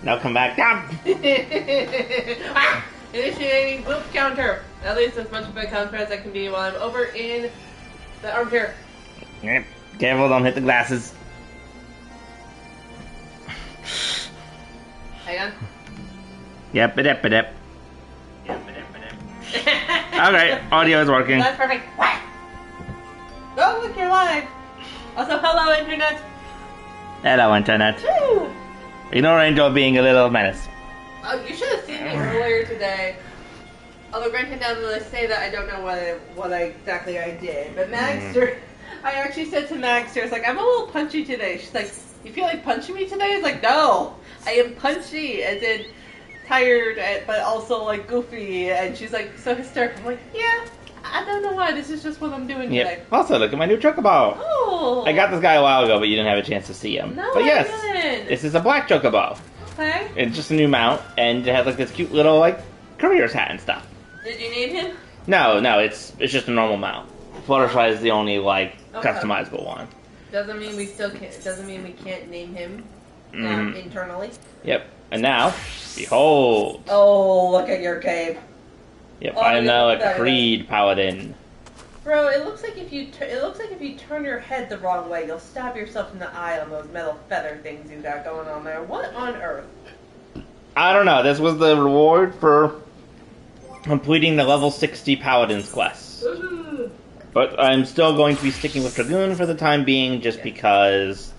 Now come back down. Ah! Initiating loop counter. At least as much of a counter as I can be while I'm over in the armchair. Yep. Careful, don't hit the glasses. Hang on. Yep, it. Okay, audio is working. That's perfect. Oh, look, you're live. Also, hello, internet. Hello, internet. Woo! Ignore Angel being a little menace. Oh, you should have seen me earlier today. Although, granted, now that I say that, I don't know what exactly I did. But Magster, I actually said to Magster, it's like, I'm a little punchy today. She's like, you feel like punching me today? It's like, no, I am punchy, as in tired, but also like goofy. And she's like, so hysterical. I'm like, yeah, I don't know why. This is just what I'm doing today. Also, look at my new chocobo. Oh. I got this guy a while ago, but you didn't have a chance to see him. No, but yes, I didn't. this is a black chocobo. Okay. It's just a new mount, and it has like this cute little like careers hat and stuff. Did you name him? No, it's just a normal mount. Fluttershy is the only like Okay. customizable one. Doesn't mean we still can't. Doesn't mean we can't name him internally. Yep. And now, behold. Oh, look at your cape, Yep. Oh, I am now look at a that. Creed paladin. bro. It looks like if you turn your head the wrong way, you'll stab yourself in the eye on those metal feather things you got going on there. What on earth? I don't know. This was the reward for completing the level 60 paladin's quest. But I'm still going to be sticking with Dragoon for the time being, just because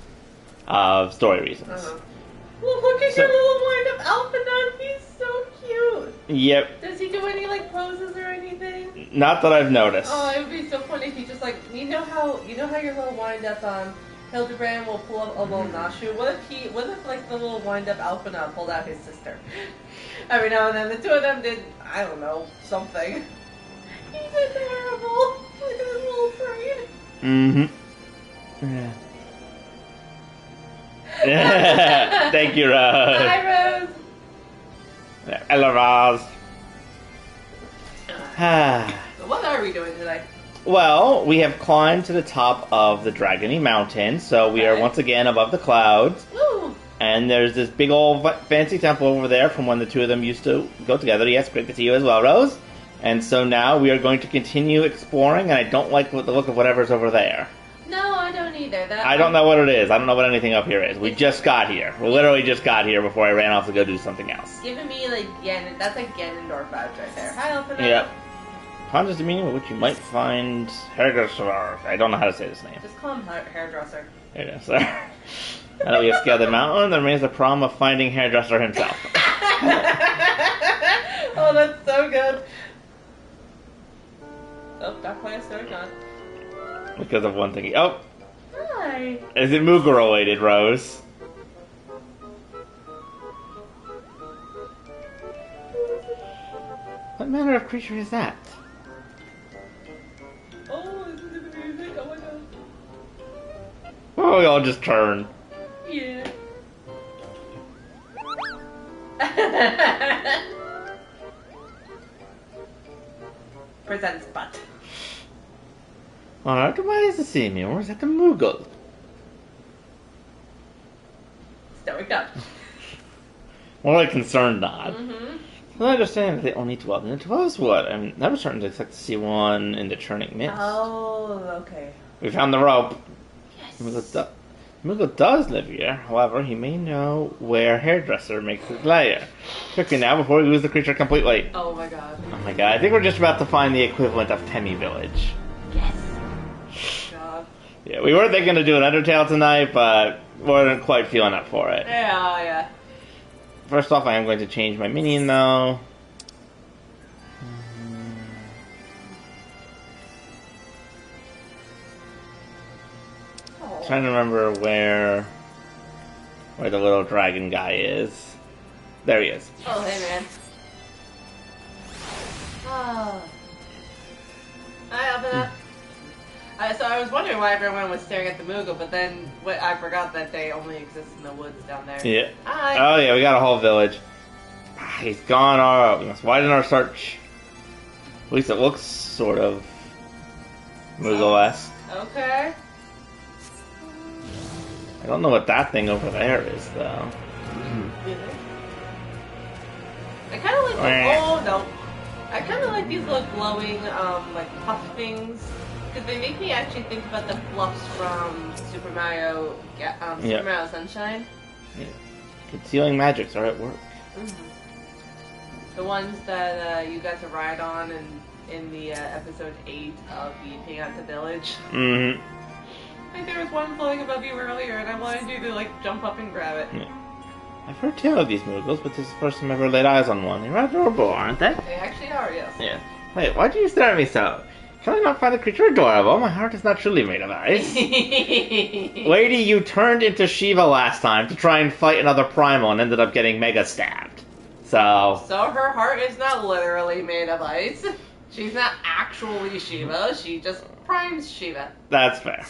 of story reasons. Well, look at your little wind-up Alphanon. He's so cute. Yep. Does he do any like poses or anything? Not that I've noticed. Oh, it would be so funny if he just like you know how your little wind-up Hildebrand will pull up a little Nashu. What if like the little wind-up Alphanon pulled out his sister? Every now and then the two of them did, I don't know, something. He's adorable. Look at his little brain. Mm-hmm. Yeah. Thank you, Rose. Hi, Rose. Hello, Rose. So what are we doing today? Well, we have climbed to the top of the Dragony Mountain, so we are Okay. once again above the clouds. Woo! And there's this big old fancy temple over there from when the two of them used to go together. Yes, great to see you as well, Rose. And so now we are going to continue exploring, and I don't like the look of whatever's over there. No, I don't either. I don't know what it is. I don't know what anything up here is. We just got here. We literally just got here before I ran off to go do something else. Giving me like that's like Ganondorf vibes right there. Hi, Alpha. Yep. Conjures the meaning of which you might find hairdresser. I don't know how to say this name. Just call him hairdresser. Hairdresser. Now that we have scaled the mountain, there remains the problem of finding hairdresser himself. Oh, that's so good. Oh, Dark Player still gone. Because of one thing. Oh! Hi. Is it Moogle related, Rose? What manner of creature is that? Oh, this is the music. Oh my god. Oh, we all just turn. Yeah. Presents butt. Alright, why is the same here? Or is that the Moogle? Stoic up. More like concerned nod. Mm-hmm. I understand that they only dwell in the 12's wood. I'm never certain to expect to see one in the churning mist. Oh, okay. We found the rope. Yes. Moogle does live here. However, he may know where hairdresser makes his lair. Quickly now, before we lose the creature completely. Oh my god. Oh my god, I think we're just about to find the equivalent of Temmie Village. Yes. God. Yeah, we were thinking to do an Undertale tonight, but weren't quite feeling up for it. Yeah, yeah. First off, I am going to change my minion, though. Oh. Trying to remember where the little dragon guy is. There he is. Oh, hey man. Oh. Hi, Alpha. So I was wondering why everyone was staring at the Moogle, but then I forgot that they only exist in the woods down there. Yeah. Hi. Oh yeah, we got a whole village. He's gone. Alright, we must widen our search. At least it looks sort of Moogle-esque. Okay. I don't know what that thing over there is, though. I kind of like. Oh no! I kind of like these little glowing, like puff things, because they make me actually think about the fluffs from Super Mario, Super Mario Sunshine. Yeah. Concealing magics are at work. Mm-hmm. The ones that you got to ride on in the episode 8 of the Peanut Village. Mm-hmm. I think there was one floating above you earlier, and I wanted you to like jump up and grab it. Yeah. I've heard tell of these Moogles, but this is the first time I've ever laid eyes on one. They're rather adorable, aren't they? They actually are, yes. Yeah. Wait, why do you stare at me so? Can I not find the creature adorable? My heart is not truly made of ice. Lady, you turned into Shiva last time to try and fight another primal and ended up getting mega stabbed. So her heart is not literally made of ice. She's not actually Shiva. She just primes Shiva. That's fair.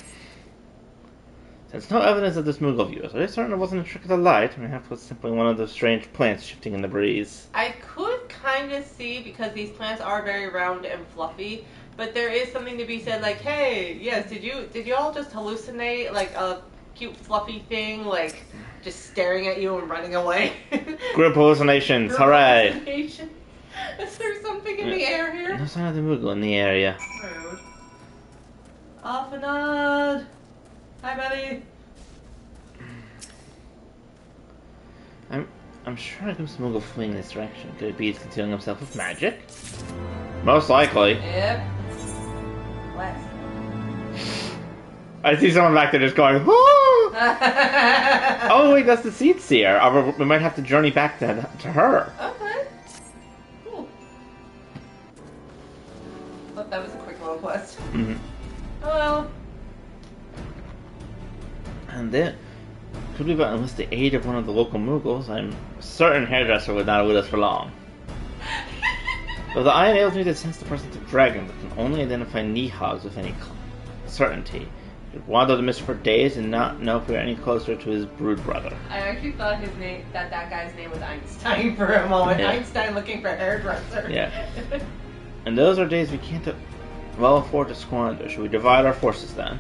Since no evidence of this Moogle view, are you certain it wasn't a trick of the light? Perhaps it was simply one of those strange plants shifting in the breeze. I could kind of see, because these plants are very round and fluffy, but there is something to be said, like, hey, yes, did you all just hallucinate, like, a cute fluffy thing, like, just staring at you and running away? Group hallucinations, hooray! Hallucination. Is there something in the air here? No sign of the Moogle in the area. Rude. Alphanod! Hi, buddy! I'm sure I glimpsed Moogle fleeing in this direction. Could it be he's concealing himself with magic? Most likely. Yep. What? I see someone back there just going, whoo! Oh wait, that's the Seed Seer. We might have to journey back to her. Okay. Cool. Thought that was a quick little quest. Mm-hmm. Oh well. And then, could be but unless the aid of one of the local Moogles, I'm certain hairdresser would not elude us for long. Though the eye enables me to sense the presence of dragons, I can only identify Nidhoggs with any certainty. We've wandered the mist for days and not know if we're any closer to his brood brother. I actually thought that guy's name was Einstein for a moment. Yeah. Einstein looking for hairdresser. Yeah. And those are days we can't well afford to squander. Should we divide our forces then?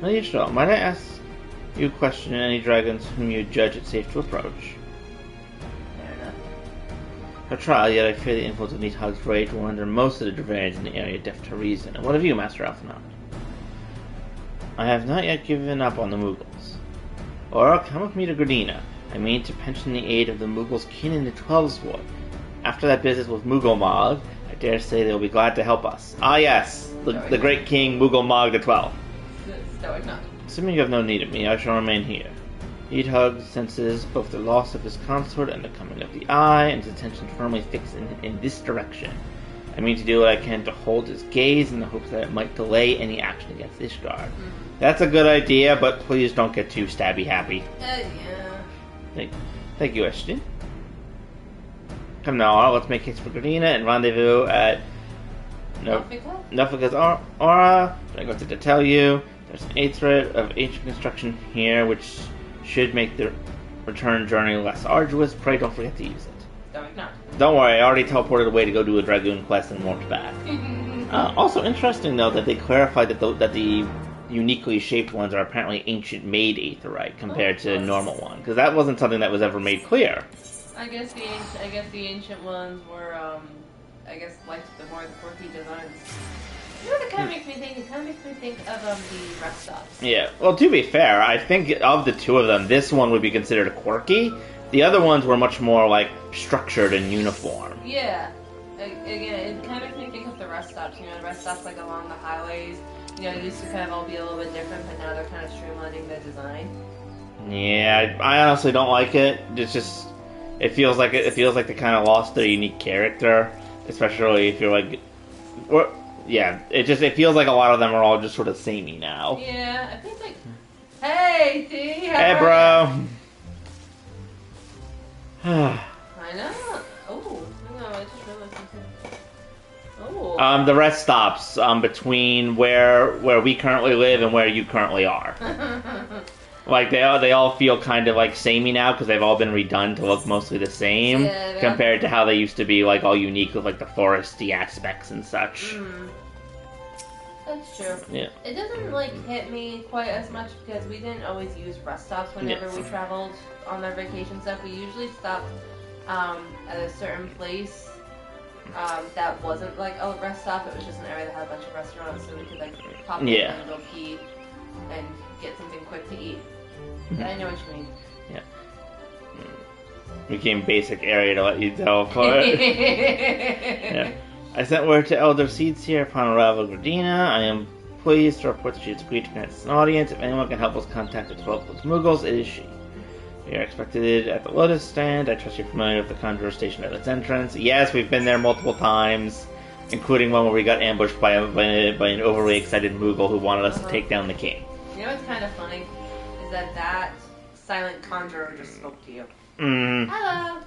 Well, you shall. Might I ask you a question in any dragons whom you judge it safe to approach? Fair enough. A trial, yet I fear the influence of Nidhogg's rage will render most of the Dravarians in the area deaf to reason. And what of you, Master Alphanod? I have not yet given up on the Moogles. Or come with me to Gradina. I mean to pension the aid of the Moogles kin in the Twelveswood. After that business with Moogle Mog, I dare say they will be glad to help us. Ah yes, the great king Moogle Mog the 12th. Stoic nod. Assuming you have no need of me, I shall remain here. Nidhogg senses both the loss of his consort and the coming of the eye, and his attention firmly fixed in this direction. I mean to do what I can to hold his gaze in the hopes that it might delay any action against Ishgard. Mm-hmm. That's a good idea, but please don't get too stabby happy. Yeah. Thank you, Ashton. Come now, let's make haste for Gardena and rendezvous at Nuffica's Aura. I got to tell you, there's an aethrid of ancient construction here, which should make the return journey less arduous. Pray don't forget to use it. Don't worry, I already teleported away to go do a Dragoon quest and warped back. Also interesting, though, that they clarified that the uniquely shaped ones are apparently ancient made aetherite compared to normal one, because that wasn't something that was ever made clear. I guess the ancient ones were like the more quirky designs. You know what it kind of makes me think? It kind of makes me think of the rest stops. Yeah. Well, to be fair, I think of the two of them, this one would be considered quirky. The other ones were much more like structured and uniform. Yeah. Again, it kind of makes me think of the rest stops. You know, the rest stops like along the highways. You know, it used to kind of all be a little bit different, but now they're kind of streamlining the design. Yeah, I honestly don't like it. It's just, it feels like they kind of lost their unique character, especially if you're like, it feels like a lot of them are all just sort of samey now. Yeah, I think like, hey T, hey bro. I know. Oh, hang on, I just realized something. Oh. The rest stops between where we currently live and where you currently are. Like they all feel kind of like samey now because they've all been redone to look mostly the same compared to how they used to be like all unique with like the foresty aspects and such. That's true. Yeah. It doesn't like hit me quite as much because we didn't always use rest stops whenever we traveled on our vacation stuff. We usually stopped at a certain place that wasn't like a rest stop. It was just an area that had a bunch of restaurants, so we could like pop in and go pee and get something quick to eat. But I know what you mean. Yeah. Became basic area to let you teleport. Yeah. I sent word to Elder Seeds here upon arrival of Gradina. I am pleased to report that she has agreed to grant us an audience. If anyone can help us contact the 12 Moogles, it is she. We are expected at the Lotus Stand. I trust you're familiar with the Conjurer Station at its entrance. Yes, we've been there multiple times, including one where we got ambushed by an overly excited Moogle who wanted us to take down the king. You know what's kind of funny? Is that silent conjurer just spoke to you. Hello!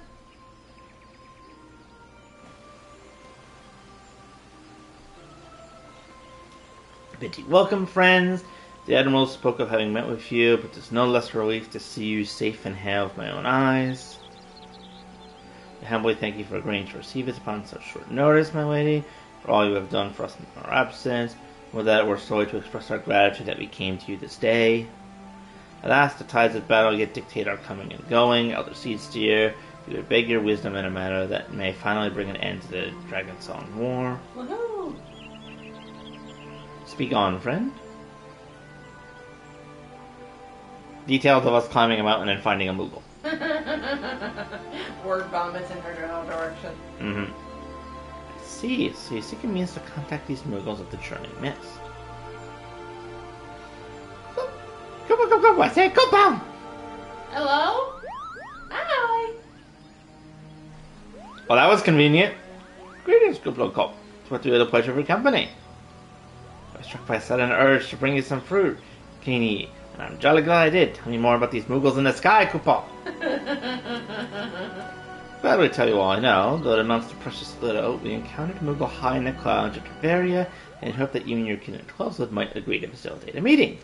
Bitty, welcome, friends. The Admiral spoke of having met with you, but there's no less relief to see you safe and hail with my own eyes. I humbly thank you for agreeing to receive us upon such short notice, my lady, for all you have done for us in our absence. With that, we're sorry to express our gratitude that we came to you this day. Alas, the tides of battle yet dictate our coming and going. Elder Seedsteer, we would beg your wisdom in a matter that may finally bring an end to the Dragon Song War. Woohoo! Speak on, friend. Details of us climbing a mountain and finding a Moogle. Word vomits in her general direction. I see. So you seek a means to contact these Moogles of the Churning Mist. Go! I say go down! Hello? Hi! Well, that was convenient. Greetings, Gooplo Cop. It's what to do the pleasure of your company. I was struck by a sudden urge to bring you some fruit. Can you eat? And I'm jolly glad I did. Tell me more about these Moogles in the sky, Koopa. Gladly tell you all I know, though it amounts to precious little. We encountered Moogle high in the clouds at Bavaria, and hope that you and your kin and 12 might agree to facilitate a meeting.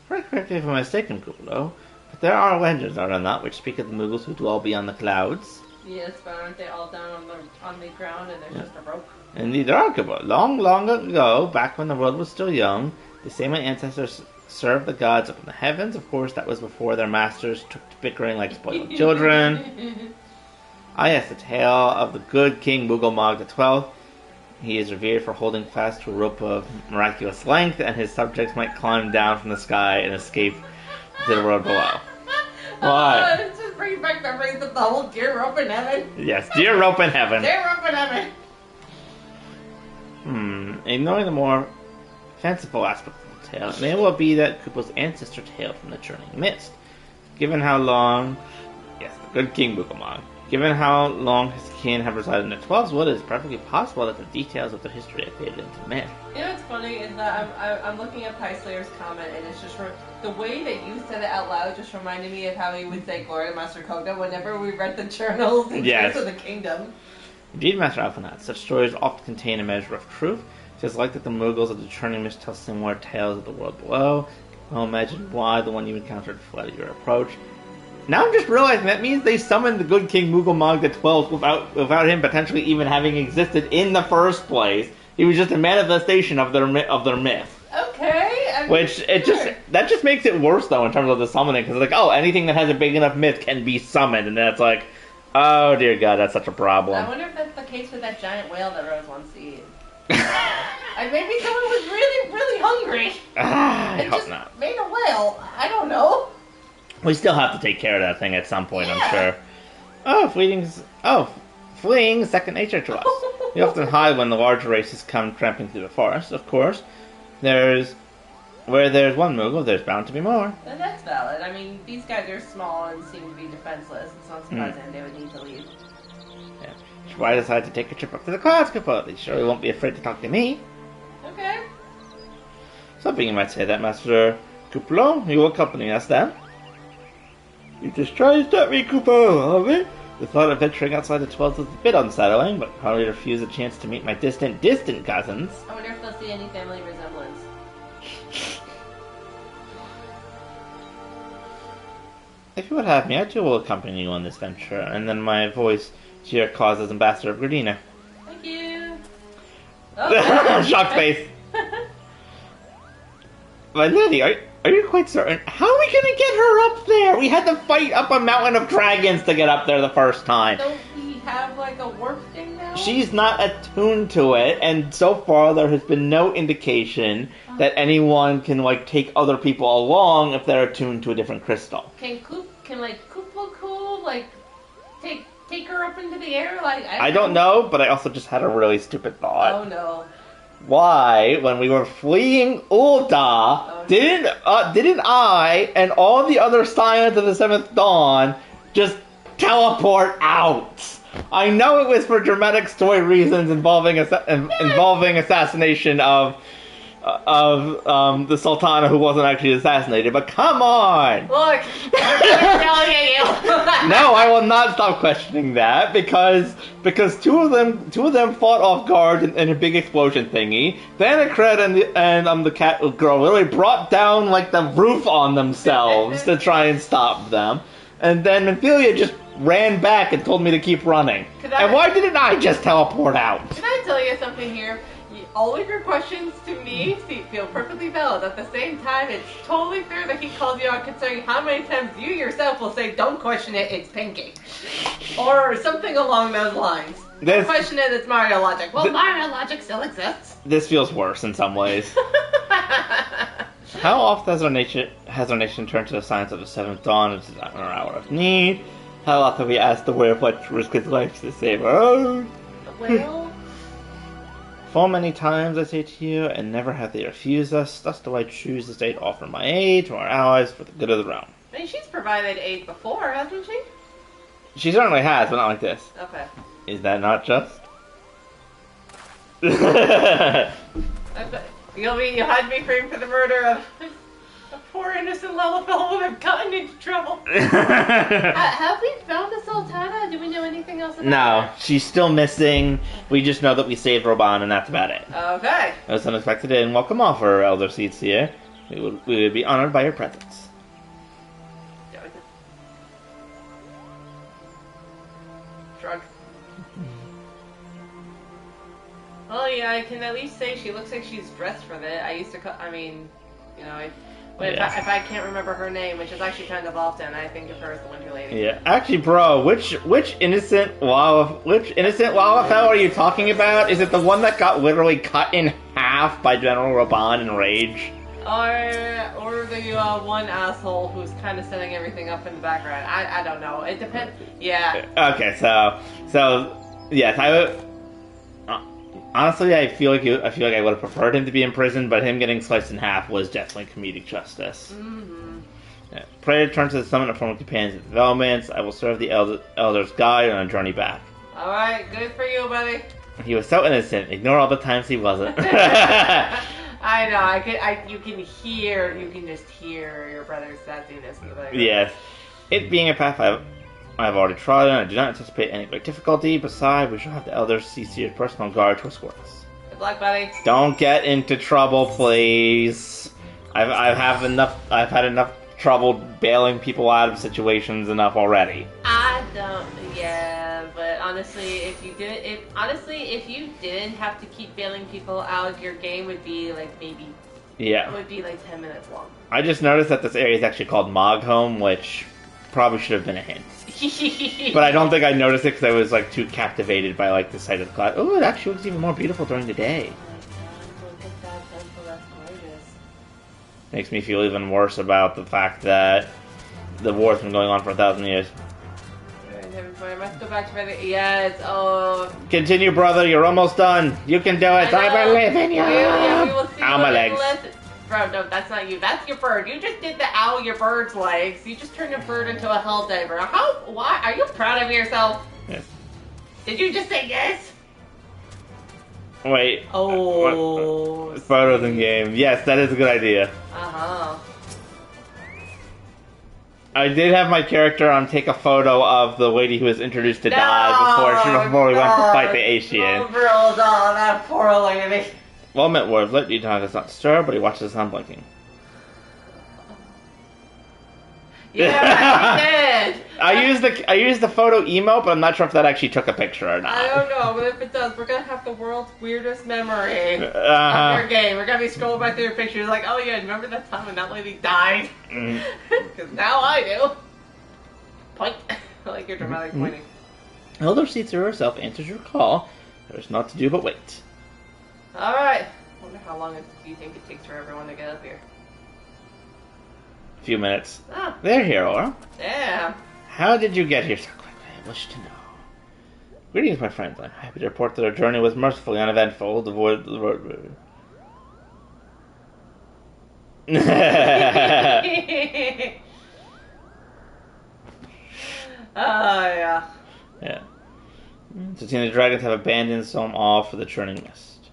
Correct me if I'm mistaken, Gooplo, but there are legends, are there not, which speak of the Moogles who dwell beyond the clouds? Yes, but aren't they all down on the ground and there's just a rope? Indeed, there are, Gooplo. Long ago, back when the world was still young, they say my ancestors served the gods up in the heavens. Of course, that was before their masters took to bickering like spoiled children. Yes, the tale of the good King Moogle the 12th. He is revered for holding fast to a rope of miraculous length, and his subjects might climb down from the sky and escape to the world below. Why? It just brings back memories of the whole deer rope in heaven. Yes, dear rope in heaven. Deer rope in heaven. Ignoring the more fanciful aspect of the tale, it may well be that Koopa's ancestors hailed from the Churning Mist. Given how long... Yes, the good King Moogle. Given how long his kin have resided in the 12's Wood, it is perfectly possible that the details of their history have faded into myth. You know what's funny is that I'm looking at Slayer's comment, and it's just the way that you said it out loud just reminded me of how he would say Gloria Master Koga whenever we read the journals in Tears of the Kingdom. Indeed, Master Alphanat, such stories often contain a measure of truth. It is like that the Moogles of the Churning Mist tell similar tales of the world below. Well, imagine why the one you encountered fled at your approach. Now I'm just realizing that means they summoned the good King Moogle the 12th without him potentially even having existed in the first place. He was just a manifestation of their myth. Okay. That just makes it worse though in terms of the summoning, because like, oh, anything that has a big enough myth can be summoned, and that's like, oh dear God, that's such a problem. I wonder if that's the case with that giant whale that Rose wants to eat. Maybe someone was really, really hungry. I hope not. Made a whale. I don't know. We still have to take care of that thing at some point, I'm sure. Fleeing is second nature to us. We often hide when the larger races come tramping through the forest, of course. Where there's one Moogle, there's bound to be more. And that's valid. I mean, these guys are small and seem to be defenseless. It's not surprising they would need to leave. Yeah. That's why I decided to take a trip up to the clouds, Koopa. They surely won't be afraid to talk to me. Okay. Something you might say that, Master Kooplo. You will accompany us then. You just try to stop me, Koopa, have it? The thought of venturing outside the 12th was a bit unsettling, but hardly refuse a chance to meet my distant cousins. I wonder if they'll see any family resemblance. If you would have me, I too will accompany you on this venture, and then my voice to your cause as Ambassador of Gradina. Thank you! Oh, Shocked face! My lady, Are you quite certain? How are we gonna get her up there? We had to fight up a mountain of dragons to get up there the first time. Don't we have like a warp thing now? She's not attuned to it, and so far there has been no indication that anyone can like take other people along if they're attuned to a different crystal. Can Koopa like take her up into the air? Like I don't know, but I also just had a really stupid thought. Oh no. Why, when we were fleeing Ul'dah, didn't I and all the other Scions of the Seventh Dawn just teleport out? I know it was for dramatic story reasons involving assassination of the Sultana who wasn't actually assassinated, but come on! Look, I'm telling you. No, I will not stop questioning that because two of them fought off guard in a big explosion thingy. Thanacred and the cat girl really brought down like the roof on themselves to try and stop them, and then Ophelia just ran back and told me to keep running. And why didn't I just teleport out? Can I tell you something here? All of your questions to me feel perfectly valid. At the same time, it's totally fair that he called you out considering how many times you yourself will say, don't question it, it's Pinky. Or something along those lines. Don't question it, it's Mario logic. Well, Mario logic still exists. This feels worse in some ways. How often has our nation turned to the signs of the Seventh Dawn in our hour of need? How often have we asked the whale what to risk his life to save our own? The whale? Full many times I say to you, and never have they refused us. Thus do I choose this day to offer my aid to our allies for the good of the realm. I mean, she's provided aid before, hasn't she? She certainly has, but not like this. Okay. Is that not just? You had me framed for the murder of a poor innocent little fellow would have gotten into trouble. Have we found the Sultana? Do we know anything else about her? She's still missing. We just know that we saved Roban, and that's about it. Okay. It was unexpected and welcome offer, Elder Seats here. We would be honored by your presence. Shrug. Well, yeah, I can at least say she looks like she's dressed for that. I used to, if I can't remember her name, which is actually kind of often, I think of her as the Winter Lady. Yeah, actually, bro, which innocent Lalafell are you talking about? Is it the one that got literally cut in half by General Roban in rage? Or the one asshole who's kind of setting everything up in the background. I don't know. It depends. Yeah. Okay, so yes, I would. Honestly, I feel like I would have preferred him to be in prison, but him getting sliced in half was definitely comedic justice. Mm-hmm. Yeah. Pray to turn to the summit of former companions and developments. I will serve the Elder's guide on a journey back. Alright, good for you, buddy. He was so innocent. Ignore all the times he wasn't. I know. You can just hear your brother's sassiness in the background. Yes. It being a path I've already trodden, I do not anticipate any great difficulty. Besides, we shall have the Elder CC's personal guard to escort us. Good luck, buddy. Don't get into trouble, please. I've had enough trouble bailing people out of situations enough already. Yeah, but honestly, if you didn't have to keep bailing people out, your game would be like it would be like 10 minutes long. I just noticed that this area is actually called Moogles, which probably should have been a hint. But I don't think I noticed it because I was like too captivated by like the sight of the cloud. Oh, it actually looks even more beautiful during the day. Look at that temple, that's gorgeous. Makes me feel even worse about the fact that the war's been going on for 1,000 years. I must go back to my... Yes, oh... Continue, brother, you're almost done. You can do it. I believe in you. We will see. Ow, my legs. Bro, no, that's not you. That's your bird. You just did the ow your bird's legs. You just turned your bird into a hell diver. Why? Are you proud of yourself? Yes. Did you just say yes? Wait. Oh. Photos in game. Yes, that is a good idea. Uh-huh. I did have my character take a photo of the lady who was introduced to Dad before we went to fight the Asian. Oh, that poor lady. Well met wordlet, Nidhogg does not stir, but he watches the sun blinking. Yeah, he did. I used used the photo emote, but I'm not sure if that actually took a picture or not. I don't know, but if it does, we're gonna have the world's weirdest memory of your game. We're gonna be scrolling back through your pictures like, oh yeah, remember that time when that lady died? Because now I do. Point. I like your dramatic pointing. Elder seats herself answers your call. There's naught to do but wait. Alright. I wonder how long do you think it takes for everyone to get up here? A few minutes. Ah. They're here, Aura. Yeah. How did you get here so quickly? I wish to know. Greetings, my friends. I'm happy to report that our journey was mercifully uneventful. Devoid the road. Yeah. Yeah. So the dragons have abandoned some off for the churning mist.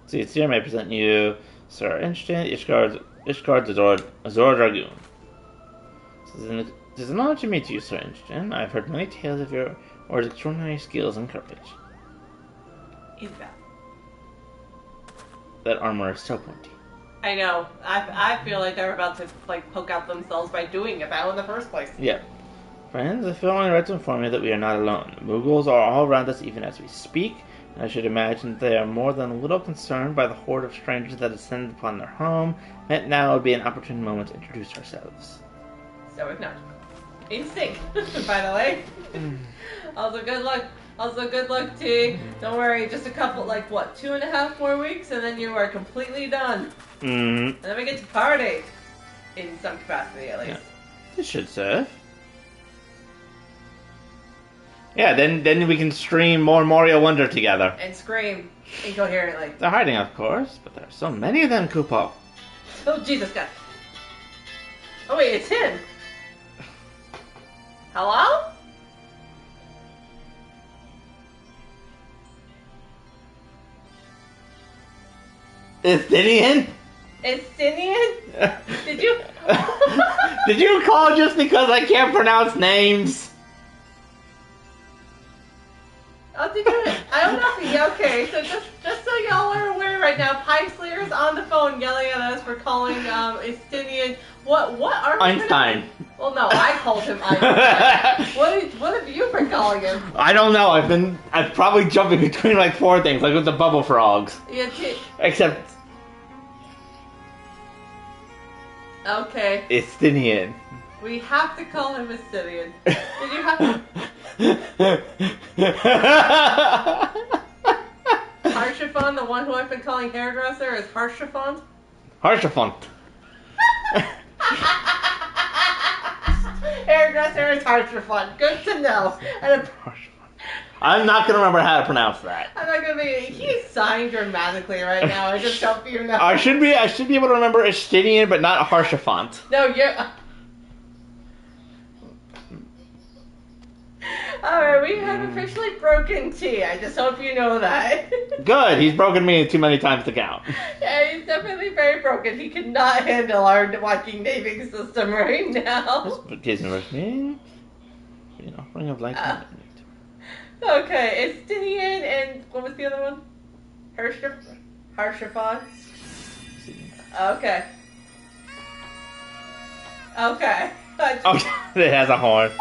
See, it's here may present you Sir Instant, Ishgard's Azor Dragoon. It is an honor to meet you, Sir Instant. I've heard many tales of your extraordinary skills and courage. Is that? That armor is so pointy. I know. I feel like they're about to poke out themselves by doing it in the first place. Yeah. Friends, I feel only right to inform you that we are not alone. The Moogles are all around us even as we speak, and I should imagine that they are more than a little concerned by the horde of strangers that descended upon their home. And now would be an opportune moment to introduce ourselves. So acknowledged. In sync, by the way. Also, good luck. Good luck, T. Don't worry, just a couple, 2.5 more weeks, and then you are completely done. And then we get to party. In some capacity, at least. Yeah. This should serve. Yeah, then we can stream more Mario Wonder together. And scream incoherently. They're hiding, of course, but there are so many of them, Koopa. Oh, Jesus, God. Oh, wait, it's him. Hello? Estinian? Estinian? Did you... Did you call just because I can't pronounce names? Oh, did you? I don't know. Yeah, okay, so just so y'all are aware right now, Pipe Slayer's on the phone yelling at us for calling Estinian. What are Einstein. Well, no, I called him Einstein. What have you been calling him? I don't know. I've probably jumping between 4 things, like with the bubble frogs. Yeah, Except. Okay. Estinian. We have to call him Estinian. Did you have to? Harshafon, the one who I've been calling hairdresser, is Harshafon? Harshafon. Hairdresser is Harshafon. Good to know. And I'm not gonna remember how to pronounce that. I'm not gonna be. He's sighing dramatically right now. I just hope you know. I should be able to remember Estinian, but not Harshafont. No, you're. Alright, we have officially broken T. I just hope you know that. Good, he's broken me too many times to count. Yeah, he's definitely very broken. He cannot handle our Viking naming system right now. This ring of light. Okay, Estinian and what was the other one? Harshafon? Okay. Okay. It has a horn.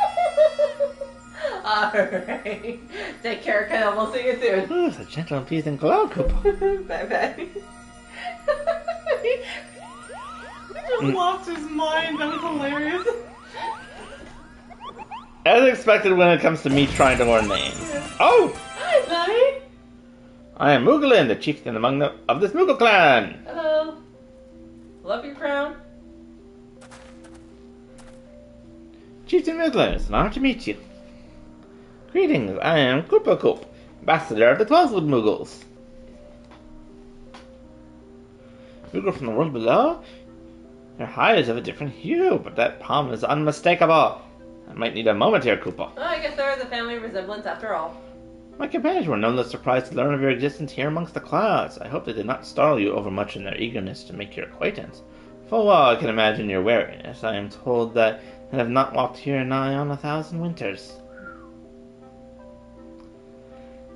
Alright. Take care, Ken. We'll see you soon. Ooh, it's a gentle and pleasing glow, Koopa. Bye-bye. He just lost his mind. That was hilarious. As expected when it comes to me trying to learn names. Oh! Hi, buddy. I am Mooglin, the chieftain of this Moogle clan. Hello. Love your crown. Chieftain Mooglin, it's an honor to meet you. Greetings, I am Koopa Koop, ambassador of the 12 Moogles. Moogle from the world below? Your hide is of a different hue, but that palm is unmistakable. I might need a moment here, Koopa. Well, I guess there is a family resemblance after all. My companions were none less surprised to learn of your existence here amongst the clouds. I hope they did not startle you overmuch in their eagerness to make your acquaintance. Full well I can imagine your wariness. I am told that I have not walked here nigh on 1,000 winters.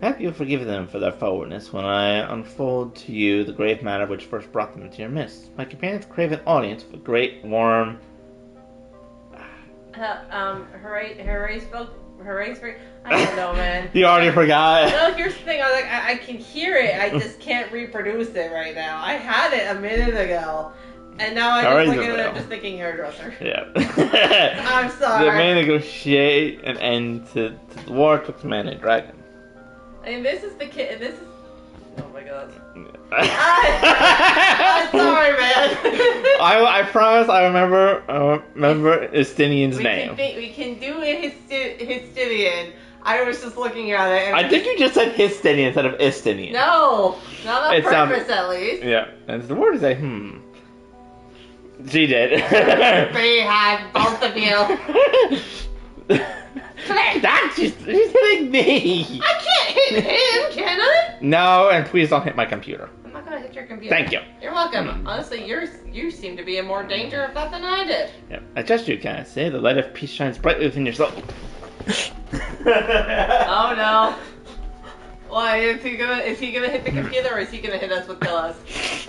I hope you'll forgive them for their forwardness when I unfold to you the grave matter which first brought them into your midst. My companions crave an audience with a great, warm... Hooray for... I don't know, man. You already forgot. No, here's the thing. I can hear it. I just can't reproduce it right now. I had it a minute ago. And now I just look at it, I'm just thinking hairdresser. Yeah. I'm sorry. The may negotiate an end to the war betwixt man and dragon. And this is the kid, and this is... Oh my god. I'm sorry, man. I promise I remember Estinian's name. We can do a Histinian. I was just looking at it. And I think you just said Histinian instead of Estinian. No, not on purpose at least. Yeah, and the word is She did. Free hug, both of you. She's hitting me. I can't hit him, can I? No, and please don't hit my computer. I'm not gonna hit your computer. Thank you. You're welcome. Honestly, you seem to be in more danger of that than I did. Yeah, I trust you, can I say? The light of peace shines brightly within your soul. Oh no. Why, is he gonna hit the computer, or is he gonna hit us with pillows?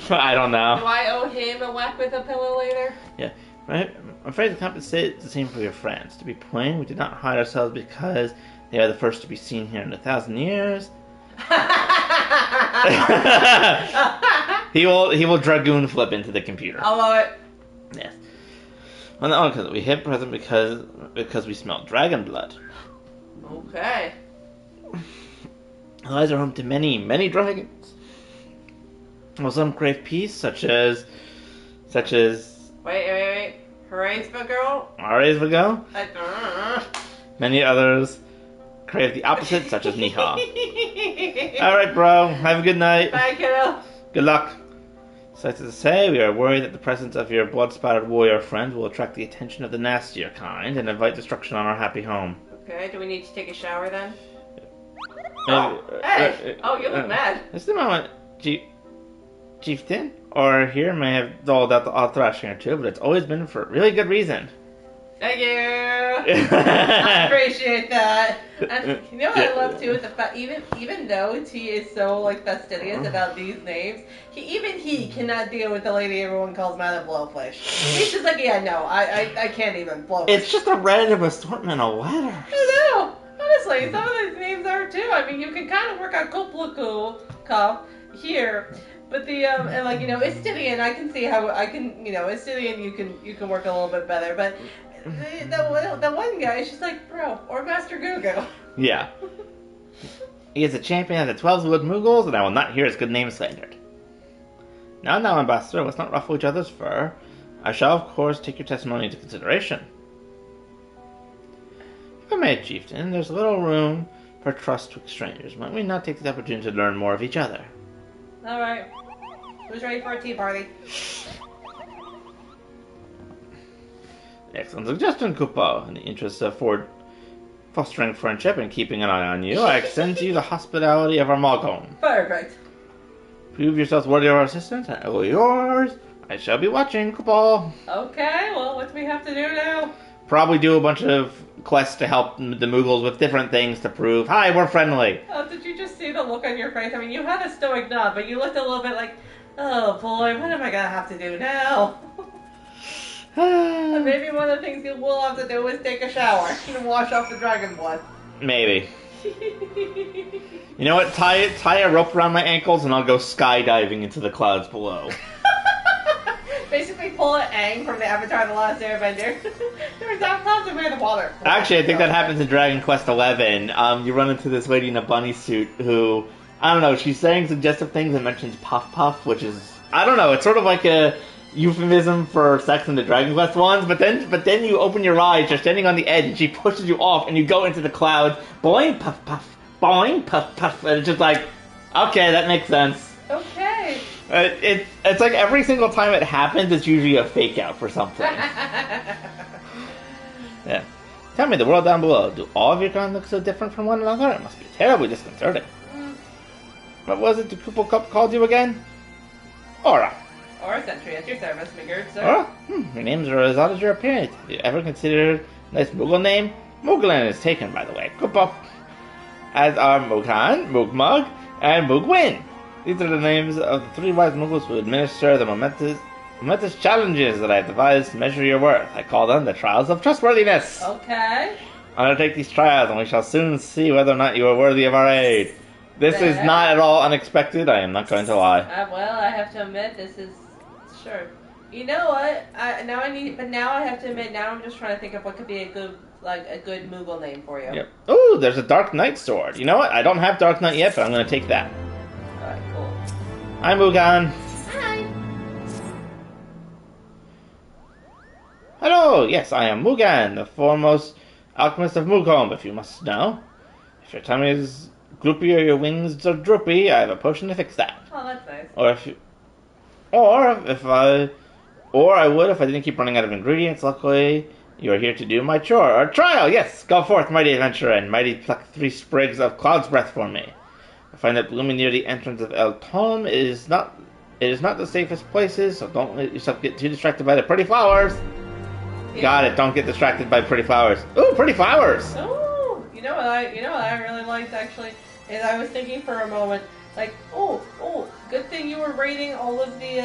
I don't know. Do I owe him a whack with a pillow later? Yeah, right? I'm afraid to compensate the same for your friends. To be plain, we did not hide ourselves because they are the first to be seen here in 1,000 years. He will dragoon flip into the computer. I love it. Yes. Well, no, because we hit present because we smell dragon blood. Okay. Our lives are home to many, many dragons. Well, some crave peace, such as. Wait. Hooray for girl? Arias would go. Many others crave the opposite, such as Nidhogg. Alright, bro. Have a good night. Bye, kiddo. Good luck. Suffice it to say, we are worried that the presence of your blood-spattered warrior friend will attract the attention of the nastier kind and invite destruction on our happy home. Okay, do we need to take a shower then? Hey! You look mad. Just a moment, Chieftain. Or here may have doled out the odd thrashing or two, but it's always been for a really good reason. Thank you. I appreciate that. And you know what I love too is the fact even though T is so fastidious about these names, he cannot deal with the lady everyone calls Madam Blowfish. He's just I can't even blow. It's just a random assortment of letters. I know. Honestly, some of these names are too. I mean, you can kind of work on Kuplaku here. But the Estinian, I can see how Estinian you can work a little bit better. But the one guy is just like, bro, or Master Gugu. Yeah. He is a champion of the 12 Wood Moogles, and I will not hear his good name slandered. Now, Ambassador, let's not ruffle each other's fur. I shall, of course, take your testimony into consideration. If I may, Chieftain, there's little room for trust with strangers. Might we not take the opportunity to learn more of each other? Alright. Who's ready for a tea party? Excellent suggestion, Kupo. In the interest of fostering friendship and keeping an eye on you, I extend to you the hospitality of our Moogles. Perfect. Prove yourselves worthy of our assistance, and I will yours. I shall be watching, Kupo. Okay, well, what do we have to do now? Probably do a bunch of quests to help the Moogles with different things to prove, hi, we're friendly. Oh, did you just see the look on your face? I mean, you had a stoic nod, but you looked a little bit like, oh boy, what am I gonna have to do now? Maybe one of the things you will have to do is take a shower and wash off the dragon blood. Maybe. You know what? Tie a rope around my ankles and I'll go skydiving into the clouds below. Basically pull an Aang from the Avatar The Last Airbender. There's that clouds in the water. Actually, I think that happens in Dragon Quest XI. You run into this lady in a bunny suit who, I don't know, she's saying suggestive things and mentions Puff Puff, which is, I don't know, it's sort of like a euphemism for sex in the Dragon Quest ones, but then you open your eyes, you're standing on the edge, and she pushes you off, and you go into the clouds, boing, puff, puff, boing, puff, puff, and it's just like, okay, that makes sense. Okay. It's like every single time it happens, it's usually a fake out for something. Yeah. Tell me, the world down below, do all of your kind look so different from one another? It must be terribly disconcerting. What was it the Kupo Cup called you again? Aura. Aura Sentry, at your service, my good sir. Aura? Your names are as odd as your appearance. Have you ever considered a nice Moogle name? Mooglin is taken, by the way. Kupo. As are Mooghan, Moogmug, and Moogwin. These are the names of the three wise Moogles who administer the momentous momentous challenges that I devised to measure your worth. I call them the trials of trustworthiness. Okay. Undertake these trials, and we shall soon see whether or not you are worthy of our aid. This is not at all unexpected. I am not going to lie. Well, I have to admit, this is sure. You know what? Now I have to admit. Now I'm just trying to think of what could be a good Moogle name for you. Yep. Ooh, there's a Dark Knight sword. You know what? I don't have Dark Knight yet, but I'm going to take that. Alright, cool. Hi, Mugan. Hi. Hello. Yes, I am Mugan, the foremost alchemist of Moogles, if you must know. If your tummy is gloopy or your wings are droopy, I have a potion to fix that. Oh, that's nice. Or I would if I didn't keep running out of ingredients. Luckily, you are here to do my chore. Or trial, yes! Go forth, mighty adventurer, and mighty pluck 3 sprigs of cloud's breath for me. I find it blooming near the entrance of El Tom. It is not the safest places, so don't let yourself get too distracted by the pretty flowers. Yeah. Got it, don't get distracted by pretty flowers. Ooh, pretty flowers! Ooh, you know what I really liked, actually, is I was thinking for a moment, like, good thing you were rating all of the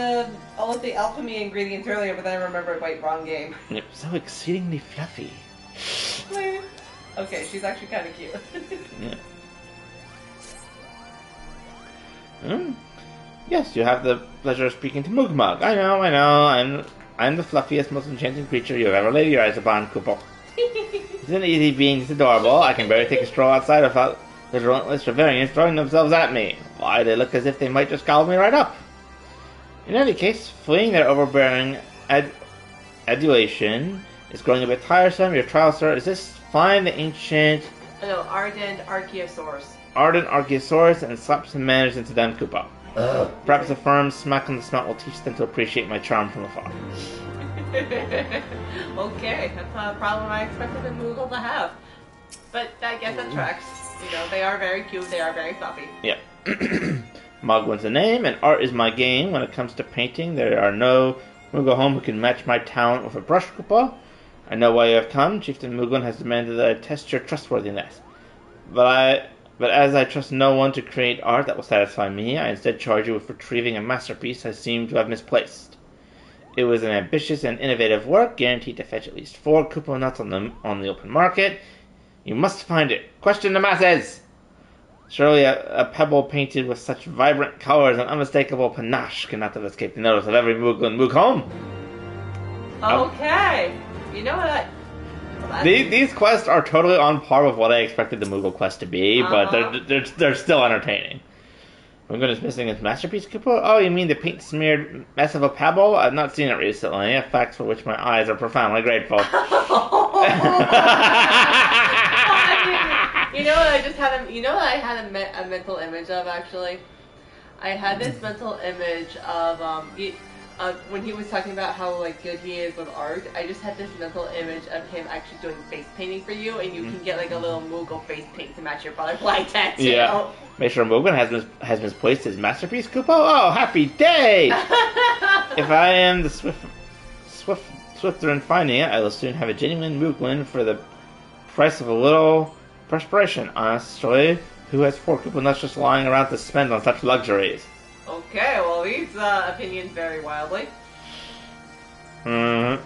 alchemy ingredients earlier, but then I remembered, wait, wrong game. Yep, so exceedingly fluffy. Okay, she's actually kind of cute. Yeah. Yes, you have the pleasure of speaking to Moogmug. I know. I'm the fluffiest, most enchanting creature you've ever laid your eyes upon, Koopo. He's an easy being, he's adorable. I can barely take a stroll outside without the relentless Trevelyan's throwing themselves at me. Why, they look as if they might just gobble me right up. In any case, fleeing their overbearing adulation is growing a bit tiresome. Your trial, sir, is this find the ancient... No, Ardent Archaeosaurus. Ardent Archaeosaurus and slap some manners into them, Koopa. Perhaps a firm smack on the snout will teach them to appreciate my charm from afar. Okay, that's not a problem I expected a Moogle to have. But I guess that tracks. You know, they are very cute, they are very fluffy. Yep. Mogwin's the name, and art is my game. When it comes to painting, there are no Moogle home who can match my talent with a brush, Koopa. I know why you have come. Chieftain Moogwin has demanded that I test your trustworthiness. But as I trust no one to create art that will satisfy me, I instead charge you with retrieving a masterpiece I seem to have misplaced. It was an ambitious and innovative work, guaranteed to fetch at least 4 Koopa nuts on the open market. You must find it. Question the masses! Surely a pebble painted with such vibrant colors and unmistakable panache cannot have escaped the notice of every Moogle in Moogles. Okay. You know what? These quests are totally on par with what I expected the Moogle quest to be, but they're still entertaining. Moogwin is missing his masterpiece, Koopa? Oh, you mean the paint-smeared mess of a pebble? I've not seen it recently, a fact for which my eyes are profoundly grateful. You know what? I had a mental image of, actually. I had this mental image of when he was talking about how good he is with art. I just had this mental image of him actually doing face painting for you, and you can get a little Moogle face paint to match your butterfly tattoo. Yeah. Make sure Moogwin has misplaced his masterpiece, Koopa. Oh, happy day! If I am the swifter in finding it, I will soon have a genuine Moogwin for the price of a little perspiration. Honestly, who has 4 Koopa nuts just lying around to spend on such luxuries? Okay, well, these opinions vary wildly. Oh,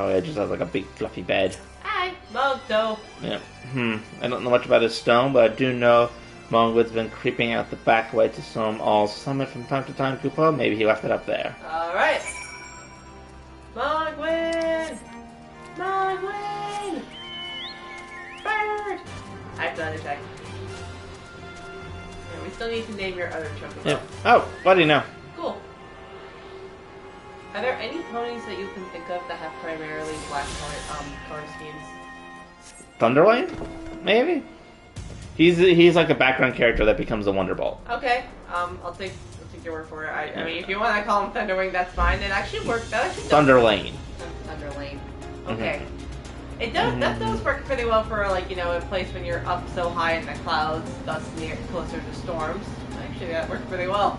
it just has a big fluffy bed. Hi, Mogdo. Yeah. I don't know much about his stone, but I do know Mogwin's been creeping out the back way to Soam All's summit from time to time, Koopa. Maybe he left it up there. Alright. Mogwin! Mogwin! Bird! I have to undertake. We still need to name your other chocobo. Yeah. Oh, what do you know? Cool. Are there any ponies that you can think of that have primarily black color schemes? Thunderlane? Maybe? He's like a background character that becomes a Wonderbolt. Okay. I'll take your word for it. I mean, if you want to call him Thunderwing, that's fine. It actually works. That actually does. Thunderlane. Thunderlane. Okay. It does. That does work pretty well for a place when you're up so high in the clouds, thus closer to storms. Actually, that works pretty well.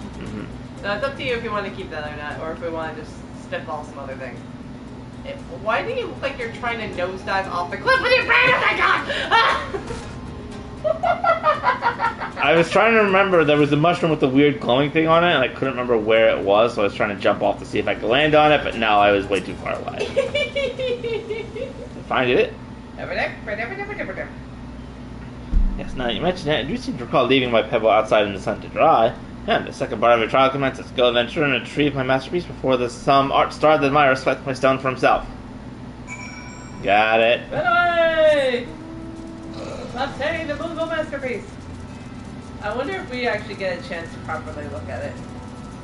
So it's up to you if you want to keep that or not, or if we want to just spitball some other thing. Why do you look like you're trying to nosedive off the cliff with your brain? Oh my god! I was trying to remember, there was a mushroom with the weird glowing thing on it, and I couldn't remember where it was, so I was trying to jump off to see if I could land on it, but no, I was way too far away. Find it. Yes, now you mentioned it, I do seem to recall leaving my pebble outside in the sun to dry. And the second part of your trial commences. Go adventure and retrieve my masterpiece before the some art star that admires selects my stone for himself. Got it. Run away! Obtain the Moogle masterpiece. I wonder if we actually get a chance to properly look at it.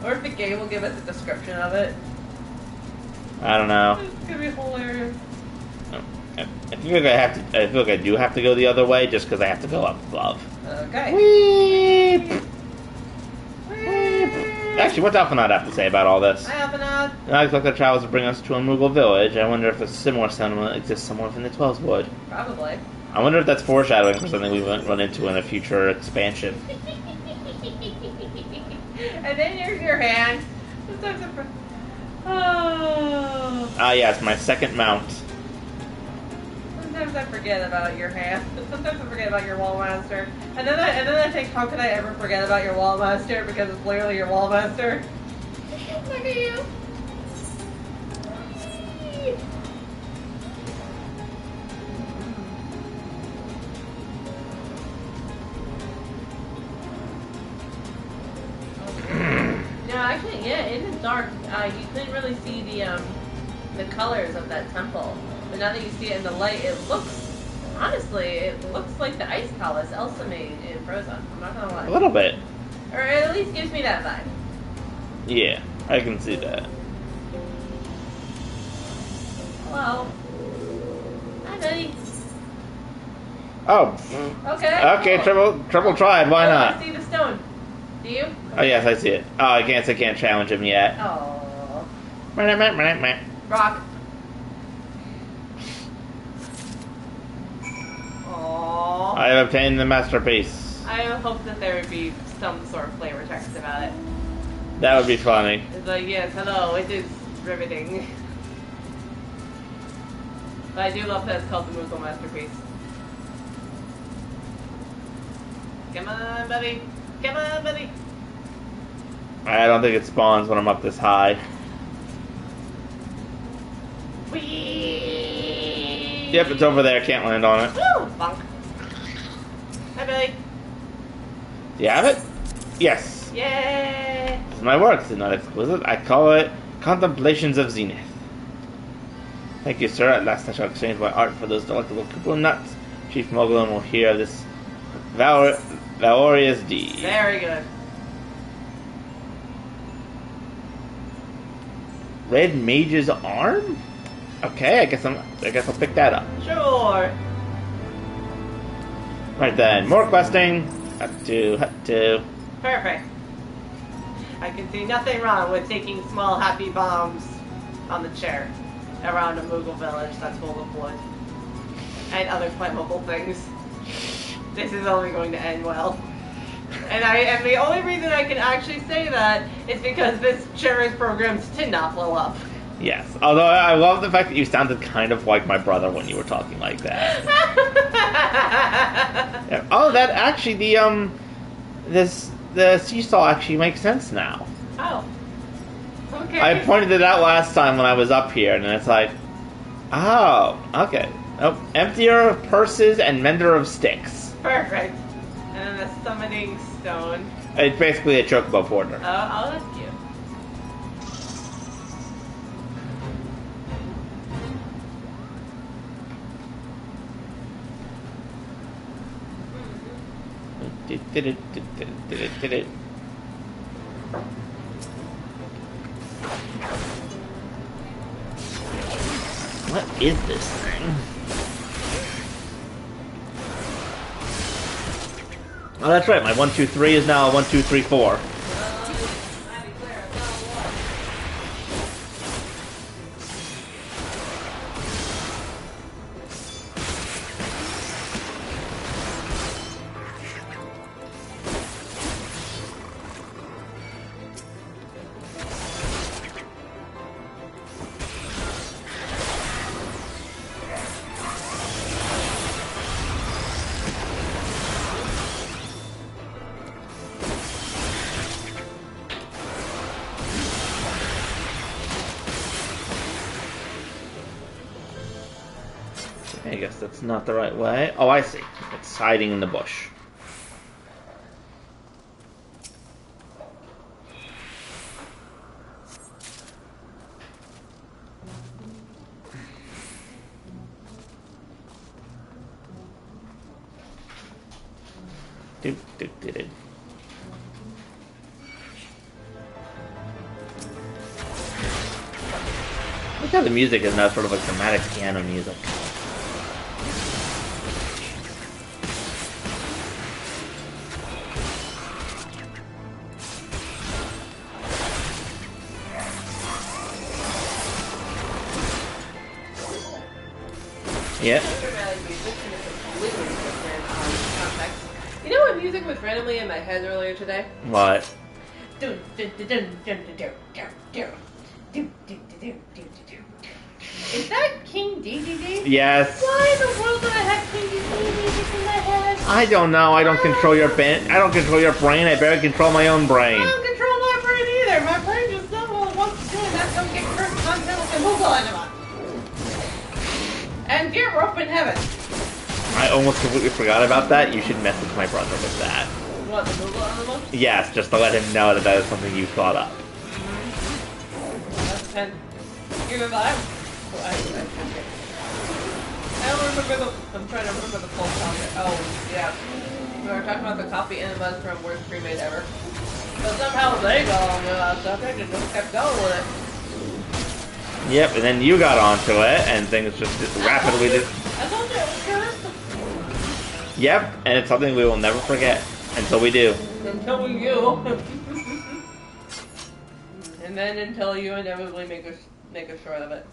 Or if the game will give us a description of it. I don't know. It's gonna be hilarious. I feel like I feel like I do have to go the other way just because I have to go up above. Okay. Weep. Actually, what's Alphanod have to say about all this? Hi, Alphanod. I expect our travels to bring us to a Moogle village. I wonder if a similar settlement exists somewhere within the 12's Wood. Probably. I wonder if that's foreshadowing for something we won't run into in a future expansion. And then here's your hand. Oh. Ah, yes, my second mount. Sometimes I forget about your hand. Sometimes I forget about your wall master. And then I think, how could I ever forget about your wall master? Because it's literally your wall master. Look at you. No, actually, yeah, in the dark, you couldn't really see the colors of that temple. But now that you see it in the light, it looks, honestly, it looks like the ice palace Elsa made in Frozen. I'm not gonna lie. A little bit. Or it at least gives me that vibe. Yeah, I can see that. Hello. Hi, buddy. Oh. Okay. Okay, cool. triple tried. Why not? I see the stone. Do you? Oh yes, I see it. Oh, I can't challenge him yet. Oh. Rock. Rock. Aww. I have obtained the masterpiece. I hope that there would be some sort of flavor text about it. That would be funny. It's like, yes, hello, it is riveting. But I do love that it's called the Moogle masterpiece. Come on, buddy. Come on, buddy. I don't think it spawns when I'm up this high. Whee! Yep, it's over there. Can't land on it. Woo! Bonk. Hi, Billy. Do you have it? Yes. Yay! This is my work. It's not exquisite. I call it Contemplations of Zenith. Thank you, sir. At last I shall exchange my art for those delectable Koopa nuts. Chief Mooglen will hear of this valorous deed. Very good. Red Mage's arm? Okay, I guess I'll pick that up. Sure. Right then, more questing. Hut to. Perfect. I can see nothing wrong with taking small happy bombs on the chair around a Moogle village that's full of wood and other flammable things. This is only going to end well. And the only reason I can actually say that is because this chair is programmed to not blow up. Yes, although I love the fact that you sounded kind of like my brother when you were talking like that. Yeah. Oh, that actually, the seesaw actually makes sense now. Oh. Okay. I pointed it out last time when I was up here, and it's like, oh, okay. Oh, emptier of purses and mender of sticks. Perfect. And then a summoning stone. It's basically a chocobo porter. Oh, that's cute. What is this thing? Oh, that's right. My 1, 2, 3 is now a 1, 2, 3, 4. I guess that's not the right way. Oh, I see. It's hiding in the bush. Doop, doop, doop, doop. Look how the music is now sort of like dramatic piano music. Yep. You know what music was randomly in my head earlier today? What? Is that King DDD? Yes. Why in the world did I have King DDD music in my head? I don't know. I don't control your brain. I don't control your brain. I barely control my own brain. I don't control my brain either. My brain just does what it wants to do, and that's don't get current content with the Moogle anima. And dear rope in heaven. I almost completely forgot about that. You should message my brother with that. What, the Moogle anima? Yes, just to let him know that that is something you thought up. That's 10. You remember that? I don't remember the... I'm trying to remember the full topic. Oh, yeah. We were talking about the coffee enemas from Worst Pre-Made Ever. But somehow they got on the subject and just kept going with it. Yep, and then you got onto it, and things just rapidly did. I told you it was cursed. Yep, and it's something we will never forget until we do. Until we do. And then until you inevitably make a short of it.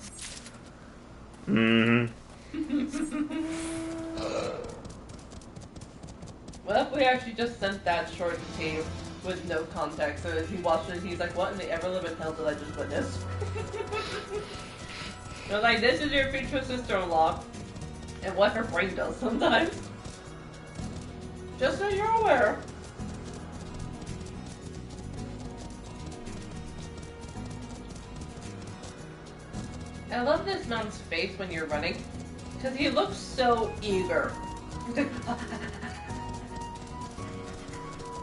Mm-hmm. What if we actually just sent that short to Steve with no context, so as he watched it, he's like, what in the ever-living hell did I just witness? They're like, this is your future sister-in-law, and what her brain does sometimes. Just so you're aware. I love this man's face when you're running, because he looks so eager.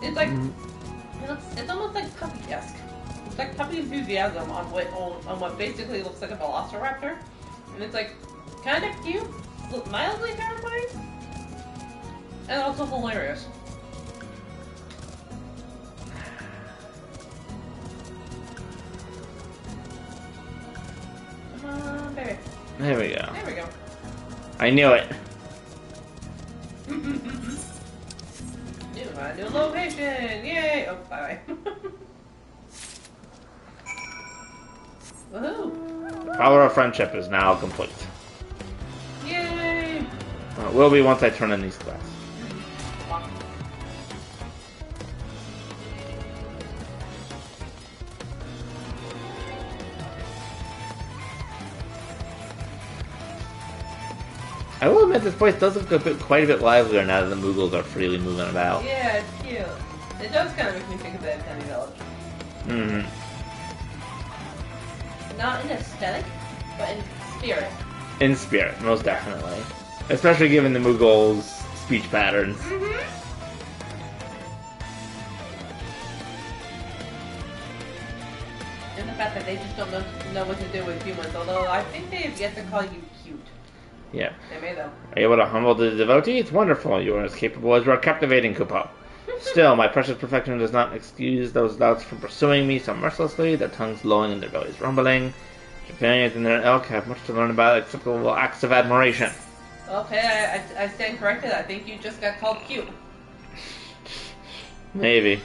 It's like, it's almost like puppy-esque. It's like puppy enthusiasm on what basically looks like a velociraptor. And it's like, kind of cute, mildly terrifying, and also hilarious. Come on, baby. There we go. There we go. I knew it. New location! Yay! Oh, bye. Woohoo! Power of friendship is now complete. Yay! Well, it will be once I turn in these quests. I will admit this place does look quite a bit livelier now that the Moogles are freely moving about. Yeah, it's cute. It does kind of make me think of the Tiny Village. Mm-hmm. Not in aesthetic, but in spirit. In spirit, most definitely. Especially given the Moogles' speech patterns. Mm-hmm. And the fact that they just don't know what to do with humans, although I think they have yet to call you cute. Yeah. They may, though. Are you able to humble the devotee? It's wonderful. You are as capable as you are captivating, Kupo. Still, my precious perfection does not excuse those doubts from pursuing me so mercilessly, their tongues lolling and their bellies rumbling. Javanians and their ilk have much to learn about acceptable acts of admiration. Okay, I stand corrected. I think you just got called cute. Maybe.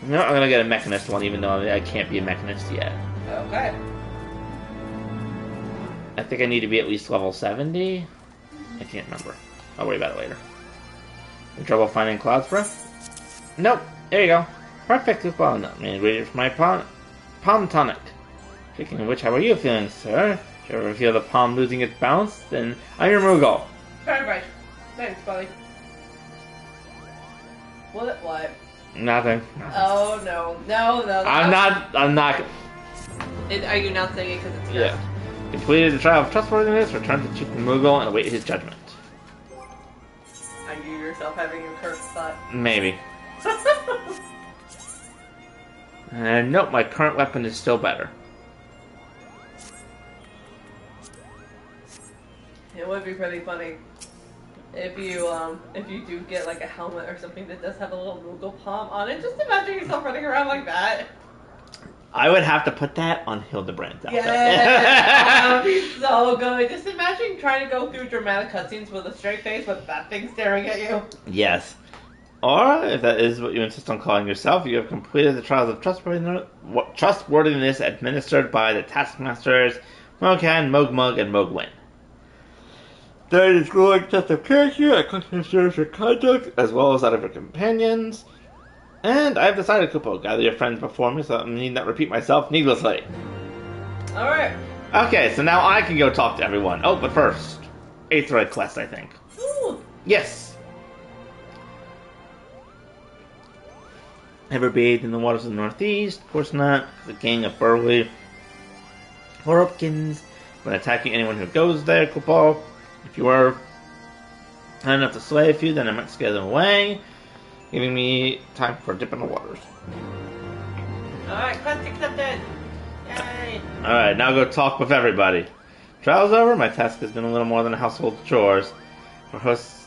No, I'm gonna get a mechanist one, even though I can't be a mechanist yet. Okay. I think I need to be at least level 70. I can't remember. I'll worry about it later. In trouble finding Cloud's Breath? Nope. There you go. Perfect. Well, no. Ingredient for my palm tonic. Speaking of which, how are you feeling, sir? If you ever feel the palm losing its bounce, then I'm your Moogle. Right. Thanks, buddy. What? Nothing. Oh, no. No. I'm not. Are you not saying it because it's cursed? Yeah. Completed the trial of trustworthiness, returned to Chief Moogle, and await his judgment. Are you yourself having a cursed thought? Maybe. Nope, my current weapon is still better. It would be pretty funny if you do get like a helmet or something that does have a little Moogle palm on it. Just imagine yourself running around like that. I would have to put that on Hildebrand's outfit. Yeah, that would be so good. Just imagine trying to go through dramatic cutscenes with a straight face with that thing staring at you. Yes. Or, if that is what you insist on calling yourself, you have completed the trials of trustworthiness administered by the taskmasters Mokan, Mogmug, and Mogwin. There is growing test of character, a considers your conduct, as well as that of your companions. And I have decided, Kupo, gather your friends before me so I need not repeat myself needlessly. Alright. Okay, so now I can go talk to everyone. Oh, but first, 8th Red quest, I think. Ooh. Yes! Ever bathed in the waters of the Northeast? Of course not. The gang of Burley Horopkins when attacking anyone who goes there, Kupo. If you were kind enough to slay a few, then I might scare them away, giving me time for a dip in the waters. Alright, quest accepted! Yay! Alright, now go talk with everybody. Trial's over, my task has been a little more than household chores. For hosts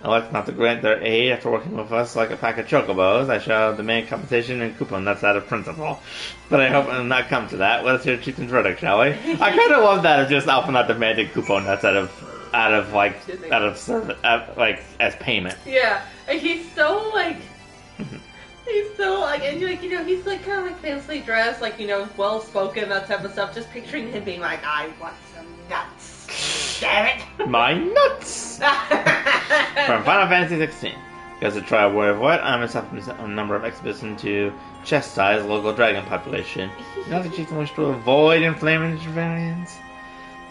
elect not to grant their aid after working with us like a pack of chocobos, I shall demand compensation and coupon, that's out of principle. But I hope it will not come to that. Let us hear Chieftain's verdict, shall we? I kind of love that of just Alpha not demanding coupon, that's out of service, as payment. Yeah, and he's so like, and like, you know, he's like kind of like fancily dressed, like, you know, well spoken, that type of stuff. Just picturing him being like, I want some nuts. Damn it. My nuts! From Final Fantasy XIV. Because to try a word of what, I'm a number of expeditions to chastise the local dragon population. Now the chieftain wished to avoid inflaming interference.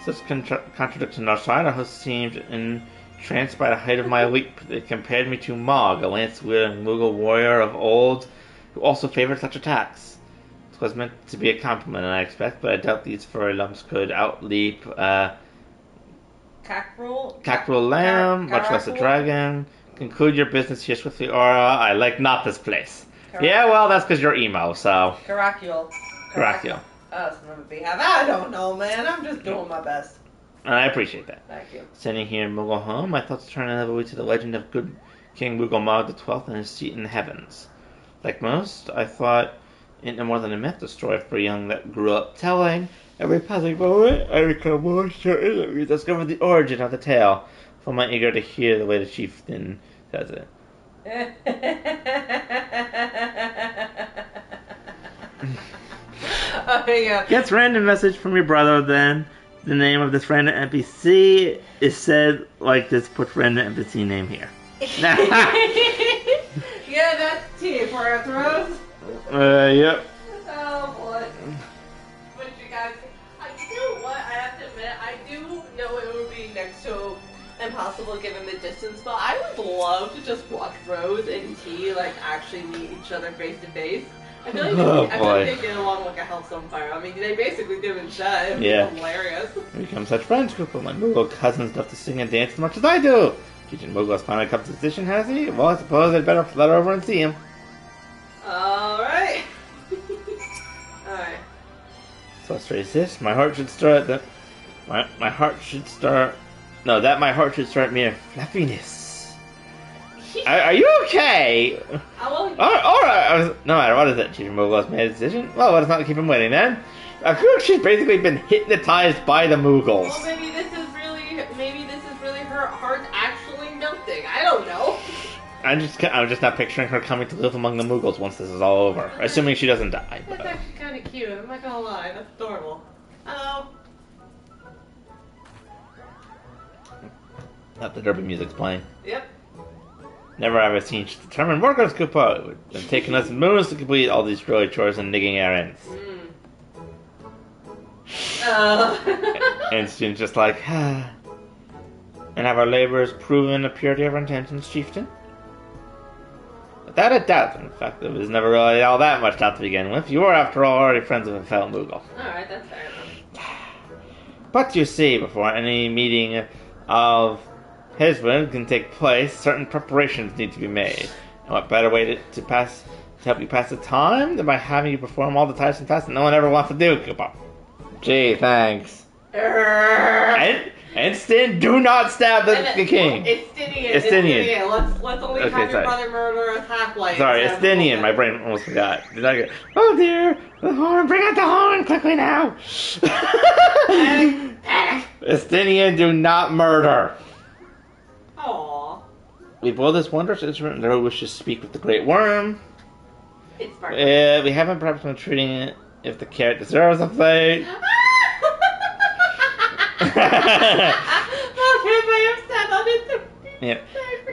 Such contradiction aside, our host seemed entranced by the height of my leap. They compared me to Mog, a lance-wielding Moogle warrior of old, who also favored such attacks. It was meant to be a compliment, I expect, but I doubt these furry lumps could outleap Cackerel Lamb, much less a dragon. Conclude your business here swiftly, Aura. I like not this place. Yeah, well, that's because you're emo, so... Caracule. Oh, son of a beehive. I don't know, man. I'm just doing my best. And I appreciate that. Thank you. Sitting here in Moogle home, my thoughts turn inevitably to the legend of good King Moogle Mog XII and his seat in the heavens. Like most, I thought it no more than a myth, a story for a young that grew up telling. Every passing moment, I become more certain that we discover the origin of the tale. So I'm eager to hear the way the chieftain says it. Oh, yeah. Gets random message from your brother, then. The name of this random NPC is said like this, put random NPC name here. Yeah, that's T for Arthros. Yep. Oh, boy. But you guys, I have to admit, I do know it would be next to impossible given the distance, but I would love to just watch Rose and T, like, actually meet each other face to face. I feel like they get along like a house on fire. I mean, they basically do in chat. It was hilarious. We become such friends, group of my Moogle cousins love to sing and dance as much as I do. Teaching Moogle has finally come to the decision, has he? Well, I suppose I'd better let her over and see him. Alright. Alright. So let's raise this. My heart should start that my heart should start mere fluffiness. Are you okay? Alright. No matter what is it, Chief Moogle has made a decision. Well, let's not keep him waiting then. I feel like she's basically been hypnotized by the Moogles. Well, maybe this is really her heart actually melting. I don't know. I'm just not picturing her coming to live among the Moogles once this is all over. Assuming she doesn't die. That's actually kind of cute. I'm not gonna lie. That's adorable. Hello. Not the derby music's playing. Yep. Never ever seen determined workers Koopa. It would have taken us moons to complete all these drilly chores and digging errands. And students just like, ah. And have our laborers proven the purity of our intentions, chieftain? Without a doubt. In fact, there was never really all that much doubt to begin with. You were, after all, already friends with a fellow Moogle. Alright, that's fair enough. But you see, before any meeting of his one can take place, certain preparations need to be made. And what better way to help you pass the time than by having you perform all the tiresome tasks that no one ever wants to do, Koopa? Gee, thanks. Instant, do not stab the king. Estinian. Let's only have your brother murder a half-life. Sorry, Estinian. My brain almost forgot. Did I get? Oh dear, the horn! Bring out the horn quickly now. Estinian, do not murder. Aww. We blow this wondrous instrument, and I wish to speak with the great worm. It's sparkling. We haven't perhaps been treating it if the carrot deserves a fate. Yeah,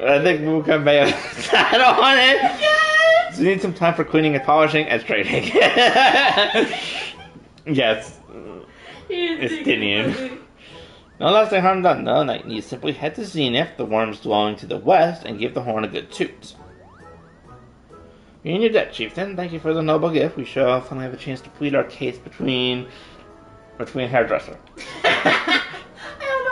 I think Mooka may have sat on it. Yes! So we need some time for cleaning and polishing and straightening. Yes. Estinian. No lasting harm done, though. Knight needs simply head to Zenith, the worms belonging to the west, and give the horn a good toot. You're in your debt, Chieftain. Thank you for the noble gift. We shall finally have a chance to plead our case between hairdresser.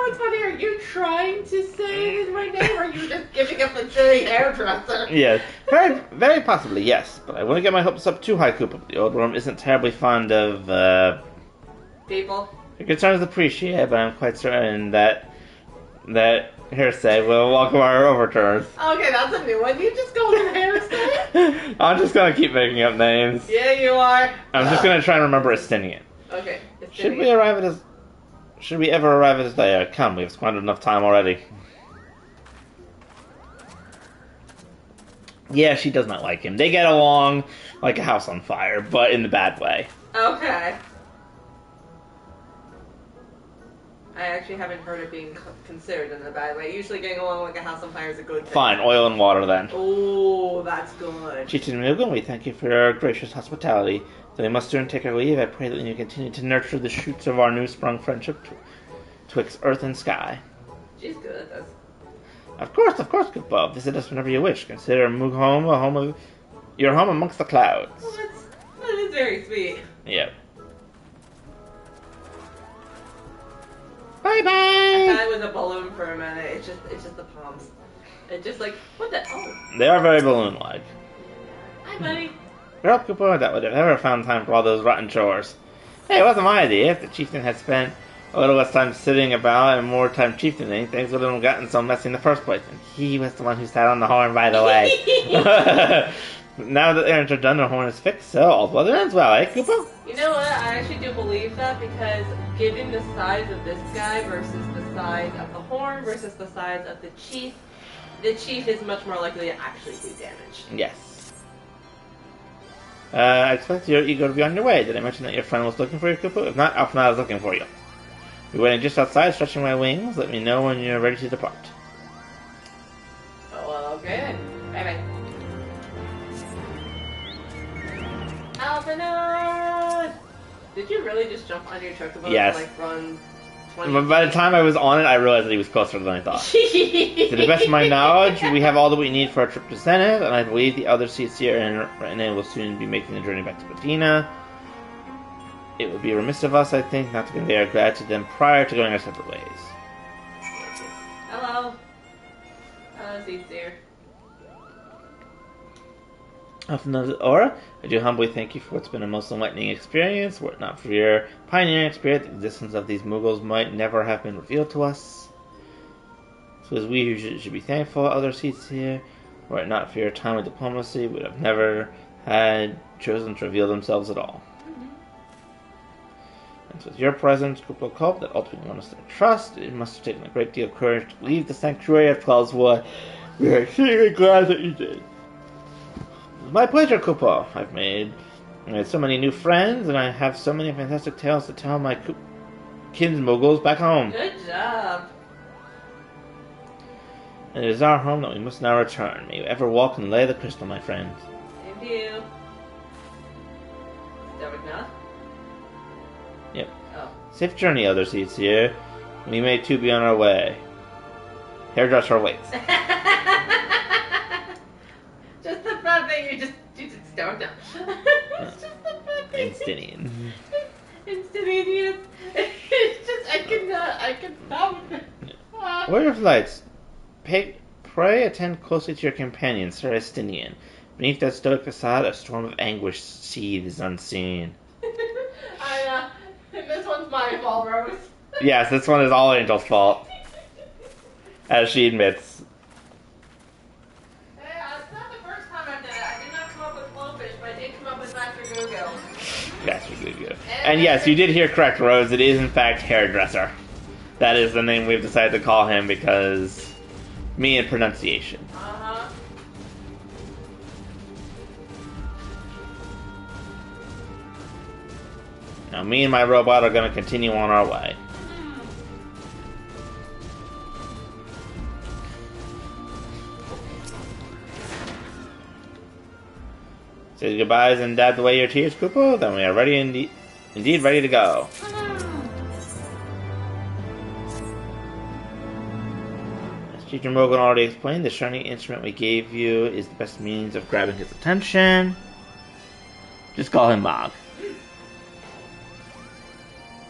What's funny, are you trying to say my name, or are you just giving up and saying hairdresser? Yes, very, very possibly, yes. But I wouldn't get my hopes up too high, Koopa. The old worm isn't terribly fond of, people. Your concerns appreciated, but I'm quite certain that hearsay will welcome our overtures. Okay, that's a new one. You just go with hearsay? I'm just gonna keep making up names. Yeah, you are. I'm just gonna try and remember Estinian. Okay. Should we ever arrive at his lair? Come, we've squandered enough time already. Yeah, she does not like him. They get along like a house on fire, but in the bad way. Okay. I actually haven't heard it being considered in a bad way. Usually getting along like a house on fire is a good thing. Fine, oil and water then. Oh, that's good. Chieftain Moogle, we thank you for your gracious hospitality. Though we must soon take our leave, I pray that you continue to nurture the shoots of our new-sprung friendship twixt earth and sky. She's good at this. Of course, Koopa. Visit us whenever you wish. Consider Moog home your home amongst the clouds. Well, that is very sweet. Yep. Bye bye. I thought it was a balloon for a minute. It's just the palms. It's just like, what the? Oh. They are very balloon-like. Hi, buddy. Girl, Koopa, that would have never found time for all those rotten chores. Hey, it wasn't my idea. If the chieftain had spent a little less time sitting about and more time chieftaining, things wouldn't have gotten so messy in the first place. And he was the one who sat on the horn, by the way. Now that errands are done, the horn is fixed, so all's well that ends well, eh, Koopa? You know what? I actually do believe that, because given the size of this guy versus the size of the horn versus the size of the chief is much more likely to actually do damage. Yes. I expect you're eager to be on your way. Did I mention that your friend was looking for you, Koopa? If not, Alpha is looking for you. You're waiting just outside, stretching my wings. Let me know when you're ready to depart. Oh, well, okay then. Bye-bye. Alpha, did you really just jump on your chocobo yes. and, like, run 20 But by the time I was on it, I realized that he was closer than I thought. To the best of my knowledge, we have all that we need for our trip to Zenith, and I believe the other seats here and René will soon be making the journey back to Patina. It would be remiss of us, I think, not to convey our gratitude to them prior to going our separate ways. Hello. Hello, seats here. Aura, I do humbly thank you for what's been a most enlightening experience. Were it not for your pioneering spirit, the existence of these Moogles might never have been revealed to us. So as we who should be thankful other seats here, were it not for your time of diplomacy, would have never had chosen to reveal themselves at all. And so with your presence, Koopa Culp, that ultimately won us their trust, it must have taken a great deal of courage to leave the sanctuary of 12's Wood. We are exceedingly glad that you did. My pleasure, Koopa. I've made so many new friends, and I have so many fantastic tales to tell my kinsmoogles back home. Good job. And it is our home that we must now return. May you ever walk and lay the crystal, my friends. Same to you. Stoic Knot? Yep. Oh. Safe journey, other seats here. We may too be on our way. Hairdresser waits. Just the fact that don't know. It's just the fucking Instantine. Instantine, yes. It's just, I cannot. Where are your flights? Pray attend closely to your companion, Sir Estinian. Beneath that stoic facade, a storm of anguish seethes unseen. This one's my fault, Rose. Yes, this one is all Angel's fault. As she admits. Hey, it's not the first time I've done it. I did not come up with Blowfish, but I did come up with Master Go-Go. Master Go-Go. And yes, you did hear correct, Rose. It is, in fact, Hairdresser. That is the name we've decided to call him because me and pronunciation. Uh-huh. Now, me and my robot are going to continue on our way. Say goodbyes and dab away your tears, Koopa. Then we are ready indeed ready to go. As Teacher Morgan already explained, the shiny instrument we gave you is the best means of grabbing his attention. Just call him Mog.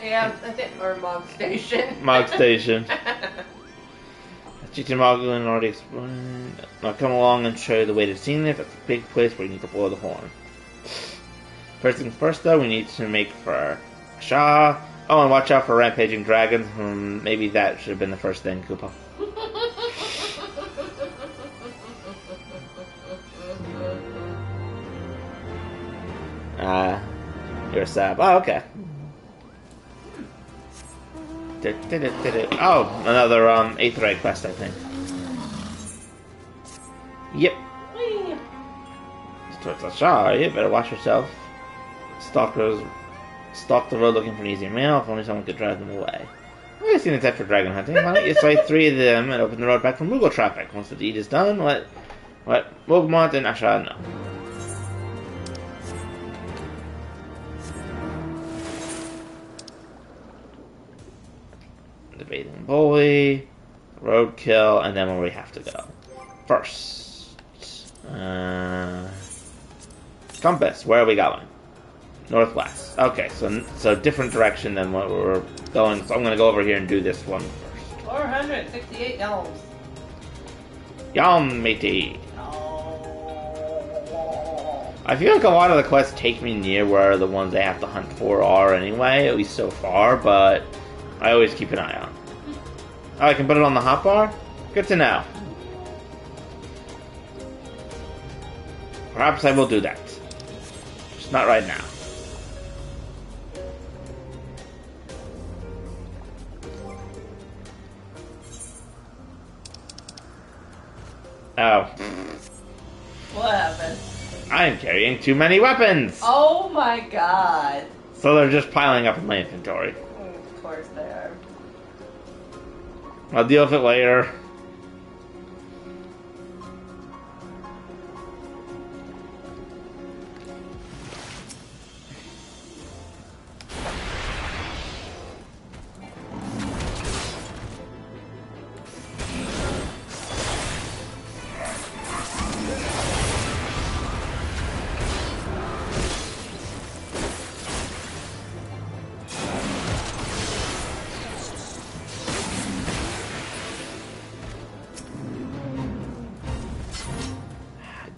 Yeah, I think, or Mog Station. Mog Station. Teacher Morgan already explained. Now come along and show you the way to Zenith. It's a big place where you need to blow the horn. First things first, though, we need to make for Shah. Oh, and watch out for rampaging dragons. Maybe that should have been the first thing, Koopa. You're a sab. Oh, okay. Oh, another 8th rank quest, I think. Yep. Towards the Shah, you better watch yourself. Stalkers stalk the road looking for an easier meal, if only someone could drive them away. I've seen a type for dragon hunting. Why don't you slay 3 of them and open the road back for Moogle traffic? Once the deed is done, let Moogmont and Asha know. The bathing boy, roadkill, and then where we have to go. First, compass. Where are we going? Northwest. Okay, so different direction than what we're going. So I'm gonna go over here and do this one first. 468 yalms. Yum, matey. I feel like a lot of the quests take me near where the ones I have to hunt for are anyway, at least so far, but I always keep an eye on. Oh, I can put it on the hotbar? Good to know. Perhaps I will do that. Just not right now. Oh. What happened? I'm carrying too many weapons! Oh my god. So they're just piling up in my inventory. Of course they are. I'll deal with it later.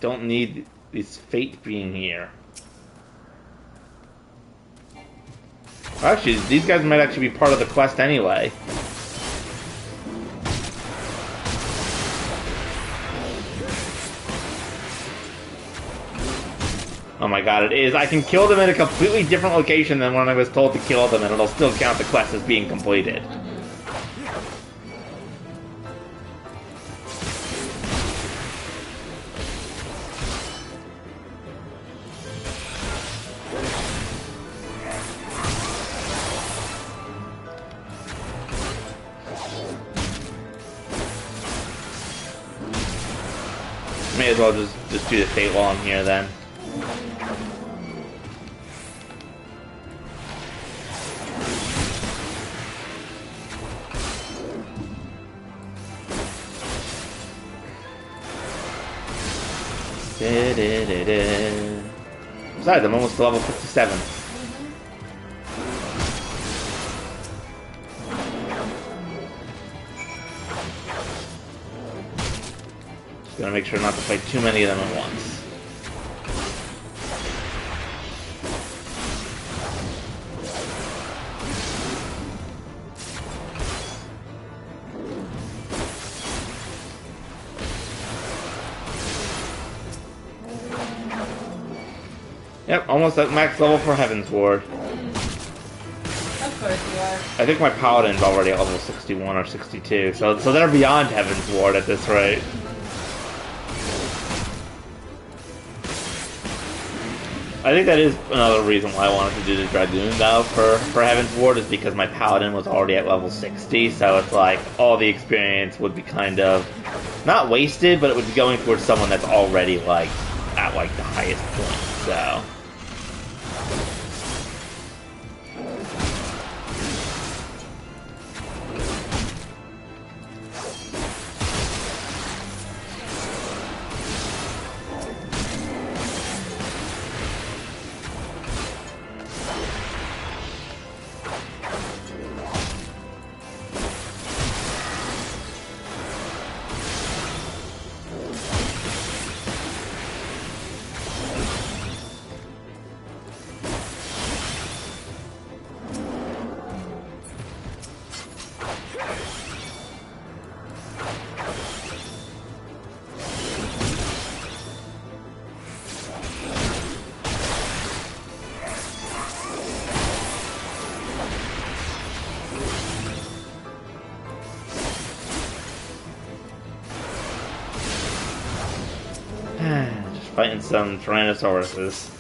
Don't need this fate being here. Actually, these guys might actually be part of the quest anyway. Oh my god, it is. I can kill them in a completely different location than when I was told to kill them, and it'll still count the quest as being completed. May as well just do the fate while I'm here then. Besides, I'm almost to level 57. Just gotta make sure not to fight too many of them at once. Yep, almost at max level for Heaven's Ward. Of course you are. I think my Paladin's already at level 61 or 62, so they're beyond Heaven's Ward at this rate. I think that is another reason why I wanted to do the Dragoon, though, for Heaven's Ward, is because my Paladin was already at level 60, so it's like, all the experience would be kind of, not wasted, but it would be going towards someone that's already, like, at, like, the highest point, so... Just fighting some Tyrannosauruses.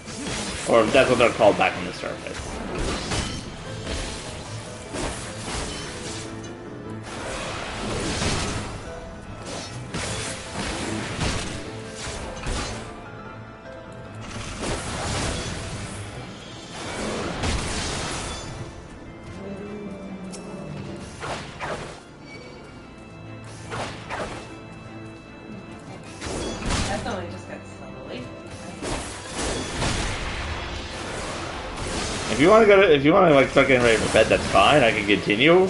Or that's what they're called back on the surface. If you want to like start getting ready for bed, that's fine. I can continue. Or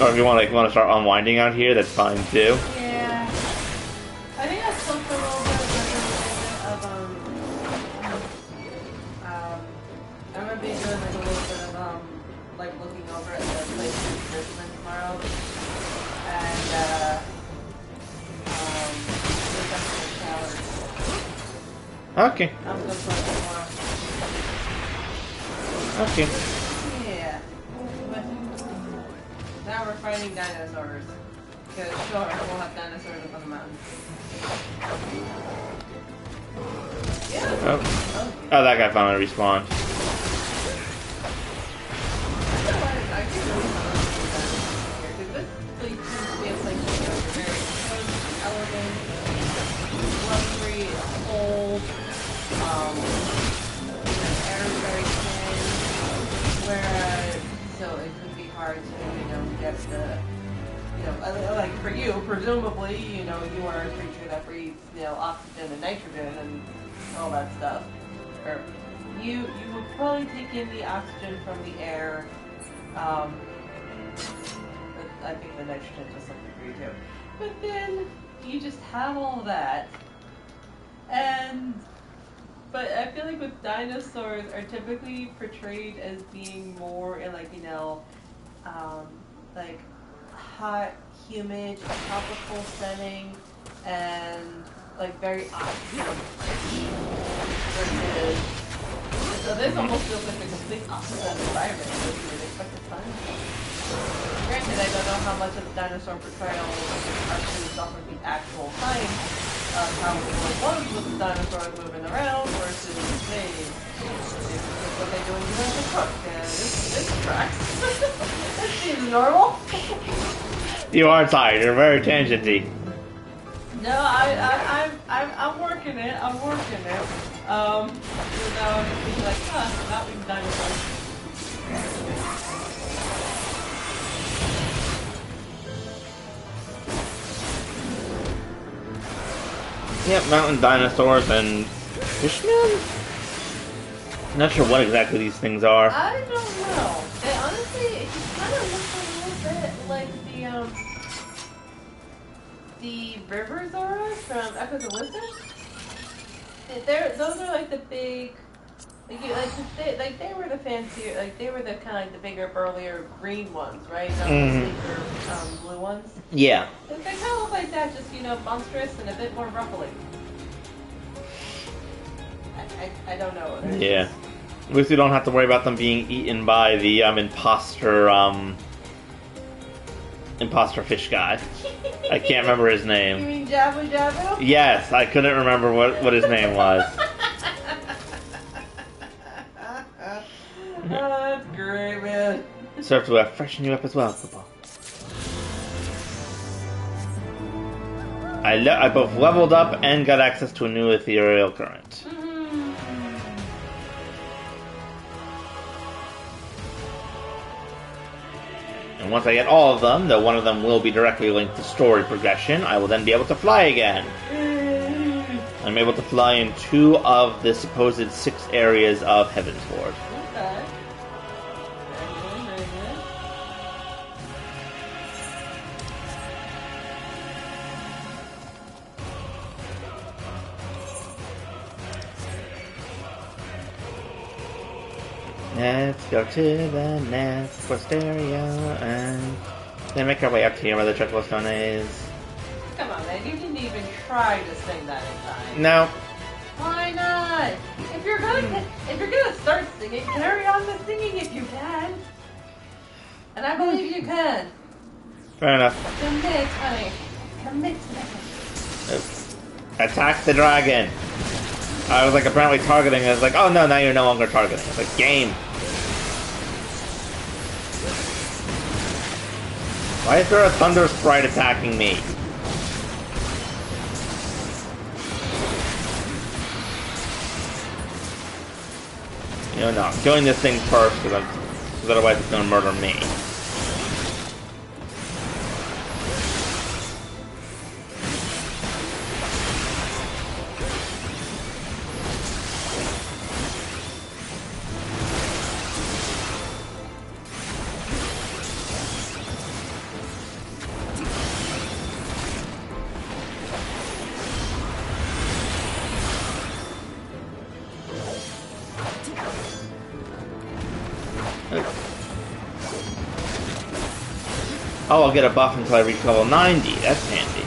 if you want to start unwinding out here, that's fine too. Yeah. I think I slept for a little bit of I'm gonna be doing like a little bit of like looking over at the place in Brisbane tomorrow, and just after the shower. Okay. I'm gonna play tomorrow. Okay. Yeah. But now we're fighting dinosaurs. Because sure, we'll have dinosaurs up on the mountain. Yeah. Oh, that guy finally respawned. This place seems to be a place that's very elegant, luxury, it's cold, air is very thin. Whereas, so it could be hard to, get the, like for you, presumably, you are a creature that breathes, oxygen and nitrogen and all that stuff. Or you would probably take in the oxygen from the air. But I think the nitrogen to some degree too. But then you just have all that, but I feel like with dinosaurs are typically portrayed as being more in like, like hot, humid, tropical setting and like very oxygen versus, so this almost feels like a complete opposite environment that you would expect to find. Granted, I don't know how much of the dinosaur portrayal are based off of the actual science of how it was with the dinosaurs moving around versus, hey, this is what they do when you have to cook. This tracks. This seems normal. You are tired. You're very tangenty. No, I'm working it. I'm working it. So now I'm just like, not with dinosaurs. Yep, mountain dinosaurs and fishmen? I'm not sure what exactly these things are. I don't know. They honestly, it just kind of looks a little bit like the rivers are from Echoes of Wisdom. Those are like the big, they were the fancier, like they were the kind of like the bigger, burlier green ones, right? Not the sleeker blue ones. Yeah. They kind of look like that, just monstrous and a bit more ruffly. I don't know what it is. Yeah. At least we don't have to worry about them being eaten by the imposter fish guy. I can't remember his name. You mean Jabu Jabu? Yes, I couldn't remember what his name was. Oh, that's great, man. Serve to freshen you up as well, football. I both leveled up and got access to a new ethereal current. And once I get all of them, though one of them will be directly linked to story progression, I will then be able to fly again. I'm able to fly in 2 of the supposed 6 areas of Heavensward. Okay. Very good. Let's go to the next quest area and then make our way up here where the trickle stone is. Come on, man. You didn't even try to sing that in time. No. Why not? If you're gonna start singing, carry on the singing if you can. And I believe you can. Fair enough. Commit, honey. Commit to that. Attack the dragon. I was apparently targeting it. I was like, oh no, now you're no longer targeting. It's like, game. Why is there a thunder sprite attacking me? No, I'm killing this thing first because otherwise it's going to murder me. Oh, I'll get a buff until I reach level 90. That's handy.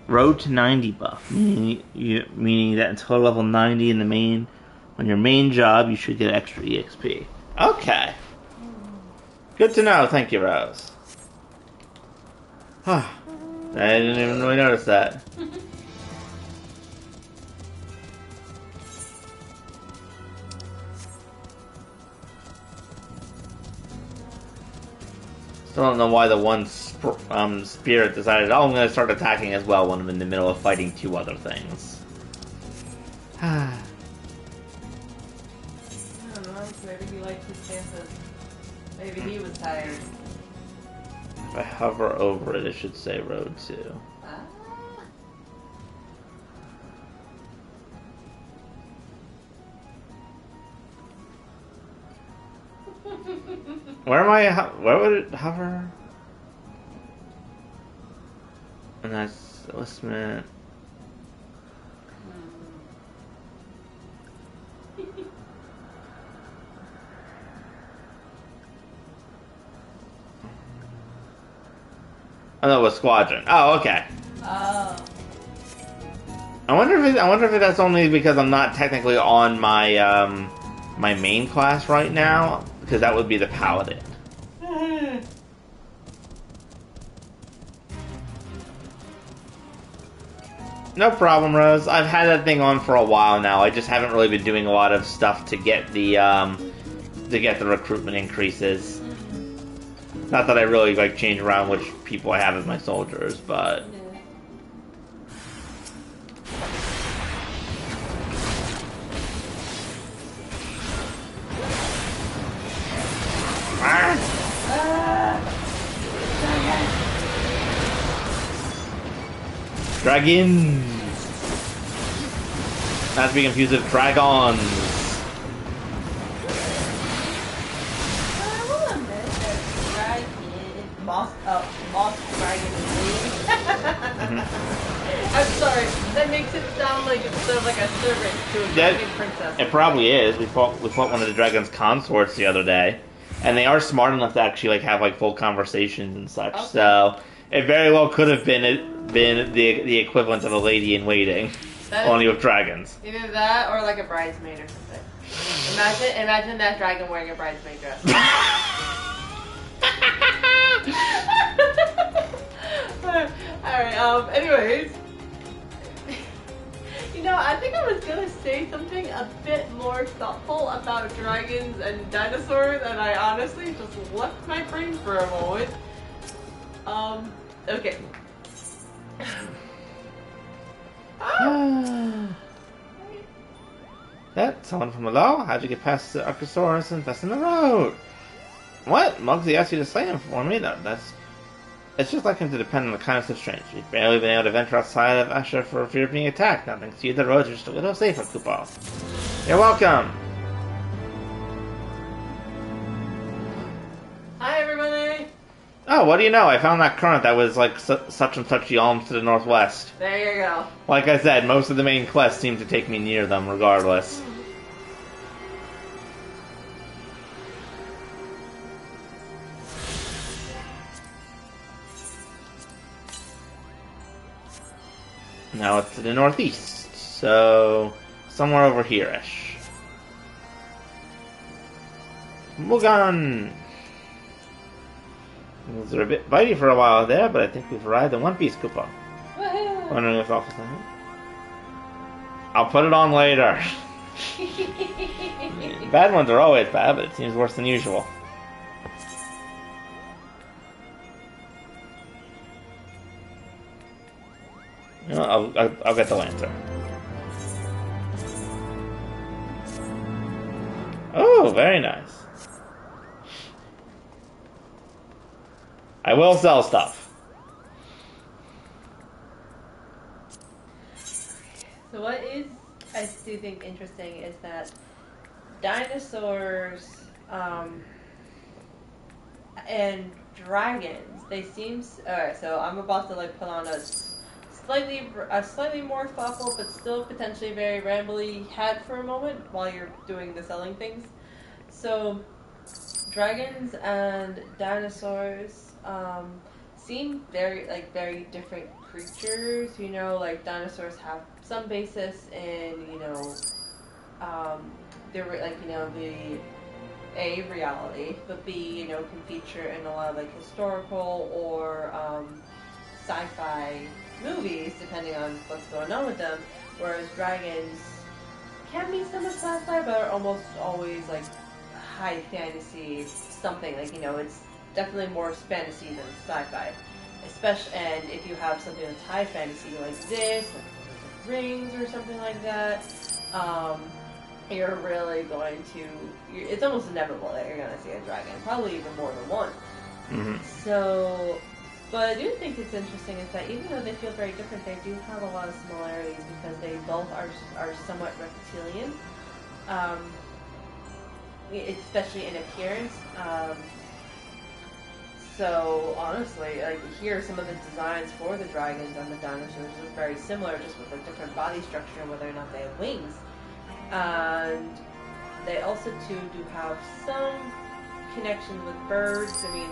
Road to 90 buff. Meaning that until level 90 in the main, on your main job, you should get extra EXP. Okay. Good to know. Thank you, Rose. I didn't even really notice that. Still don't know why the one spirit decided, oh, I'm going to start attacking as well when I'm in the middle of fighting 2 other things. I don't know, maybe he liked his chances. Maybe he was tired. If I hover over it, it should say Road 2. Where am I? Where would it hover? And that's what's meant. Oh, no, it was Squadron. Oh, okay. Oh. I wonder if that's only because I'm not technically on my my main class right now, because that would be the Paladin. No problem, Rose. I've had that thing on for a while now. I just haven't really been doing a lot of stuff to get the recruitment increases. Not that I really change around which people I have as my soldiers, but. Dragons. Not to be confused with dragons. I will admit that dragon, moss dragon is I'm sorry, that makes it sound like it's sort of like a servant to a dragon princess. It probably is. We fought one of the dragon's consorts the other day, and they are smart enough to actually have full conversations and such. Okay. So it very well could have been the equivalent of a lady in waiting, only with dragons. Either that or like a bridesmaid or something. Imagine that dragon wearing a bridesmaid dress. Alright, anyways. I think I was gonna say something a bit more thoughtful about dragons and dinosaurs, and I honestly just left my brain for a moment. Okay. That someone from below? How'd you get past the Archosaurus and invest in the road? What? Muggsy asked you to slay him for me? It's just like him to depend on the kindness of strangers. We've barely been able to venture outside of Asher for fear of being attacked. Now thanks to you, the roads are just a little safer, Koopa. You're welcome! Hi, everybody! Oh, what do you know? I found that current that was such and such yalms to the northwest. There you go. Like I said, most of the main quests seem to take me near them regardless. Now it's to the northeast, so somewhere over here-ish. Mugan! Things are a bit bitey for a while there, but I think we've arrived in One Piece, Koopa. Wondering if I'll... I'll put it on later. Bad ones are always bad, but it seems worse than usual. You know, I'll get the lantern. Oh, very nice. I will sell stuff. So what is, I do think, interesting is that dinosaurs and dragons, they seem... Alright, so I'm about to put on a slightly more thoughtful but still potentially very rambly hat for a moment while you're doing the selling things. So dragons and dinosaurs seem very different creatures. Dinosaurs have some basis in they're the A, reality, but B, can feature in a lot of historical or sci-fi movies, depending on what's going on with them, whereas dragons can be somewhat sci-fi, but are almost always high fantasy something. It's definitely more fantasy than sci-fi. And if you have something that's high fantasy like this, like Lord of the Rings or something like that, you're really going to... It's almost inevitable that you're going to see a dragon, probably even more than one. Mm-hmm. So... But I do think it's interesting is that even though they feel very different, they do have a lot of similarities because they both are somewhat reptilian, especially in appearance. So honestly, here some of the designs for the dragons and the dinosaurs are very similar, just with a different body structure and whether or not they have wings. And they also too do have some connection with birds. I mean,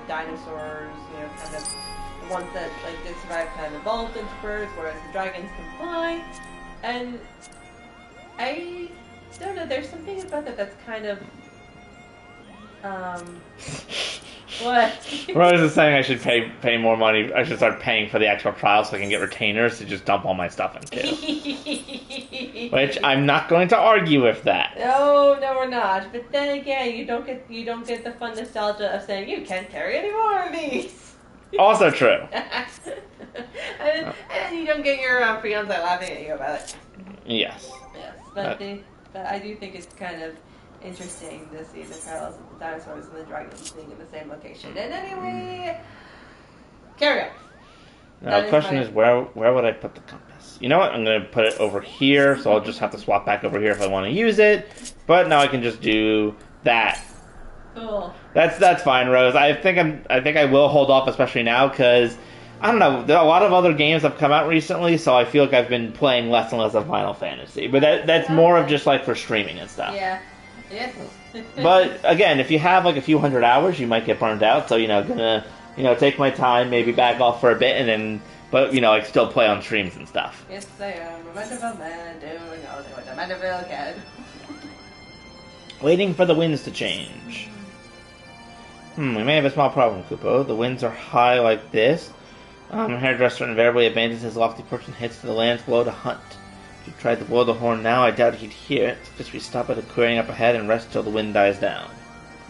dinosaurs, kind of the ones that did survive kind of evolved into birds, whereas the dragons can fly. And I don't know, there's something about that that's kind of what? Rose is saying I should pay more money. I should start paying for the actual trial so I can get retainers to just dump all my stuff into. Which I'm not going to argue with that. No, we're not. But then again, you don't get the fun nostalgia of saying you can't carry any more of these. Also true. and you don't get your fiance laughing at you about it. Yes. Yes, but I do think it's kind of interesting to see the parallels of the dinosaurs and the dragons being in the same location. And anyway, carry on. Now the question is where would I put the compass? You know what? I'm going to put it over here, so I'll just have to swap back over here if I want to use it. But now I can just do that. Cool. That's fine, Rose. I think I will hold off, especially now, because I don't know. There are a lot of other games have come out recently, so I feel like I've been playing less and less of Final Fantasy. But that's more of just like for streaming and stuff. Yeah. Yes. But again, if you have like a few hundred hours, you might get burned out. So gonna take my time, maybe back off for a bit, and then like still play on streams and stuff. Yes, I am a wonderful man doing all what a wonderful can. Waiting for the winds to change. We may have a small problem, Kupo. The winds are high like this. A hairdresser invariably abandons his lofty perch and heads to the lands below to hunt. If you tried to blow the horn now, I doubt he'd hear it. Just we stop at a clearing up ahead and rest till the wind dies down.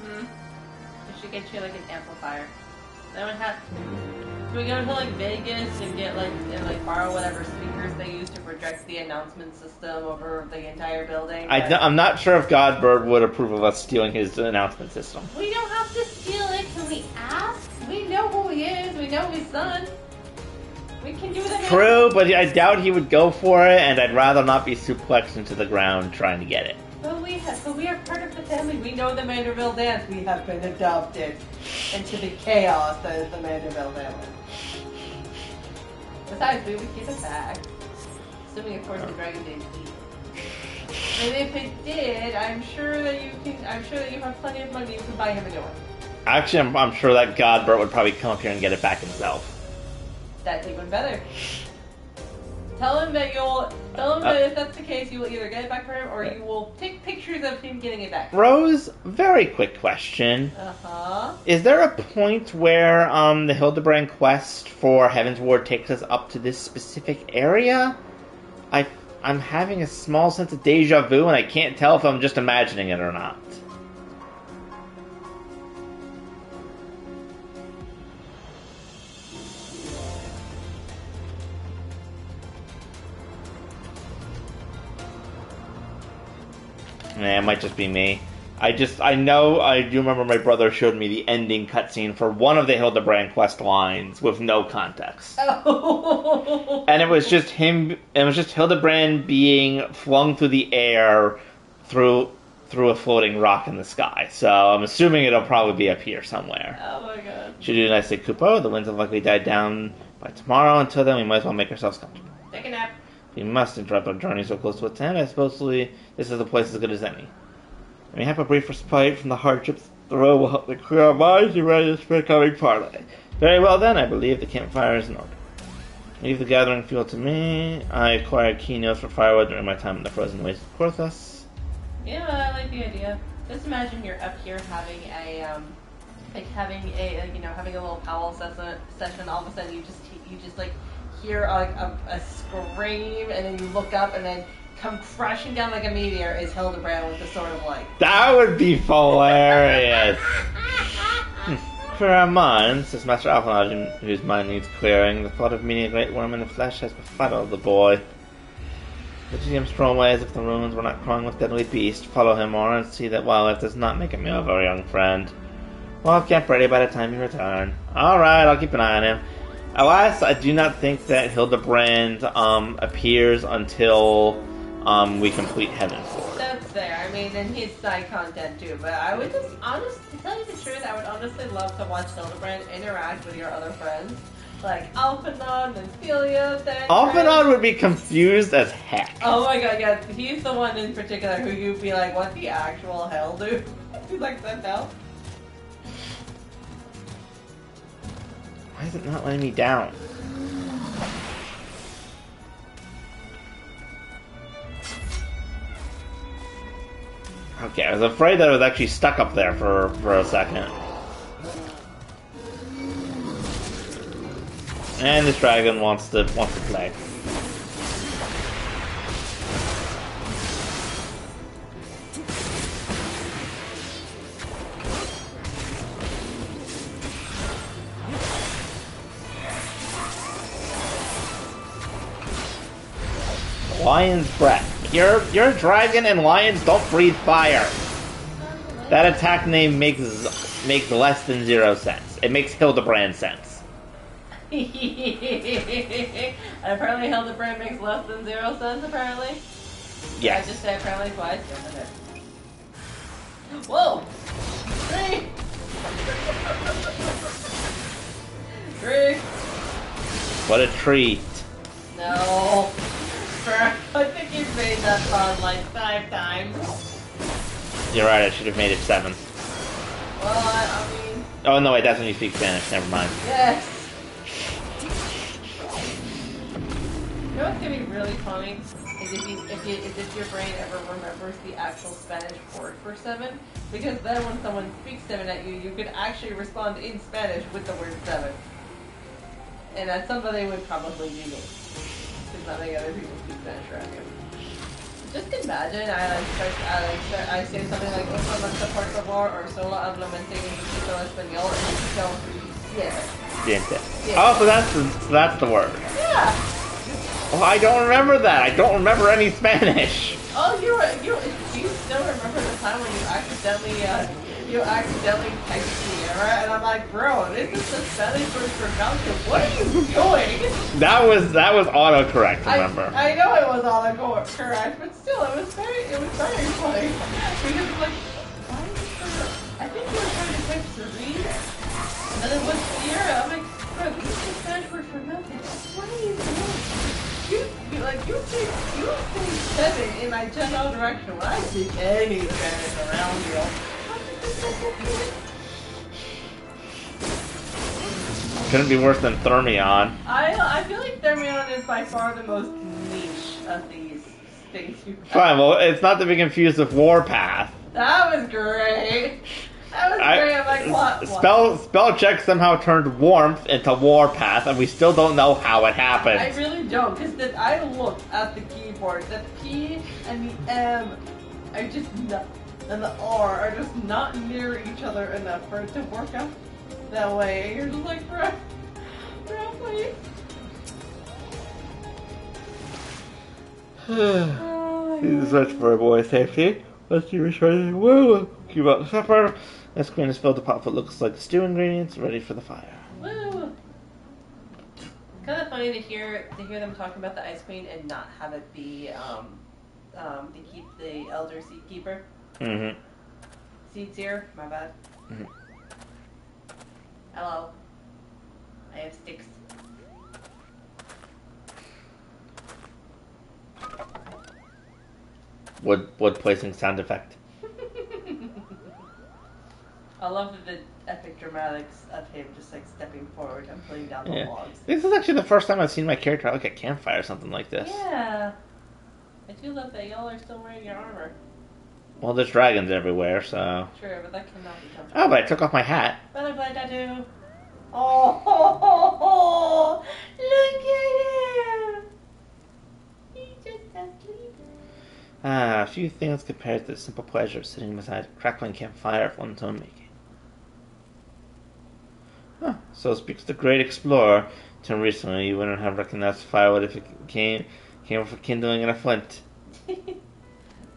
We should get you like an amplifier. Then we have. Can we go to like Vegas and get and borrow whatever speakers they use to project the announcement system over the entire building? I'm not sure if Godbird would approve of us stealing his announcement system. We don't have to steal it. Can we ask? We know who he is. We know his son. We can do that. True, but I doubt he would go for it, and I'd rather not be suplexed into the ground trying to get it. But we are part of the family. We know the Manderville dance. We have been adopted into the chaos that is the Manderville family. Besides, we would keep it back. Assuming, of course, the dragon didn't eat. And if it did, I'm sure that you have plenty of money to buy him a new one. Actually, I'm sure that Godbert would probably come up here and get it back himself. That's even better. Tell him that if that's the case, you will either get it back for him or you will take pictures of him getting it back. Rose, very quick question. Is there a point where the Hildebrand quest for Heaven's Ward takes us up to this specific area? I'm having a small sense of deja vu, and I can't tell if I'm just imagining it or not. It might just be me. I do remember my brother showed me the ending cutscene for one of the Hildebrand quest lines with no context. Oh. And it was just Hildebrand being flung through the air through a floating rock in the sky. So I'm assuming it'll probably be up here somewhere. Oh my god. Should do nicely, Kupo. The winds have likely died down by tomorrow. Until then, we might as well make ourselves comfortable. Take a nap. We must interrupt our journey so close to its end. I suppose this is a place as good as any. We have a brief respite from the hardships. The road will help to clear our minds and ready us for the coming parley. Very well then, I believe the campfire is in order. Leave the gathering fuel to me. I acquired key notes for firewood during my time in the frozen wastes of Korthus. Yeah, I like the idea. Just imagine you're up here having a little powwow session. All of a sudden, you just hear a scream, and then you look up, and then come crashing down like a meteor is Hildebrand with the sword of light. That would be hilarious. For our minds, says Master Alphonse, whose mind needs clearing, the thought of meeting a great worm in the flesh has befuddled the boy. The GM stroll away as if the ruins were not crawling with deadly beasts. Follow him more and see that wildlife does not make him a very young friend. We'll have camp ready by the time you return. Alright, I'll keep an eye on him. Alas, I do not think that Hildebrand appears until we complete Heaven's Ward. That's fair. I mean, and he's side content too. But I would just honestly, to tell you the truth, I would honestly love to watch Hildebrand interact with your other friends, like Alphonse and Celia. Alphonse would be confused as heck. Oh my god, yeah, he's the one in particular who you'd be like, "What the actual hell, dude?" He's like, "That hell." Why is it not letting me down? Okay, I was afraid that I was actually stuck up there for a second. And this dragon wants to play. Lion's breath. You're a dragon, and lions don't breathe fire. That attack name makes less than 0 sense. It makes Hildebrand sense. And apparently Hildebrand makes less than 0 cents, apparently. Yes. I just say apparently twice. Yeah, okay. Whoa! 3! 3! What a treat. No. I think you've made that pun like 5 times. You're right, I should have made it 7. Well, I mean... Oh, no, wait, that's when you speak Spanish. Never mind. Yes! You know what's gonna be really funny? Is if your brain ever remembers the actual Spanish word for 7. Because then when someone speaks 7 at you, you could actually respond in Spanish with the word 7. And that somebody would probably be me. Because not many other people speak Spanish around you. Just imagine I say something like "Uso mucho por favor" or "Solo hablo mente un poquito español," and you go, yeah. Diente. Oh, so that's the word. Yeah. Oh, I don't remember that. I don't remember any Spanish. Oh, do you still remember the time when you accidentally typed Sierra, and I'm like, bro, this is the Spanish word for mountain. What are you doing? That was autocorrect. Remember? I know it was autocorrect, but still, it was very funny because it's like, why is there? I think you were trying to type serene, and then it was Sierra. I'm like, bro, this is the Spanish word for mountain. What are you doing? You say 7 in my general direction when I speak any Spanish around you. Couldn't be worse than Thermion. I feel like Thermion is by far the most niche of these things you have. Fine, well, it's not to be confused with Warpath. That was great. That was great. I'm like, what? Spell check somehow turned warmth into Warpath, and we still don't know how it happened. I really don't, because I looked at the keyboard. The P and the M are just not, and the R are just not near each other enough for it to work out that way. And you're just like, bro, please. Need to search for a boy's safety. Let's see which one. Woo! Keep up the supper. This queen has filled the pot what looks like stew ingredients, ready for the fire. Woo! It's kind of funny to hear them talking about the Ice Queen and not have it be the Elder Seat Keeper. Mm-hmm. Seats here, my bad. Mm-hmm. Hello. I have sticks. Wood placing sound effect. I love the epic dramatics of him just like stepping forward and putting down the logs. This is actually the first time I've seen my character at like a campfire or something like this. Yeah. I do love that y'all are still wearing your armor. Well, there's dragons everywhere, so... Sure, but that cannot be done. Oh, but I took off my hat. Butterfly tattoo. Oh, look at him. He's just asleep. A few things compared to the simple pleasure of sitting beside a crackling campfire of one's own making. Huh, so speaks the great explorer. Till recently, you wouldn't have recognized firewood if it came for kindling in a flint. Oh,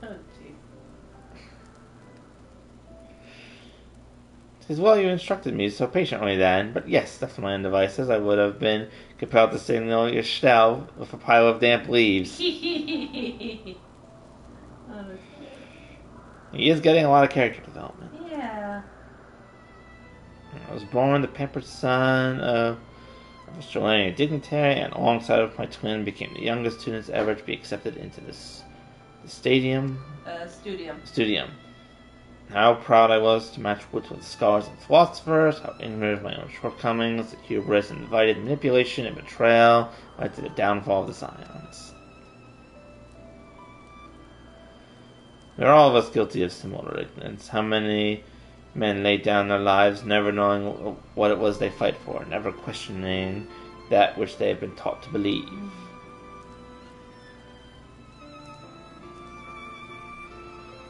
jeez. 'Tis well you instructed me so patiently then, but yes, left to my own devices, I would have been compelled to signal your shell with a pile of damp leaves. He is getting a lot of character development. Yeah. I was born the pampered son of a Australian dignitary, and alongside of my twin, became the youngest students ever to be accepted into the studium. How proud I was to match wits with scholars and philosophers, how ignorant of my own shortcomings, the hubris and invited manipulation and betrayal led to the downfall of the scions. We are all of us guilty of similar ignorance. How many men laid down their lives never knowing what it was they fight for, never questioning that which they have been taught to believe.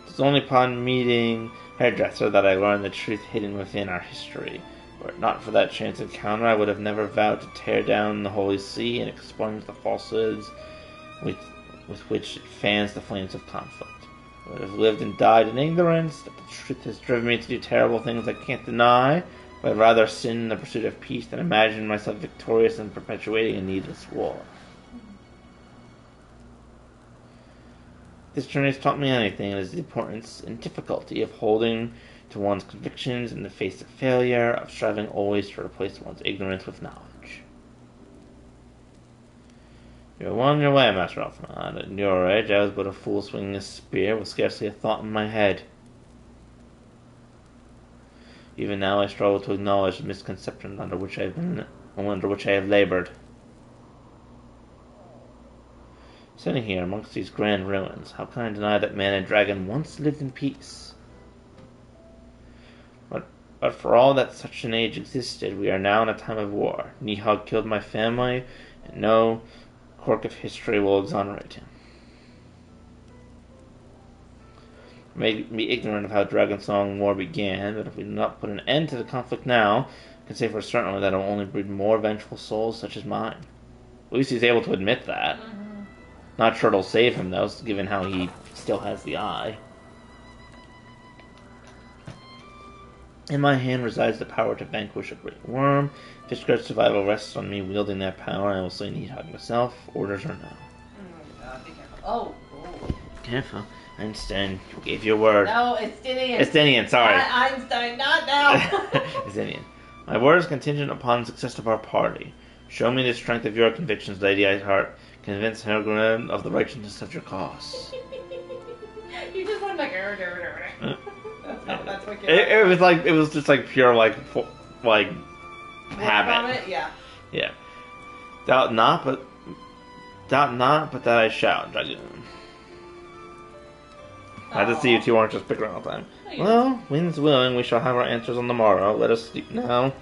It was only upon meeting Hairdresser that I learned the truth hidden within our history. Were it not for that chance encounter, I would have never vowed to tear down the Holy See and expunge the falsehoods with which it fans the flames of conflict. I would have lived and died in ignorance, that the truth has driven me to do terrible things I can't deny, I'd rather sin in the pursuit of peace than imagine myself victorious and perpetuating a needless war. This journey has taught me anything, it is the importance and difficulty of holding to one's convictions in the face of failure, of striving always to replace one's ignorance with knowledge. You are well on your way, Master Alphonse. At your age, I was but a fool swinging a spear with scarcely a thought in my head. Even now I struggle to acknowledge the misconceptions under which I have labored. Sitting here amongst these grand ruins, how can I deny that man and dragon once lived in peace? But for all that such an age existed, we are now in a time of war. Nidhogg killed my family, and no quirk of history will exonerate him. I may be ignorant of how Dragon Song War began, but if we do not put an end to the conflict now, I can say for certain that it will only breed more vengeful souls such as mine. At least he's able to admit that. Not sure it'll save him, though, given how he still has the eye. In my hand resides the power to vanquish a great worm. If Fishguard's survival rests on me wielding that power, I will slay Nidhogg myself, orders or no. Be careful. Oh. Careful. Einstein, you gave your word. No, it's Dinian. It's Dinian, sorry. Not Einstein, not now. It's Dinian. My word is contingent upon the success of our party. Show me the strength of your convictions, Lady Iceheart. Convince Helgren of the righteousness of your cause. You just went like, that's what it was just like pure like habit. Yeah. Yeah. Doubt not, but that I shall, Dragoon. I had to see you two aren't just bickering all the time. Well, wind's willing, we shall have our answers on the morrow. Let us sleep now, and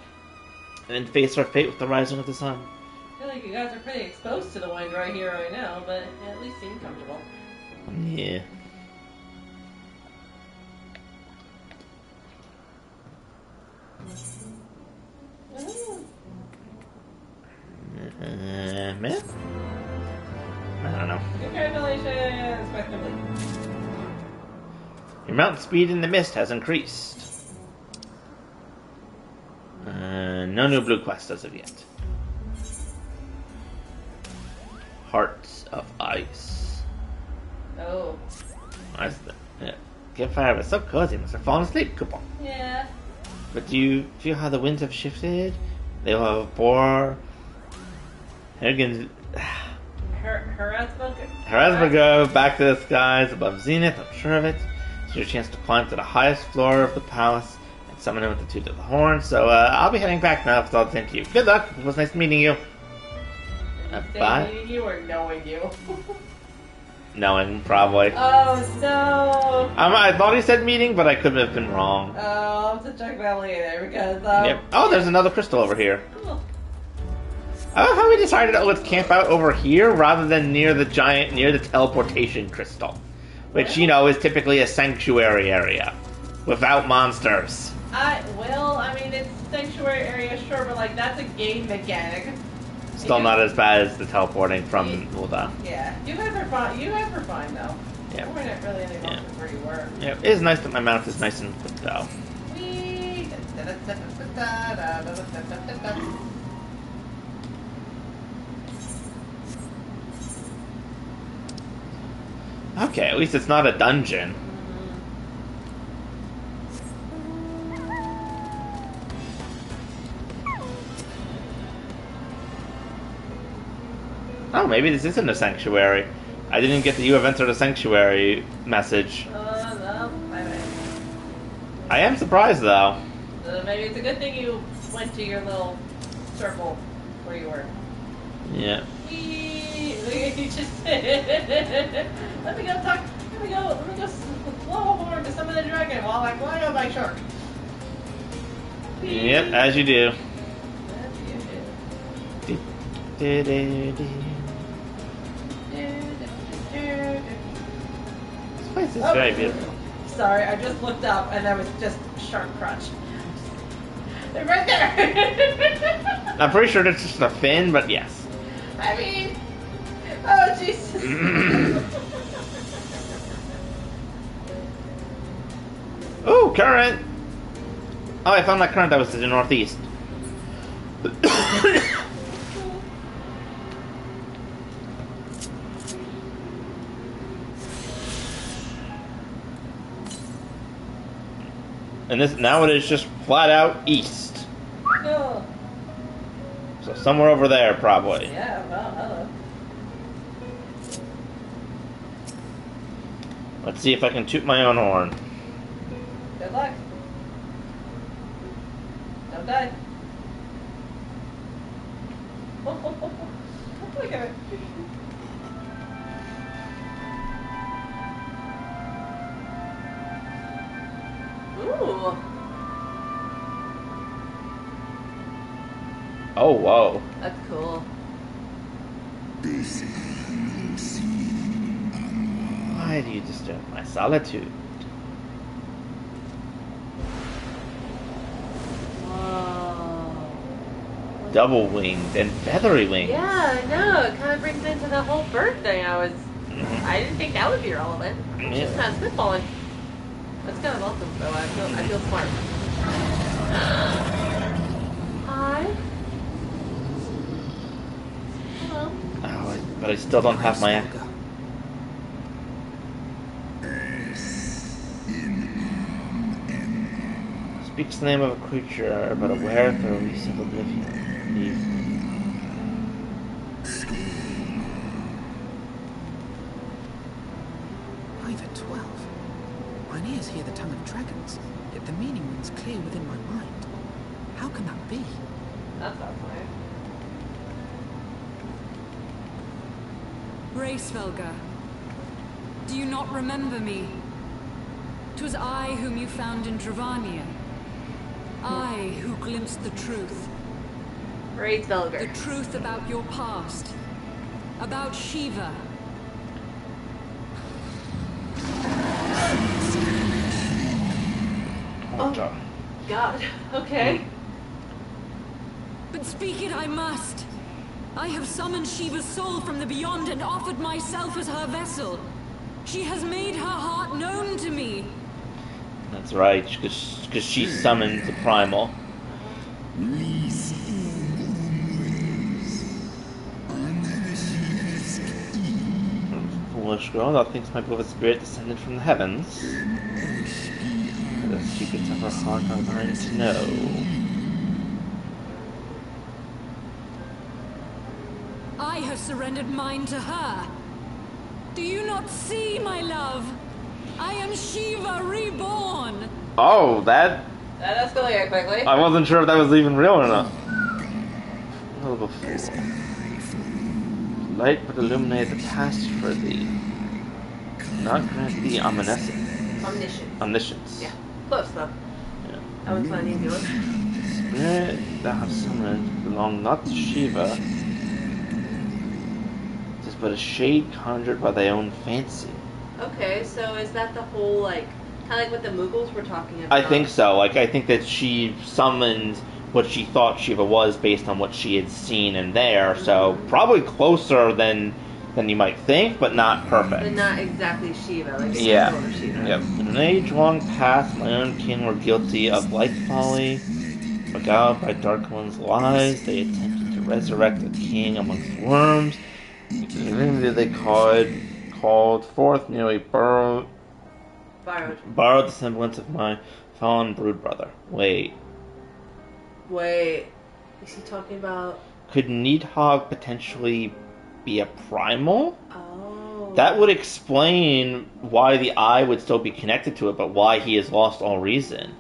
then face our fate with the rising of the sun. I feel like you guys are pretty exposed to the wind right here, right now, but at least seem comfortable. Yeah. Man? I don't know. Congratulations, Spectrum. Your mount speed in the mist has increased. No new blue quest as of yet. Hearts of Ice. Oh. Nice. Yeah. Campfire was so cozy. Must have fallen asleep, coupon. Yeah. But do you feel how the winds have shifted? They will have bore Hergen's Harassburgo back to the skies above Zenith, I'm sure of it. It's your chance to climb to the highest floor of the palace and summon him with the toot of the horn. So I'll be heading back now if it's all the same to you. Good luck. It was nice meeting you. Bye. Meeting you or knowing you? Knowing, probably. Oh, no. I thought he said meeting, but I could have been wrong. Oh, I'll have to check that later because... Yep. Oh, there's another crystal over here. Cool. I love how we decided, let's camp out over here rather than near the teleportation crystal. Which, you know, is typically a sanctuary area. Without monsters. I mean, it's sanctuary area, sure, but, like, that's a game mechanic. Still not as bad as the teleporting from Ulda. Yeah. You guys are fine. You guys were fine, though. Yeah. There weren't really any monsters where you were. Yeah, it is nice that my mount is nice and quick, though. Whee! Okay, at least it's not a dungeon. Oh, maybe this isn't a sanctuary. I didn't get the you have entered a sanctuary message. No, I am surprised, though. Maybe it's a good thing you went to your little circle where you were. Yeah. You just let me go slow forward to summon the dragon while I fly on my shark. Yep, as you do. This place is very beautiful. Sorry, I just looked up and there was just shark crunch. They're right there. I'm pretty sure that's just a fin, but yes. I mean, oh Jesus. Ooh, current. Oh, I found that current that was to the northeast. And this now it is just flat out east. No. So somewhere over there, probably. Yeah, well, hello. Let's see if I can toot my own horn. Good luck. Don't die. Look at it. Ooh. Oh, whoa. That's cool. Why do you disturb my solitude? Whoa. Double winged and feathery wings. Yeah, I know. It kind of brings into the whole bird thing. I didn't think that would be relevant. It's just kind of spitballing. That's kind of awesome, though. I feel smart. Hi. Hello. Oh, but I still don't have my echo. Speaks the name of a creature, but aware of the release of oblivion. I've 12. Mine ears hear the tongue of dragons, yet the meaning rings clear within my mind. How can that be? That's not funny. Racevelga, do you not remember me? 'Twas I whom you found in Dravania. I who glimpsed the truth. Raids The Velger. truth about your past. About Shiva. Oh, God. Okay. But speak it I must. I have summoned Shiva's soul from the beyond and offered myself as her vessel. She has made her heart known to me. That's right, because she summoned the primal. Foolish girl, thou thinks my beloved spirit descended from the heavens. The secrets of her heart are thine to know. I have surrendered mine to her. Do you not see, my love? I am Shiva reborn. Oh, that... That escalated quickly. I wasn't sure if that was even real or not. Oh, before. Light would illuminate the past for thee. Not grant thee omniscience. Omniscience. Yeah. Close, though. Yeah. That one's not an easy one. Spirit thou hast summoned belong not to Shiva. It is but a shade conjured by thy own fancy. Okay, so is that the whole, like, kind of like what the Moogles were talking about? I think so. Like, I think that she summoned what she thought Shiva was based on what she had seen in there. So probably closer than you might think, but not perfect. But not exactly Shiva, like Yeah. Shiva. Yep. In an age long past, my own kin were guilty of like folly. Beguiled by dark one's lies, they attempted to resurrect a king amongst worms. The they called forth, nearly borrowed the semblance of my fallen brood brother. Wait, is he talking about... could Nidhogg potentially be a primal? Oh. That would explain why the eye would still be connected to it, but why he has lost all reason.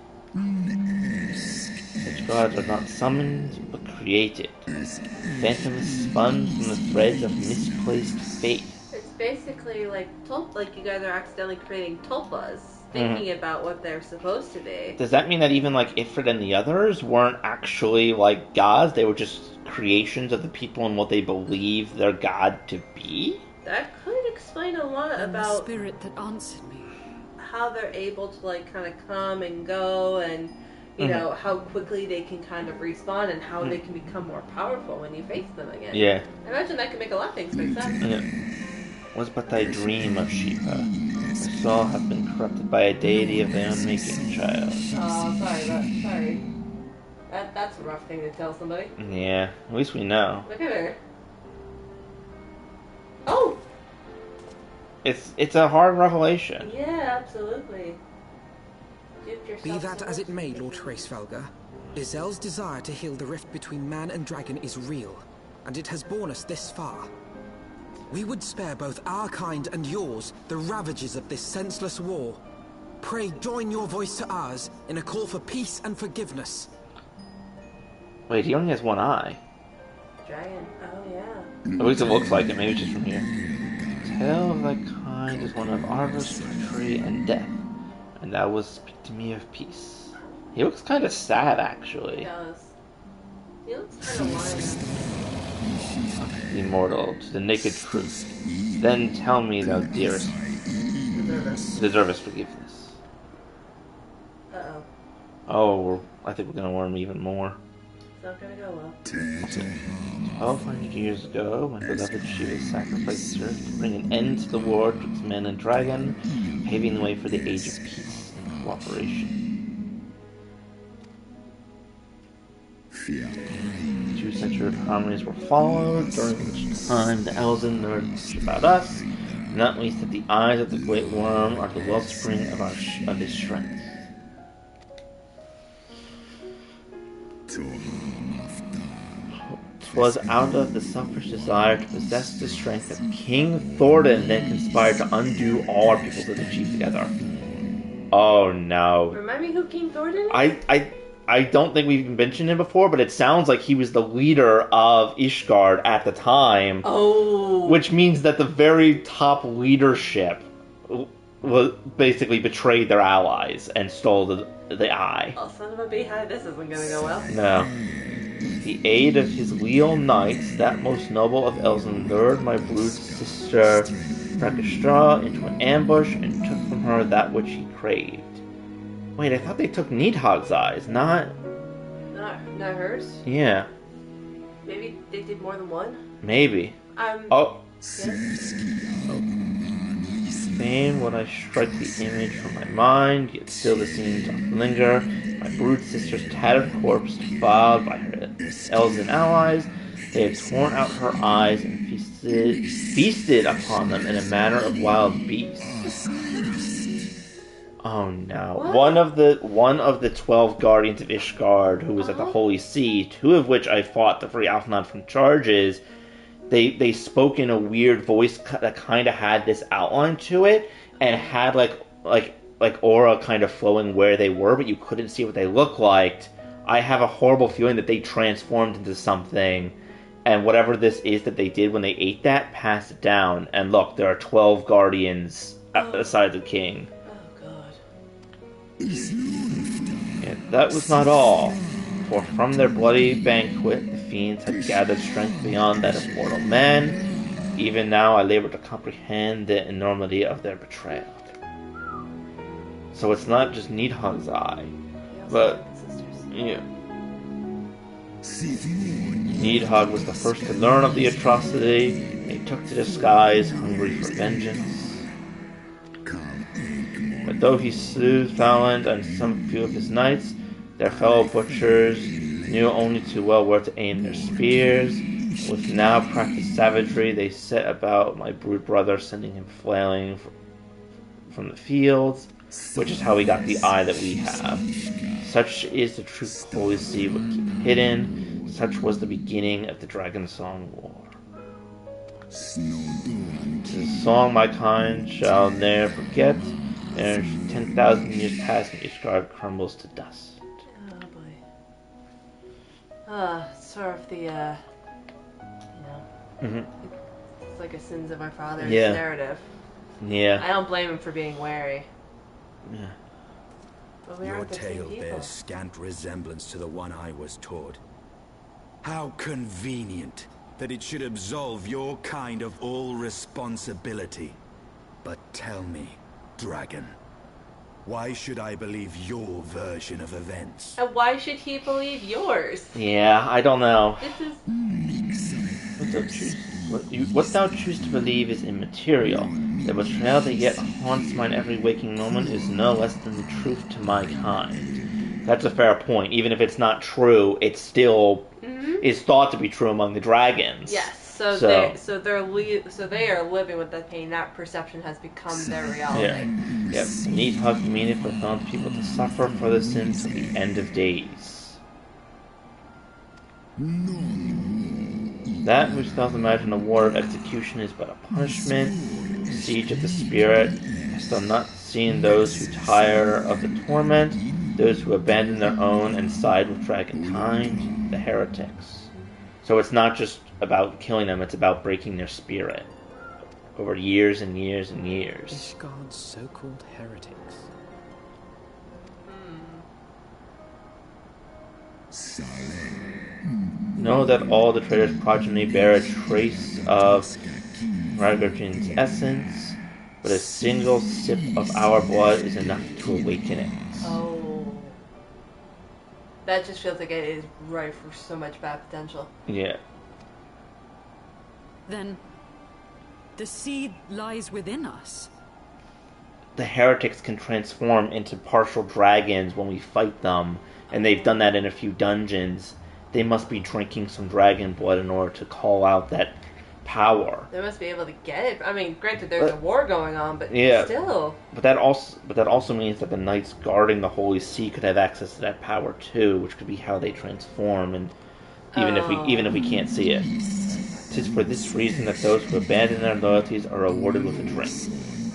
Such gods are not summoned, but created. Phantoms spun from the threads of misplaced faith. It's basically like you guys are accidentally creating tulpas, thinking about what they're supposed to be. Does that mean that even like Ifrit and the others weren't actually like gods? They were just creations of the people and what they believe their god to be? That could explain a lot And the about spirit that answered me. how they're able to like kind of come and go, and you know how quickly they can kind of respawn, and how they can become more powerful when you face them again. Yeah. I imagine that could make a lot of things make sense. Yeah. Was but thy dream of Shiva. Thy soul hath been corrupted by a deity of thy own making, child. Oh, sorry Why? That's a rough thing to tell somebody. Yeah, at least we know. Look at her. Oh! It's a hard revelation. Yeah, absolutely. Be that as it may, Lord Hraesvelgr, Izel's desire to heal the rift between man and dragon is real, and it has borne us this far. We would spare both our kind and yours the ravages of this senseless war. Pray join your voice to ours in a call for peace and forgiveness. Wait, he only has one eye. Dragon. Oh, yeah. At least it looks like it, maybe just from here. Tale of thy kind is one of avarice, treachery, and death, and thou wilt speak to me of peace. He looks kind of sad, actually. He does. He looks kind of wild. The immortal, to the naked truth. Then tell me thou dearest, deservest forgiveness. Uh-oh. Oh, I think we're gonna learn even more. It's not gonna go well. 1,200 years ago, my beloved Shiva sacrificed her to bring an end to the war betwixt man and dragon, paving the way for the age of peace and cooperation. 2 centuries of harmonies were followed, during which time the Elven learned about us, not least that the eyes of the great worm are the wellspring of his strength. Was out of the selfish desire to possess the strength that King Thordan then conspired to undo all our peoples had achieved together. Oh no. Remind me who King Thordan is? I don't think we've mentioned him before, but it sounds like he was the leader of Ishgard at the time. Oh. Which means that the very top leadership was basically betrayed their allies and stole the eye. Oh, son of a beehive, this isn't gonna go well. No. The aid of his leal knights, that most noble of Elven lured my brood sister Rakastra into an ambush and took from her that which he craved. Wait, I thought they took Nidhogg's eyes, not hers? Yeah. Maybe they did more than one? Maybe. Yes? Fain would I strike the image from my mind, yet still the scene doth linger. My brood sister's tattered corpse defiled by her elven allies. They had torn out her eyes and feasted upon them in a manner of wild beasts. Oh no! What? One of the 12 guardians of Ishgard, who was at the Holy See, 2 of which I fought to free Alphinaud from charges. They spoke in a weird voice that kind of had this outline to it, and had like aura kind of flowing where they were, but you couldn't see what they looked like. I have a horrible feeling that they transformed into something, and whatever this is that they did when they ate that, passed it down. And look, there are 12 guardians at the side of the king. Oh god. Yet that was not all, for from their bloody banquet the fiends had gathered strength beyond that of mortal men. Even now I labor to comprehend the enormity of their betrayal. So it's not just Nidhogg's eye, but yeah. Nidhogg was the first to learn of the atrocity. They took to disguise, hungry for vengeance. But though he slew Thauland and some few of his knights, their fellow butchers knew only too well where to aim their spears. With now practiced savagery, they set about my brood brother, sending him flailing from the fields, which is how we got the eye that we have. Such is the truth the Holy See would keep hidden. Such was the beginning of the Dragon Song War. Tis a song my kind shall ne'er forget, ere 10,000 years pass and Ishgard crumbles to dust. Oh boy. Sort of the, it's like a sins of our fathers narrative. Yeah. I don't blame him for being wary. Yeah. But we Your aren't the same tale people. bears scant resemblance to the one I was taught. How convenient that it should absolve your kind of all responsibility. But tell me, Dragon, why should I believe your version of events? And why should he believe yours? Yeah, I don't know. This is... What thou choose to believe is immaterial. The betrayal that yet haunts mine every waking moment is no less than the truth to my kind. That's a fair point. Even if it's not true, it still is thought to be true among the dragons. Yes. So they are living with that pain. That perception has become their reality. Yeah. Yep. Nidhogg meaneth for found people to suffer for the sin till the end of days. That which doth imagine a war of execution is but a punishment, a siege of the spirit. Hast thou not seen those who tire of the torment, those who abandon their own and side with dragonkind, the heretics? So it's not just about killing them, it's about breaking their spirit over years and years and years. Ishgard's so-called heretics. Know that all the traitor's progeny bear a trace of Ragnargin's essence, but a single sip of our blood is enough to awaken it. Oh. That just feels like it is rife for so much bad potential. Yeah. Then, the seed lies within us. The heretics can transform into partial dragons when we fight them, and they've done that in a few dungeons. They must be drinking some dragon blood in order to call out that power. They must be able to get it. I mean, granted, there's a war going on, but yeah, still. But that also means that the knights guarding the Holy See could have access to that power too, which could be how they transform. And even if we can't see it, 'tis for this reason that those who abandon their loyalties are rewarded with a drink,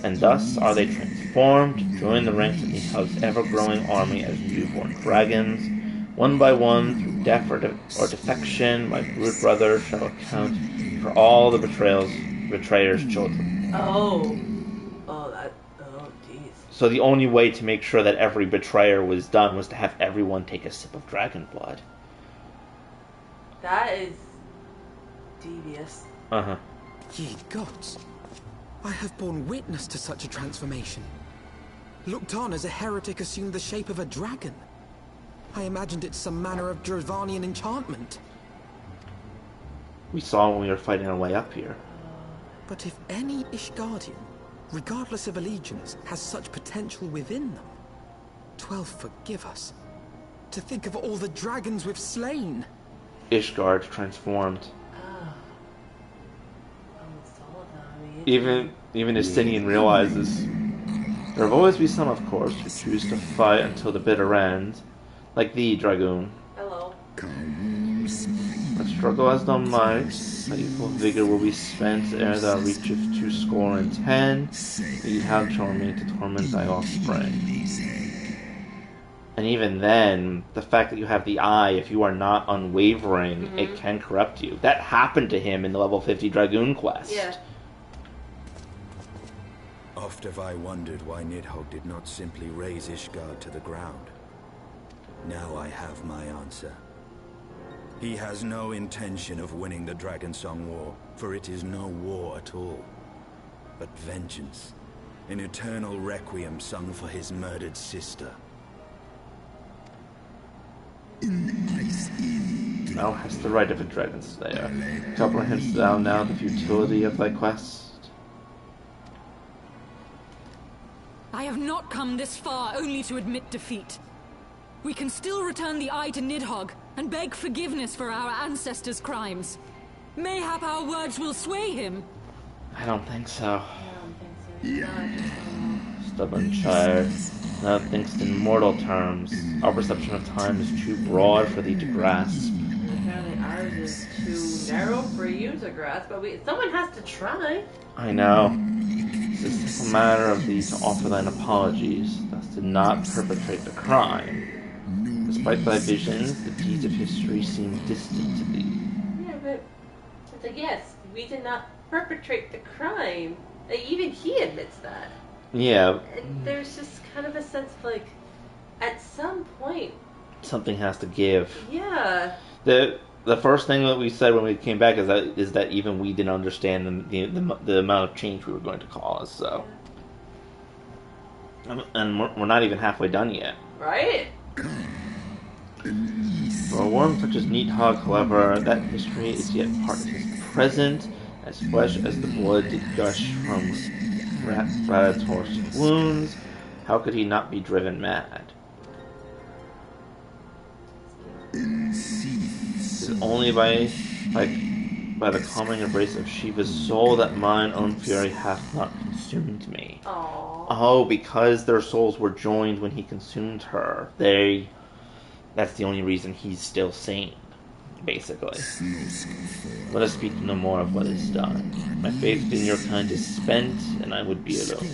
and thus are they transformed to join the ranks of Nidhogg's ever-growing army as newborn dragons. One by one, through death or defection, my brood brother shall account for all the betrayer's children. Jeez. So the only way to make sure that every betrayer was done was to have everyone take a sip of dragon blood. That is devious. Ye gods, I have borne witness to such a transformation. Looked on as a heretic assumed the shape of a dragon. I imagined it some manner of Dravanian enchantment. We saw when we were fighting our way up here. But if any Ishgardian, regardless of allegiance, has such potential within them, 12 forgive us. To think of all the dragons we've slain. Ishgard transformed. Almost all of them. Even Justinian realizes there will always be some, of course, who choose to fight until the bitter end. Like thee, Dragoon. Hello. But struggle as thou might, thy youthful vigor will be spent ere thou reachest 210. Nidhogg shall remain to torment thy offspring. And even then, the fact that you have the eye, if you are not unwavering, it can corrupt you. That happened to him in the level 50 Dragoon quest. Yeah. Oft have I wondered why Nidhogg did not simply raze Ishgard to the ground. Now I have my answer. He has no intention of winning the Dragonsong War, for it is no war at all, but vengeance, an eternal requiem sung for his murdered sister. Thou hast the right of a dragon slayer. Comprehendest thou now the futility of thy quest? I have not come this far only to admit defeat. We can still return the eye to Nidhogg and beg forgiveness for our ancestors' crimes. Mayhap our words will sway him. I don't think so. Stubborn child, thou thinkst in mortal terms. Our perception of time is too broad for thee to grasp. Apparently ours is too narrow for you to grasp, but someone has to try. I know. It is a simple matter of thee to offer thine apologies, thus to not perpetrate the crime. Despite thy visions, the deeds of history seem distant to thee. Yeah, but it's like, yes, we did not perpetrate the crime. Like, even he admits that. Yeah. And there's just kind of a sense of like, at some point, something has to give. Yeah. The first thing that we said when we came back is that even we didn't understand the amount of change we were going to cause. So, and we're not even halfway done yet. Right. For a worm such as Nidhogg, however, that history is yet part of his present, as fresh as the blood did gush from Radator's wounds. How could he not be driven mad? It is only by the calming embrace of Shiva's soul that mine own fury hath not consumed me. Aww. Oh, because their souls were joined when he consumed her. That's the only reason he's still sane, basically. Let us speak no more of what is done. My faith in your kind is spent, and I would be alone.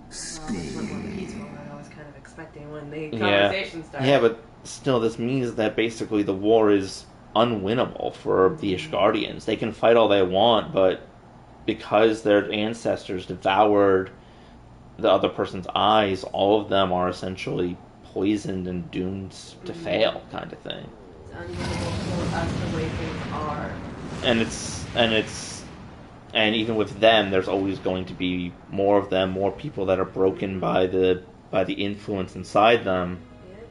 That's what more peaceful than I was kind of expecting when the conversation started. Yeah, but still, this means that basically the war is unwinnable for the Ishgardians. They can fight all they want, but because their ancestors devoured the other person's eyes, all of them are essentially poisoned and doomed to fail, kind of thing. It's unwinnable for us the way things are. And even with them, there's always going to be more of them, more people that are broken by the influence inside them. Yep.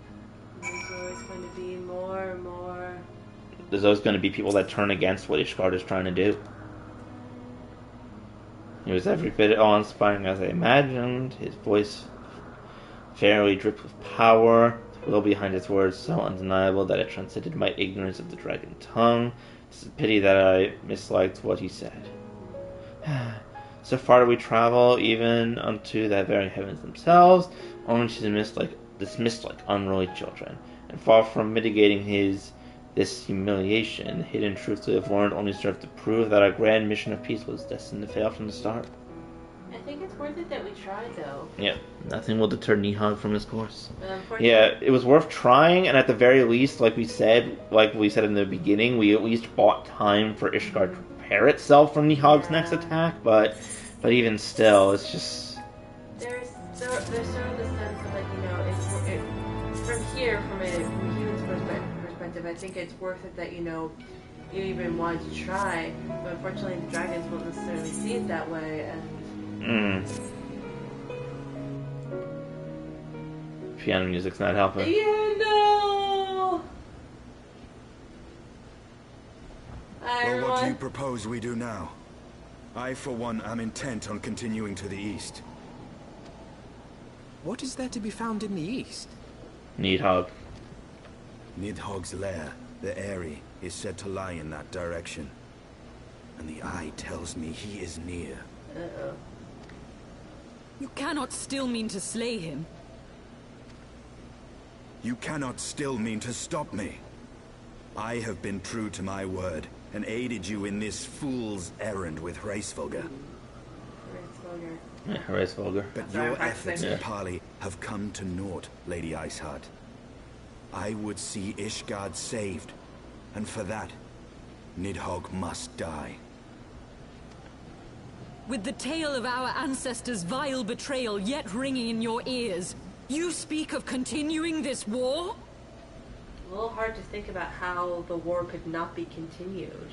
There's always going to be more and more. There's always going to be people that turn against what Ishgard is trying to do. He was every bit awe-inspiring as I imagined. His voice fairly dripped with power. The will behind his words so undeniable that it transcended my ignorance of the dragon tongue. It's a pity that I misliked what he said. So far do we travel, even unto the very heavens themselves, only to dismissed like unruly children. And far from mitigating this humiliation, the hidden truths we have learned only serve to prove that our grand mission of peace was destined to fail from the start. I think it's worth it that we tried, though. Yep, nothing will deter Nidhogg from his course. Yeah, it was worth trying, and at the very least, like we said in the beginning, we at least bought time for Ishgard to prepare itself for Nidhogg's next attack, but even still, it's just... There's sort of the sense of, like, you know, from here, from a human's perspective, I think it's worth it that, you know, you even wanted to try, but unfortunately the dragons won't necessarily see it that way, and... Piano music's not helping. Yeah, no! Well, what do you propose we do now? I, for one, am intent on continuing to the east. What is there to be found in the east? Nidhogg. Nidhogg's lair, the Eyrie, is said to lie in that direction. And the eye tells me he is near. Uh-oh. You cannot still mean to slay him. You cannot still mean to stop me. I have been true to my word, and aided you in this fool's errand with Hraesvelgr. Yeah, Hraesvelgr. But your efforts in parley have come to naught, Lady Iceheart. I would see Ishgard saved, and for that, Nidhogg must die. With the tale of our ancestors' vile betrayal yet ringing in your ears, you speak of continuing this war? A little hard to think about how the war could not be continued.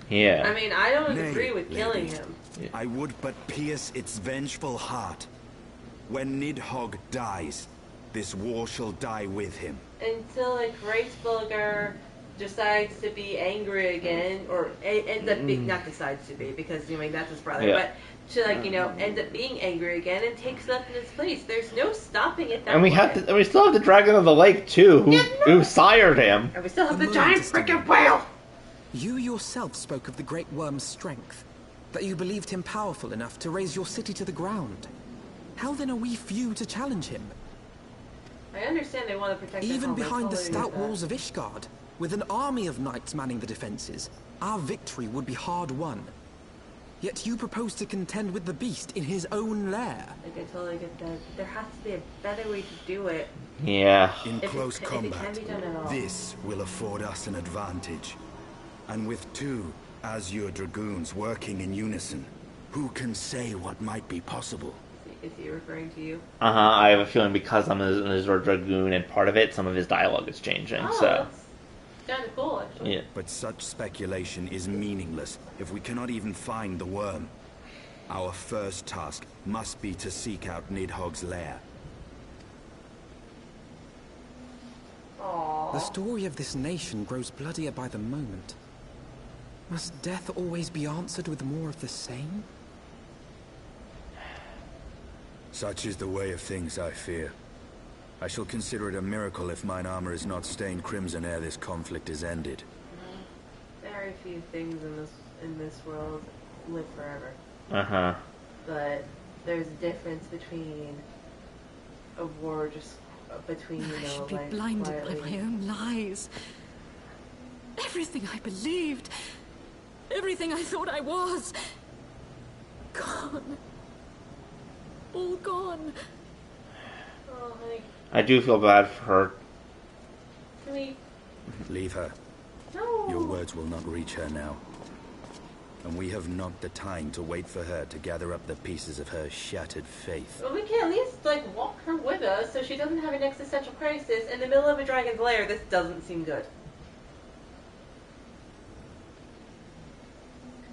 Yeah. I mean, I don't agree with killing him. Yeah. I would but pierce its vengeful heart. When Nidhogg dies, this war shall die with him. Until, like, Hraesvelgr decides to be angry again, or ends up being, not decides to be, because, you know, that's his brother, but to, like, you know, end up being angry again and takes up in its place. There's no stopping it that And we still have the Dragon of the Lake, too, who sired him. And we still have the giant freaking whale! You yourself spoke of the Great Worm's strength, that you believed him powerful enough to raise your city to the ground. How then are we few to challenge him? I understand they want to protect their Even home, behind the totally stout get that. walls of Ishgard, with an army of knights manning the defenses, our victory would be hard won. Yet you propose to contend with the beast in his own lair. Like, I totally get that. There has to be a better way to do it. Yeah. In close if it can combat, be done at all. this will afford us an advantage. And with two Azure Dragoons working in unison, who can say what might be possible? Is he referring to you? I have a feeling because I'm an Azure Dragoon and part of it, some of his dialogue is changing, Oh, so... that's kind of cool, actually. Yeah. But such speculation is meaningless if we cannot even find the worm. Our first task must be to seek out Nidhogg's lair. Aww. The story of this nation grows bloodier by the moment. Must death always be answered with more of the same? Such is the way of things, I fear. I shall consider it a miracle if mine armor is not stained crimson ere this conflict is ended. Very few things in this world live forever. Uh-huh. But there's a difference between a war just between, you know, I should be like blinded quietly. by my own lies. Everything I believed, everything I thought I was, gone. All gone. Oh, honey, I do feel bad for her. sweet. Leave her. No. Your words will not reach her now. And we have not the time to wait for her to gather up the pieces of her shattered faith. Well, we can at least, like, walk her with us so she doesn't have an existential crisis in the middle of a dragon's lair. This doesn't seem good.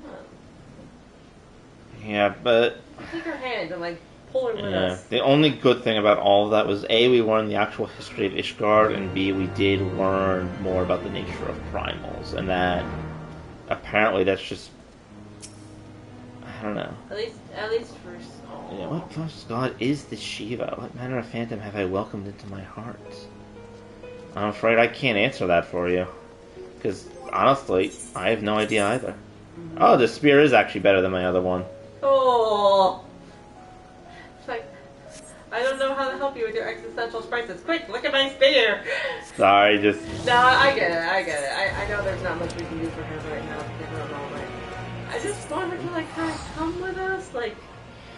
Come on. Yeah, but... Take her hand and, like, pull her with Yeah, us. the only good thing about all of that was A, we learned the actual history of Ishgard, and B, we did learn more about the nature of primals, and that apparently that's just, I don't know. At least for... Oh. Yeah, what precious god is this Shiva? What manner of phantom have I welcomed into my heart? I'm afraid I can't answer that for you, because honestly, I have no idea either. Oh, the spear is actually better than my other one. Oh. It's like, I don't know how to help you with your existential crisis. Quick, look at my spear. Sorry, just... No, I get it. I know there's not much we can do for her right now because we're all right. I just want her to, like, kind of come with us. Like,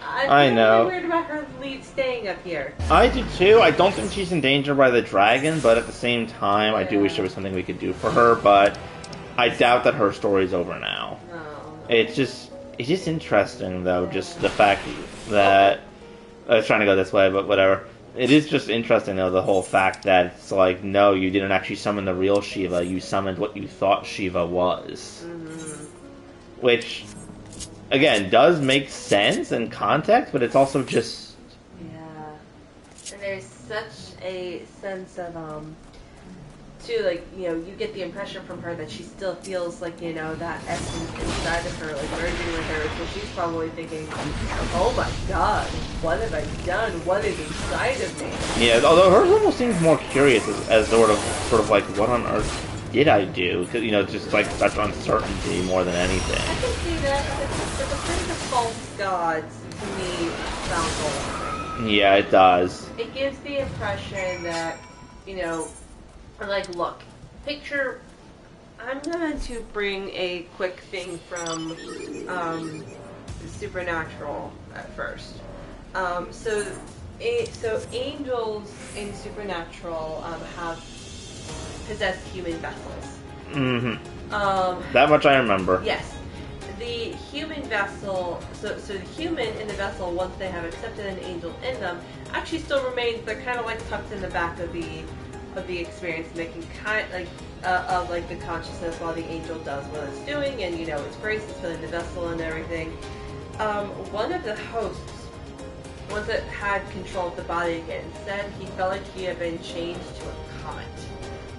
I feel know. really weird about her staying up here. I do too. I don't think she's in danger by the dragon, but at the same time, I do wish there was something we could do for her, but I doubt that her story's over now. No. It's just interesting, though, just the fact that... I was trying to go this way, but whatever. It is just interesting, though, the whole fact that it's like, no, you didn't actually summon the real Shiva, you summoned what you thought Shiva was. Mm-hmm. Which, again, does make sense in context, but it's also just... Yeah. And there's such a sense of, too, like, you know, you get the impression from her that she still feels like, you know, that essence inside of her, like, merging with her, so she's probably thinking, oh my god, what have I done? What is inside of me? Yeah, although hers almost seems more curious as sort of like, what on earth did I do? 'Cause, you know, just like such uncertainty more than anything. I can see that, but the phrase of false gods, to me, sounds old. Yeah, it does. It gives the impression that, you know, like, look, picture, I'm going to bring a quick thing from Supernatural at first. So angels in Supernatural have possessed human vessels. Mm-hmm. That much I remember. Yes. The human vessel, so the human in the vessel, once they have accepted an angel in them, actually still remains, they're kind of like tucked in the back of the experience, and they can kind of like the consciousness while the angel does what it's doing, and you know its grace is filling the vessel and everything. One of the hosts, once it had control of the body again, said he felt like he had been changed to a comet,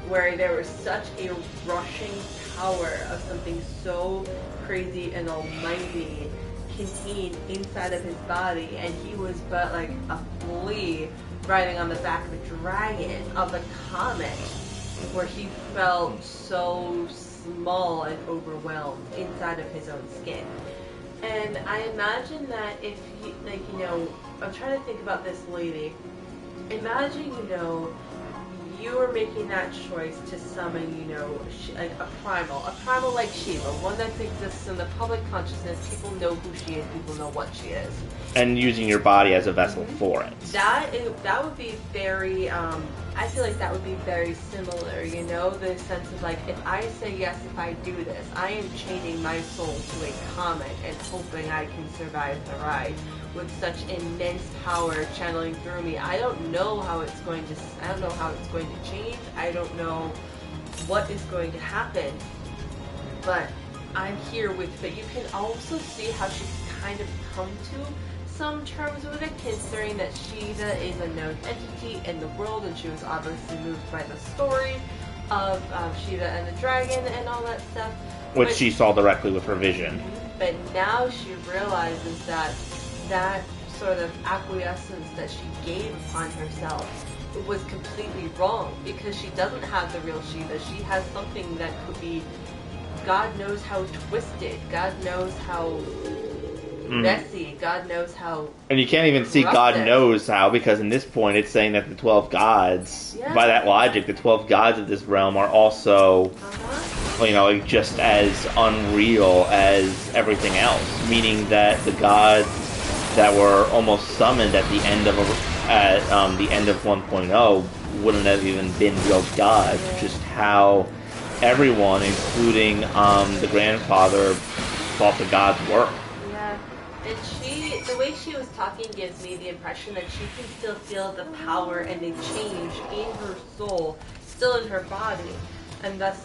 where there was such a rushing power of something so crazy and almighty contained inside of his body, and he was but like a flea riding on the back of a dragon, of a comet, where he felt so small and overwhelmed inside of his own skin. And I imagine that if he, like, you know, I'm trying to think about this lady. Imagine, you know, you are making that choice to summon, you know, like a primal like Shiva, one that exists in the public consciousness. People know who she is, people know what she is. And using your body as a vessel for it. That would be very, I feel like that would be very similar, you know, the sense of like, if I say yes, if I do this, I am chaining my soul to a comet and hoping I can survive the ride with such immense power channeling through me. I don't know how it's going to change. I don't know what is going to happen, but I'm here with, but you can also see how she's kind of come to some terms with it, considering that Shiva is a known entity in the world, and she was obviously moved by the story of Shiva and the dragon and all that stuff. Which but she saw directly with her vision. But now she realizes that that sort of acquiescence that she gave upon herself was completely wrong, because she doesn't have the real Shiva. She has something that could be, God knows how twisted, God knows how messy, God knows how. And you can't even see God corrupted. knows how, because in this point it's saying that the 12 gods, Yeah. by that logic, the 12 gods of this realm are also, Uh-huh. you know, like, just as unreal as everything else. Meaning that the gods that were almost summoned at the end of the end of 1.0 wouldn't have even been real gods. Yeah. Just how everyone, including the grandfather, thought the gods were. Yeah, and the way she was talking gives me the impression that she can still feel the power and the change in her soul, still in her body, and thus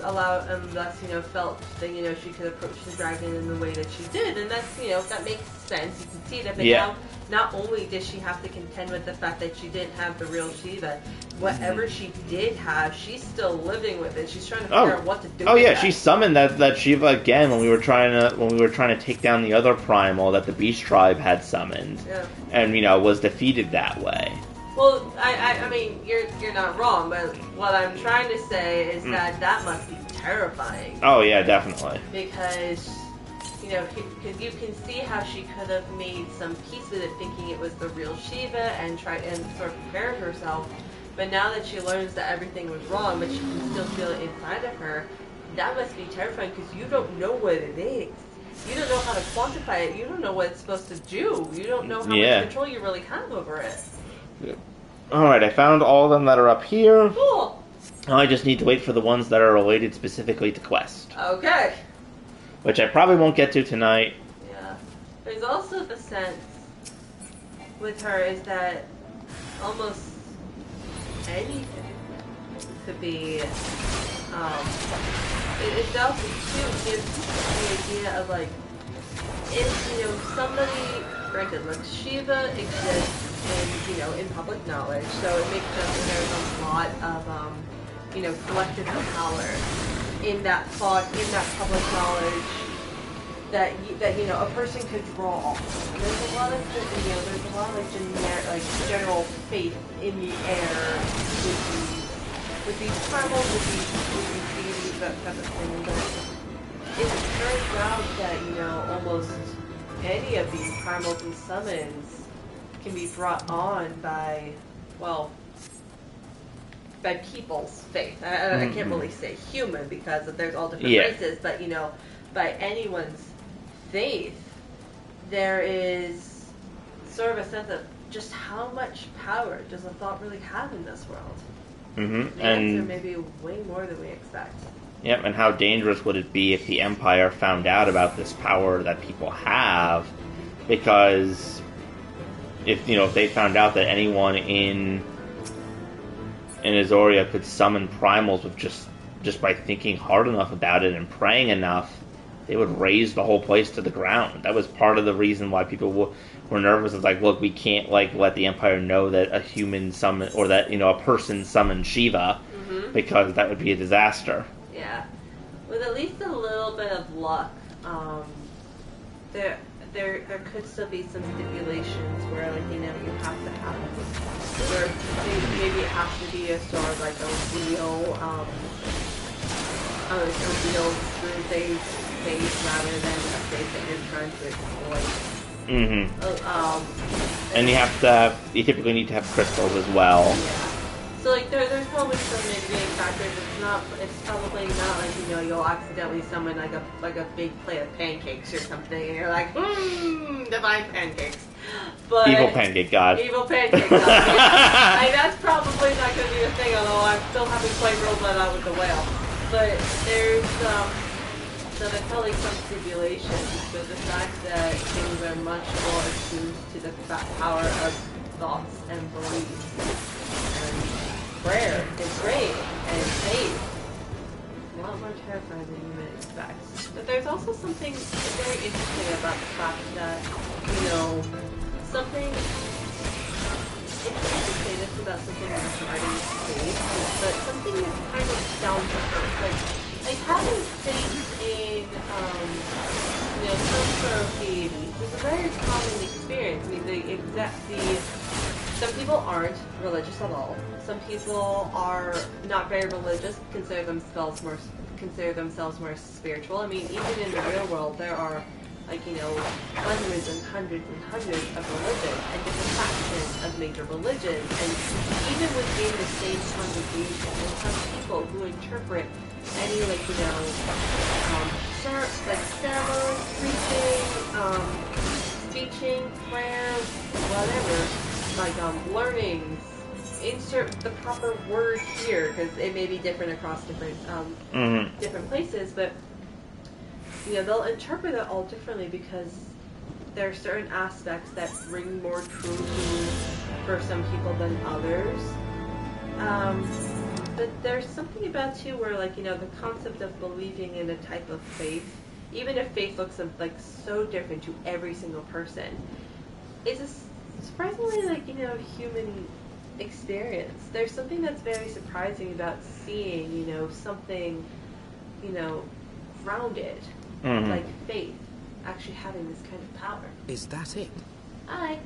felt that, she could approach the dragon in the way that she did, and that's, that makes sense. You can see that, but now, not only did she have to contend with the fact that she didn't have the real Shiva, whatever she did have, she's still living with it. She's trying to figure out what to do. Oh with yeah, that. she summoned that Shiva again when we were trying to take down the other primal that the Beast Tribe had summoned, and was defeated that way. Well, I mean, you're not wrong, but what I'm trying to say is that must be terrifying. Oh yeah, definitely. Because, because you can see how she could have made some peace with it, thinking it was the real Shiva, and tried and sort of prepared herself. But now that she learns that everything was wrong, but she can still feel it inside of her, that must be terrifying, because you don't know what it is. You don't know how to quantify it. You don't know what it's supposed to do. You don't know how much control you really have over it. Alright, I found all of them that are up here. Cool. Now I just need to wait for the ones that are related specifically to Quest. Okay. Which I probably won't get to tonight. Yeah. There's also the sense with her is that almost anything could be, it also too gives the idea of, like, if, somebody, granted, like, Shiva exists in public knowledge, so it makes sense that there's a lot of, collective power in that thought, in that public knowledge that a person could draw. And there's a lot of, like, generic, like, general faith in the air with these primals, with these deities, that type of thing. But it turns out that, almost any of these primals and summons can be brought on by people's faith. I can't really say human, because there's all different races, but by anyone's faith, there is sort of a sense of just how much power does a thought really have in this world. The answer may be way more than we expect. Yep, and how dangerous would it be if the Empire found out about this power that people have? Because if they found out that anyone in Azoria could summon primals with just by thinking hard enough about it and praying enough, they would raise the whole place to the ground. That was part of the reason why people were nervous. It's like, look, we can't let the Empire know that a human summon, or that a person summoned Shiva, because that would be a disaster. Yeah, with at least a little bit of luck, there could still be some stipulations where, you have to have, where maybe it has to be a sort of like a real screw-based faith rather than a faith that you're trying to exploit. And you typically need to have crystals as well. Yeah. So, there's probably some mitigating factors. It's probably not like, you'll accidentally summon like a big plate of pancakes or something, and you're like, divine pancakes. But Evil pancake god. Evil pancake god. Yeah. That's probably not going to be a thing, although I still haven't quite rolled that out with the whale. But there's, so there's probably some stipulations, but the fact that things are much more attuned to the power of thoughts and beliefs. And prayer and praying and faith. A lot more terrifying than you might expect. But there's also something very interesting about the fact that, something, it's hard to say this about something regarding faith, but something that's kind of down to earth. Like having faith in, some sort of deity is a very common experience. I mean, the some people aren't religious at all. Some people are not very religious, consider themselves more spiritual. I mean, even in the real world, there are, like, you know, hundreds and hundreds and hundreds of religions and different factions of major religions. And even within the same congregation, there's some people who interpret any, like, you know, ceremony, preaching, teaching, prayer, whatever, like, learnings. Insert the proper word here, because it may be different across different different places, but you know, they'll interpret it all differently because there are certain aspects that ring more true for some people than others. But there's something about too where, like, you know, the concept of believing in a type of faith, even if faith looks like so different to every single person, is a surprisingly, like, you know, human experience. There's something that's very surprising about seeing, you know, something, you know, grounded, like faith, actually having this kind of power. Is that it? Hi.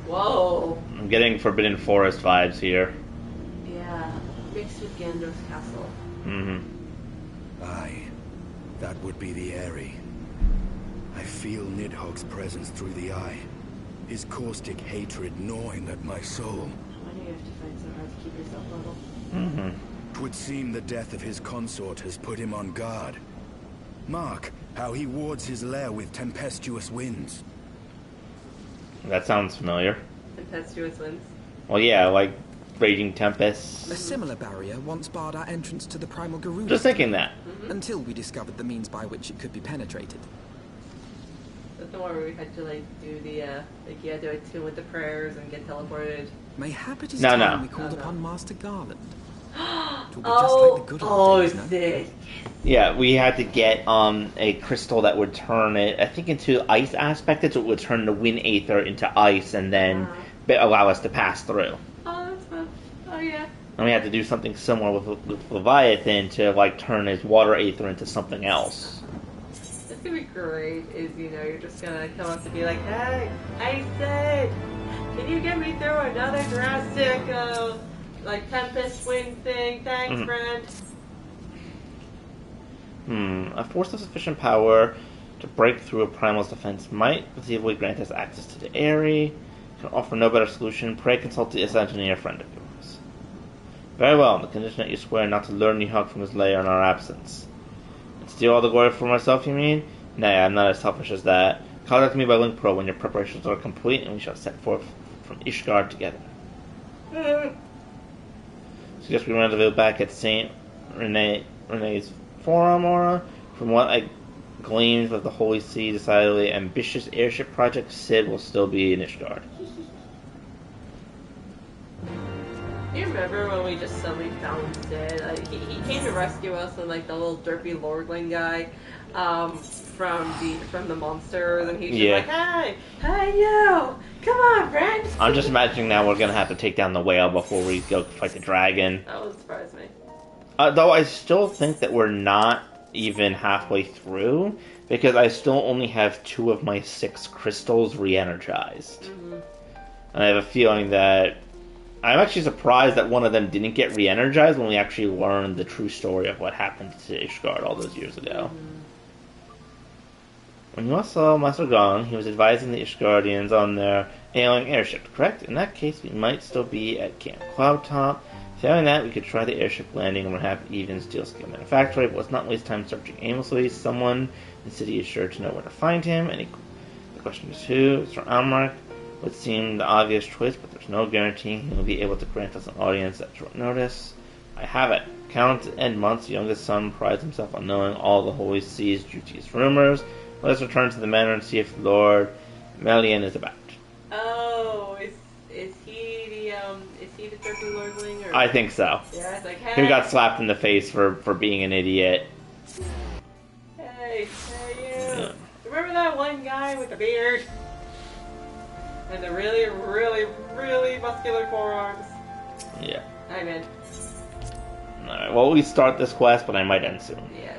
Whoa. I'm getting Forbidden Forest vibes here. Yeah, mixed with Gandalf's castle. Aye, that would be the Eyrie. I feel Nidhogg's presence through the eye. His caustic hatred gnawing at my soul. Why do you have to fight so hard to keep yourself level? 'Twould seem the death of his consort has put him on guard. Mark how he wards his lair with tempestuous winds. That sounds familiar. Tempestuous winds. Well, yeah, like raging tempests. A similar barrier once barred our entrance to the primal Garuda. Just thinking that. Until we discovered the means by which it could be penetrated. That's the one where we had to, like, do the, like, you had to attune with the prayers and get teleported. Mayhap it is No, time no. we called upon Master Garland. It will be just Oh, like the good old days, no? sick. Yeah, we had to get a crystal that would turn it, I think, into ice aspect, so it would turn the wind aether into ice and then allow us to pass through. Oh, that's fun. Oh, yeah. And we had to do something similar with Leviathan to, like, turn his water aether into something else. That's gonna be great, is, you know, you're just gonna come up to be like, hey, I said, can you get me through another drastic, like, tempest wind thing? Thanks, friend. A force of sufficient power to break through a primal's defense might conceivably grant us access to the Eyrie. Can offer no better solution. Pray consult the engineer friend of yours. Very well, on the condition that you swear not to lure Nidhogg from his lair in our absence. And steal all the glory for myself, you mean? Nay, I'm not as selfish as that. Contact me by Link Pro when your preparations are complete, and we shall set forth from Ishgard together. Suggest we rendezvous back at St. Rene's Forum, Aura. From what I gleaned with the Holy See, decidedly ambitious airship project, Sid will still be in Ishgard. You remember when we just suddenly found Sid? Like, he came to rescue us, and, like, the little derpy lordling guy from the monsters, and he's just like, hey you, come on, friend. I'm just imagining now we're gonna have to take down the whale before we go fight the dragon. That would surprise me. Though I still think that we're not even halfway through, because I still only have 2 of my 6 crystals re-energized. And I have a feeling that I'm actually surprised that one of them didn't get re-energized when we actually learned the true story of what happened to Ishgard all those years ago. When you last saw Master Gong, he was advising the Ishgardians on their ailing airship, correct? In that case, we might still be at Camp Cloudtop. Failing that, we could try the airship landing and perhaps even steel scale manufactory, but let's not waste time searching aimlessly. Someone in the city is sure to know where to find him. The question is who? Sir Almark would seem the obvious choice, but there's no guarantee he will be able to grant us an audience at short notice. I have it. Count Edmund's youngest son prides himself on knowing all the Holy See's juiciest rumors. Let us return to the manor and see if Lord Melian is about. Oh, is he the derpy lordling? Or? I think so. Yeah, it's like, hey. He got slapped in the face for being an idiot. Hey, you. Yeah. Remember that one guy with the beard? And the really, really, really muscular forearms? Yeah. I'm in. Alright, well, we start this quest, but I might end soon. Yeah.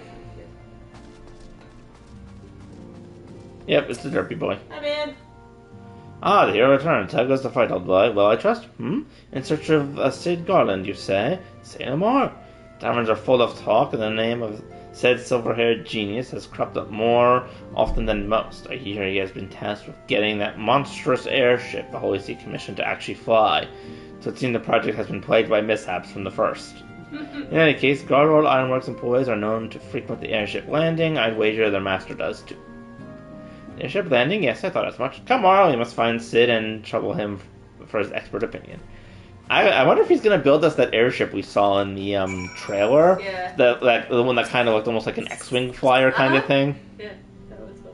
Yep, it's the derpy boy. I'm in. Ah, the hero returns. How goes the fight, old boy? Well, I trust. In search of a Sid Garland, you say? Say no more. Taverns are full of talk, and the name of said silver-haired genius has cropped up more often than most. I hear he has been tasked with getting that monstrous airship the Holy See commissioned to actually fly. So it seems the project has been plagued by mishaps from the first. In any case, Guardworld Ironworks employees are known to frequent the airship landing. I'd wager their master does too. The airship landing? Yes, I thought as much. Come on, we must find Sid and trouble him for his expert opinion. I wonder if he's going to build us that airship we saw in the trailer. Yeah. The one that kind of looked almost like an X-Wing flyer kind of thing. Yeah, that was fun.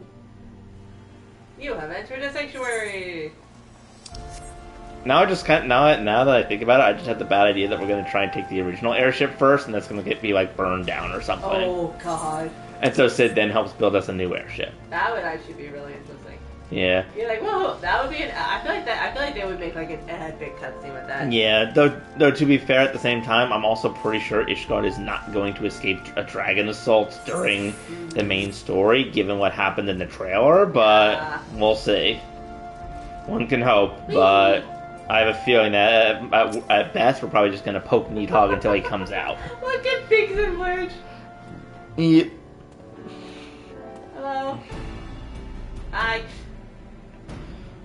You have entered a sanctuary. Now now that I think about it, I just had the bad idea that we're going to try and take the original airship first, and that's going to be like burned down or something. Oh God. And so Sid then helps build us a new airship. That would actually be really interesting. Yeah. You're like, whoa, that would be I feel like they would make like an epic cutscene with that. Yeah, though to be fair, at the same time, I'm also pretty sure Ishgard is not going to escape a dragon assault during the main story, given what happened in the trailer, but we'll see. One can hope, but I have a feeling that at best we're probably just going to poke Nidhogg until he comes out. Look at Pigs and Lurch. Yep. Hello. Hi.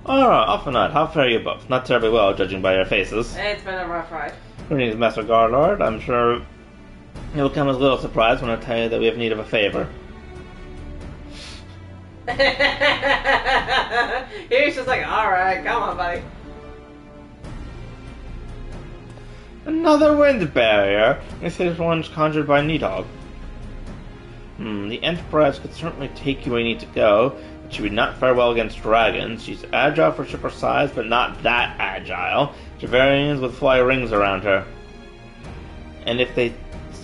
Alright, off and on. How fare you both? Not terribly well, judging by your faces. It's been a rough ride. Greetings, Master Guardlord. I'm sure you'll come as a little surprised when I tell you that we have need of a favor. He's just like, alright, come on, buddy. Another wind barrier? This is one conjured by Nidhogg. The Enterprise could certainly take you where you need to go, but she would not fare well against dragons. She's agile for ship her size, but not that agile. Javarians would fly rings around her. And if they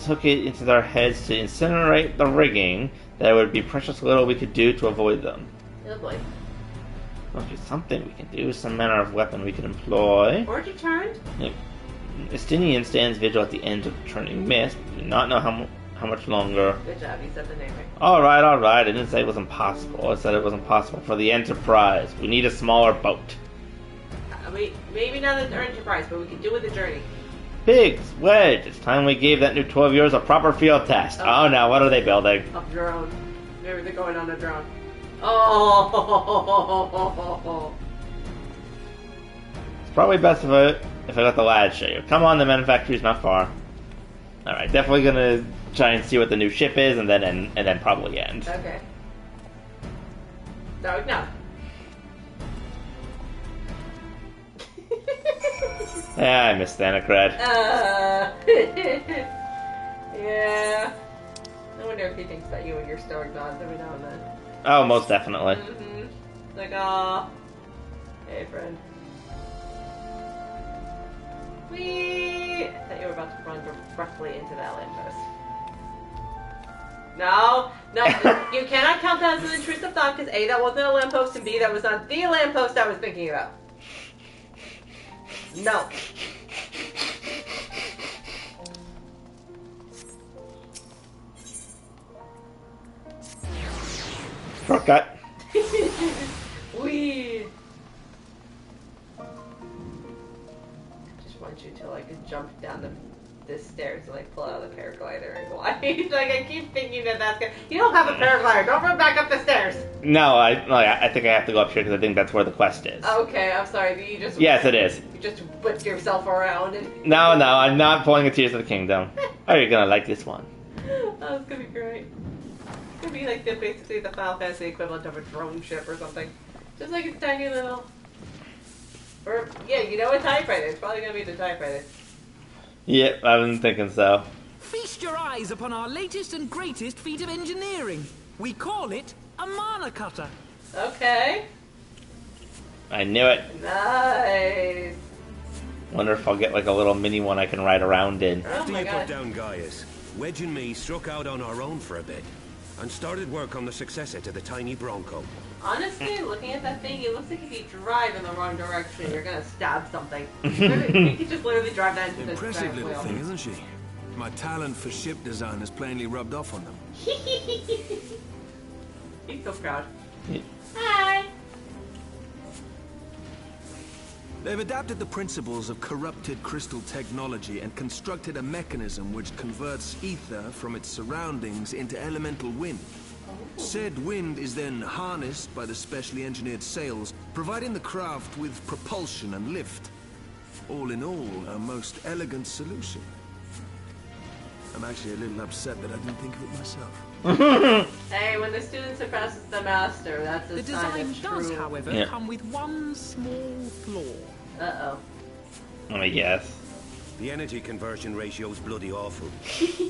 took it into their heads to incinerate the rigging, there would be precious little we could do to avoid them. Oh boy. Must be something we can do, some manner of weapon we could employ. Or returned? Estinian stands vigil at the end of the turning mist. We do not know how much longer. Good job, you said the name right. Alright. I didn't say it was impossible. I said it was impossible for the Enterprise. We need a smaller boat. Maybe not the Enterprise, but we can do with the journey. Biggs, Wedge, it's time we gave that new 12 years a proper field test. Oh no, what are they building? A drone. Maybe they're going on a drone. Oh! It's probably best if I let the lads show you. Come on, the manufacturer's not far. Alright, definitely gonna try and see what the new ship is and then probably end. Okay. No. Yeah, I missed Thanacred. Yeah. I wonder if he thinks about you and your story gods every now and then. Oh, most definitely. Mm-hmm. Like, aw. Hey, friend. Whee! I thought you were about to run directly into that lamppost. No, you cannot count that as an intrusive thought because A, that wasn't a lamppost, and B, that was not the lamppost I was thinking about. No. Shortcut. Wee. Just want you to jump down the stairs and pull out the paraglider and glide. I keep thinking that's good. You don't have a paraglider. Don't run back up the stairs. No, I think I have to go up here because I think that's where the quest is. Okay, I'm sorry. You just Yes, it is. You just whip yourself around and. No, I'm not pulling a Tears of the Kingdom. Are you gonna like this one? Oh, it's gonna be great. It's gonna be basically the Final Fantasy equivalent of a drone ship or something. Just like a tiny little. Or yeah, a TIE fighter. It's probably gonna be the TIE fighter. Yep, I've been thinking so. Feast your eyes upon our latest and greatest feat of engineering. We call it a mana cutter. Okay. I knew it. Nice. Wonder if I'll get a little mini one I can ride around in. After my you God. put down Gaius, Wedge and me struck out on our own for a bit, and started work on the successor to the tiny Bronco. Honestly, looking at that thing, it looks like if you drive in the wrong direction, you're gonna stab something. You could just literally drive that into Impressive the little wheel. thing, isn't she? My talent for ship design has plainly rubbed off on them. He's so proud. Yeah. Hi. They've adapted the principles of corrupted crystal technology and constructed a mechanism which converts ether from its surroundings into elemental wind. Said wind is then harnessed by the specially engineered sails, providing the craft with propulsion and lift. All in all, a most elegant solution. I'm actually a little upset that I didn't think of it myself. Hey, when the student surpasses the master, that's a The sign design of does, true... however, come with one small flaw. Uh-oh. I guess. The energy conversion ratio's bloody awful.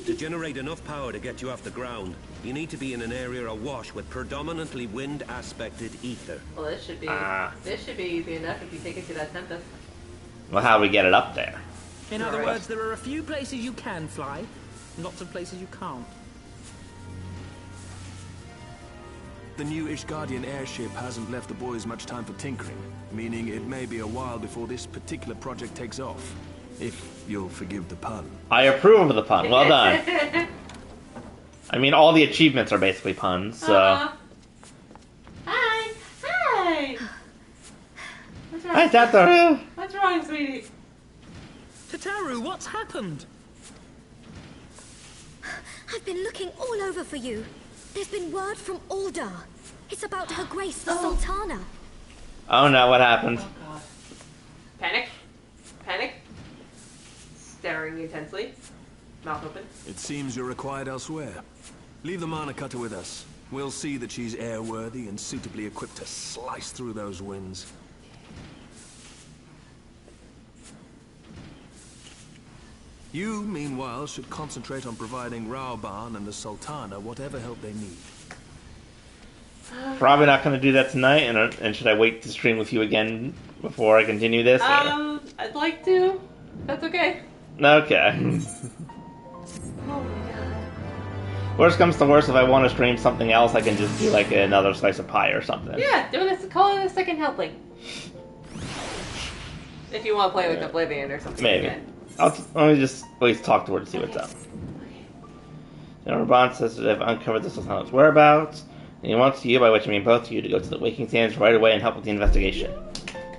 To generate enough power to get you off the ground, you need to be in an area awash with predominantly wind-aspected ether. Well, this should be easy enough if you take it to that tempest. Well, how do we get it up there? In other words, there are a few places you can fly, lots of places you can't. The new Ishgardian airship hasn't left the boys much time for tinkering, meaning it may be a while before this particular project takes off. If you'll forgive the pun. I approve of the pun. Well done. I mean, all the achievements are basically puns, so... Hi! Hi! What's wrong? Hi, Tataru! What's wrong, sweetie? Tataru, what's happened? I've been looking all over for you. There's been word from Aldar. It's about Her Grace, the Sultana. Oh no, what happened? Oh god. Panic. Panic. Staring intensely. Mouth open. It seems you're required elsewhere. Leave the Mana Cutter with us. We'll see that she's airworthy and suitably equipped to slice through those winds. You, meanwhile, should concentrate on providing Raoban and the Sultana whatever help they need. Probably not going to do that tonight, and should I wait to stream with you again before I continue this? I'd like to. That's okay. Okay. Oh my god. Worst comes to worst, if I want to stream something else, I can just do like another slice of pie or something. Yeah, do this. Call it a second helping. If you want to play like Oblivion or something. Maybe. Like that. Let me just at least talk to her to see what's up. General Bond says that they've uncovered the Sultana's whereabouts, and he wants you, by which I mean both of you, to go to the Waking Sands right away and help with the investigation.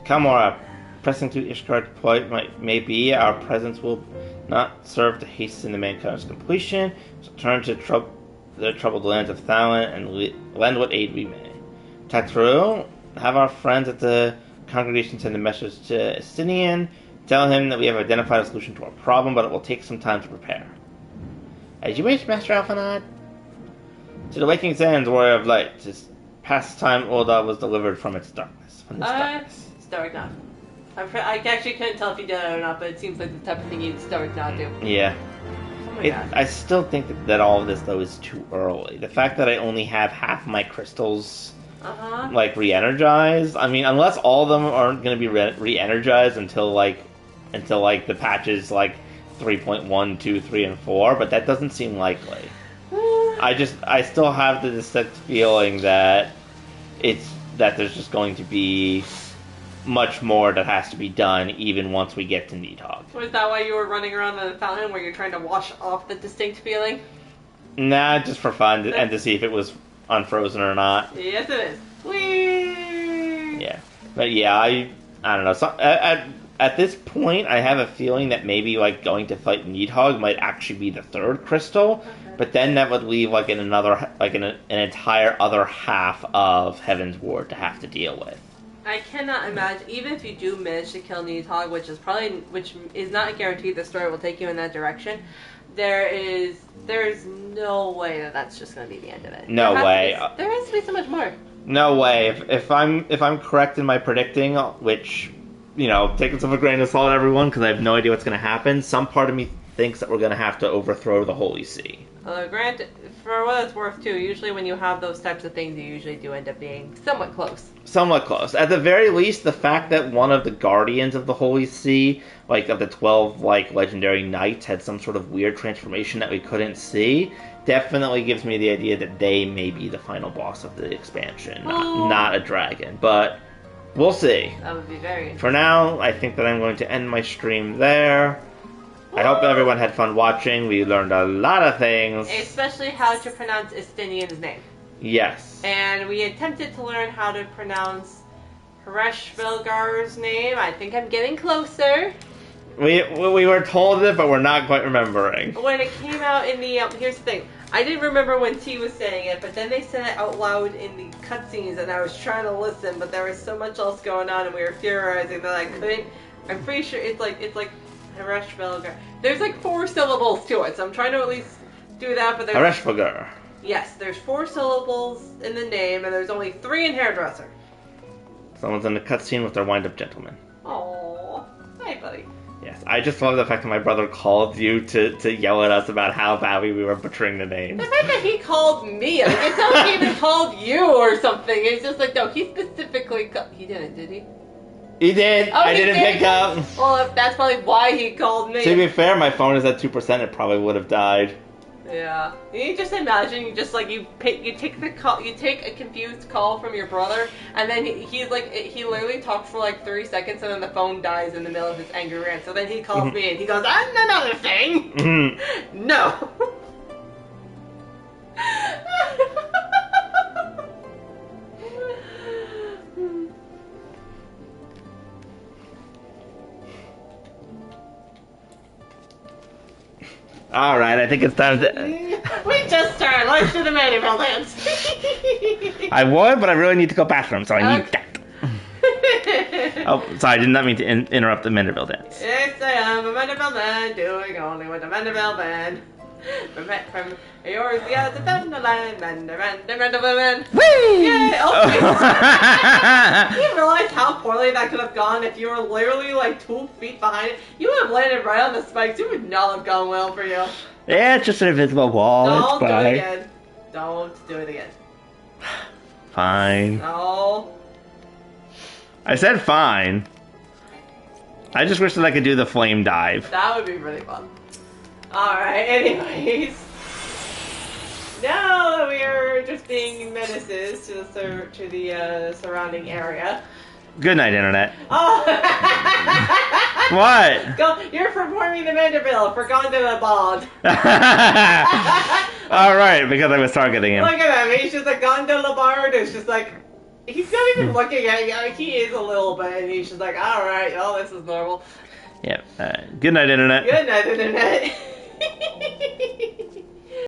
Kamora, pressing to Ishgard's point may be, our presence will not serve to hasten the mankind's completion, so turn to the troubled lands of Thailand and lend what aid we may. Tataru, have our friends at the congregation send a message to Estinian. Tell him that we have identified a solution to our problem, but it will take some time to prepare. As you wish, Master Alphanad. To the Waking Sands, warrior of light. This past time Ulda was delivered from its darkness. It's dark now. I actually couldn't tell if you did it or not, but it seems like the type of thing you'd start not do. Yeah. Oh my god. I still think that all of this, though, is too early. The fact that I only have half my crystals, like, re-energized. I mean, unless all of them aren't going to be re-energized until the patches, like, 3.1, 2, 3, and 4, but that doesn't seem likely. I still have the distinct feeling that there's just going to be much more that has to be done even once we get to Nidhogg. Was that why you were running around the fountain where you're trying to wash off the distinct feeling? Nah, just for fun and to see if it was unfrozen or not. Yes, it is. Whee! Yeah, but yeah, I don't know. So, at this point, I have a feeling that maybe like going to fight Nidhogg might actually be the third crystal, but then that would leave like an entire other half of Heaven's Ward to have to deal with. I cannot imagine, even if you do manage to kill Nidhogg, which is not a guarantee the story will take you in that direction, there's no way that's just going to be the end of it. No way. There has to be so much more. No way. If I'm correct in my predicting, which, you know, take this with a grain of salt, everyone, because I have no idea what's going to happen. Some part of me thinks that we're going to have to overthrow the Holy See. Although, granted, for what it's worth, too, usually when you have those types of things, you usually do end up being somewhat close. Somewhat close. At the very least, the fact that one of the guardians of the Holy See, like of the 12 like legendary knights, had some sort of weird transformation that we couldn't see, definitely gives me the idea that they may be the final boss of the expansion, not a dragon. But we'll see. That would be very interesting. For now, I think that I'm going to end my stream there. I hope everyone had fun watching. We learned a lot of things. Especially how to pronounce Estinian's name. Yes. And we attempted to learn how to pronounce Hreshvelgar's name. I think I'm getting closer. We were told it, but we're not quite remembering. When it came out in the... here's the thing. I didn't remember when T was saying it, but then they said it out loud in the cutscenes, and I was trying to listen, but there was so much else going on, and we were theorizing that I couldn't. I'm pretty sure it's like Hreshvelgar. There's like 4 syllables to it, so I'm trying to at least do that, but there's... Hreshvelgar. Yes, there's 4 syllables in the name, and there's only 3 in hairdresser. Someone's in the cutscene with their wind-up gentleman. Aww. Hi, buddy. Yes, I just love the fact that my brother called you to yell at us about how badly we were butchering the names. The fact that he called me, like, it's not like he even called you or something. It's just like, no, he specifically he didn't, did he? He did. Oh, I didn't pick up. Well, that's probably why he called me. To be fair, my phone is at 2%. It probably would have died. Yeah. You just imagine, you just like, you take the call, you take a confused call from your brother, and then he literally talks for like 3 seconds, and then the phone dies in the middle of his angry rant. So then he calls me, and he goes, "And another thing, no." Alright, I think it's time to... We just started. Let's do the Mandeville dance. I would, but I really need to go bathroom, so I need that. Oh, sorry, I did not mean to interrupt the Mandeville dance. Yes, I am a Mandeville man, doing only what a Mandeville man. From yours, yeah, the Thunderland, Mandeville man. Whee! Yay! Oh, do you realize how poorly that could have gone if you were literally like 2 feet behind it? You would have landed right on the spikes. It would not have gone well for you. Yeah, it's just an invisible wall. Don't it's fine. do it again. Don't do it again. Fine. No. I said fine. I just wish that I could do the flame dive. That would be really fun. Alright, anyways. Now that we are just being menaces to the surrounding area. Good night, Internet. Oh! What? You're performing the Vanderbilt for Gondola Bond. Alright, because I was targeting him. Look at him, he's just a Gondola Bard. It's just like, he's not even looking at you. I mean, he is a little bit, and he's just like, alright, oh, this is normal. Yeah. Good night, Internet. Good night, Internet.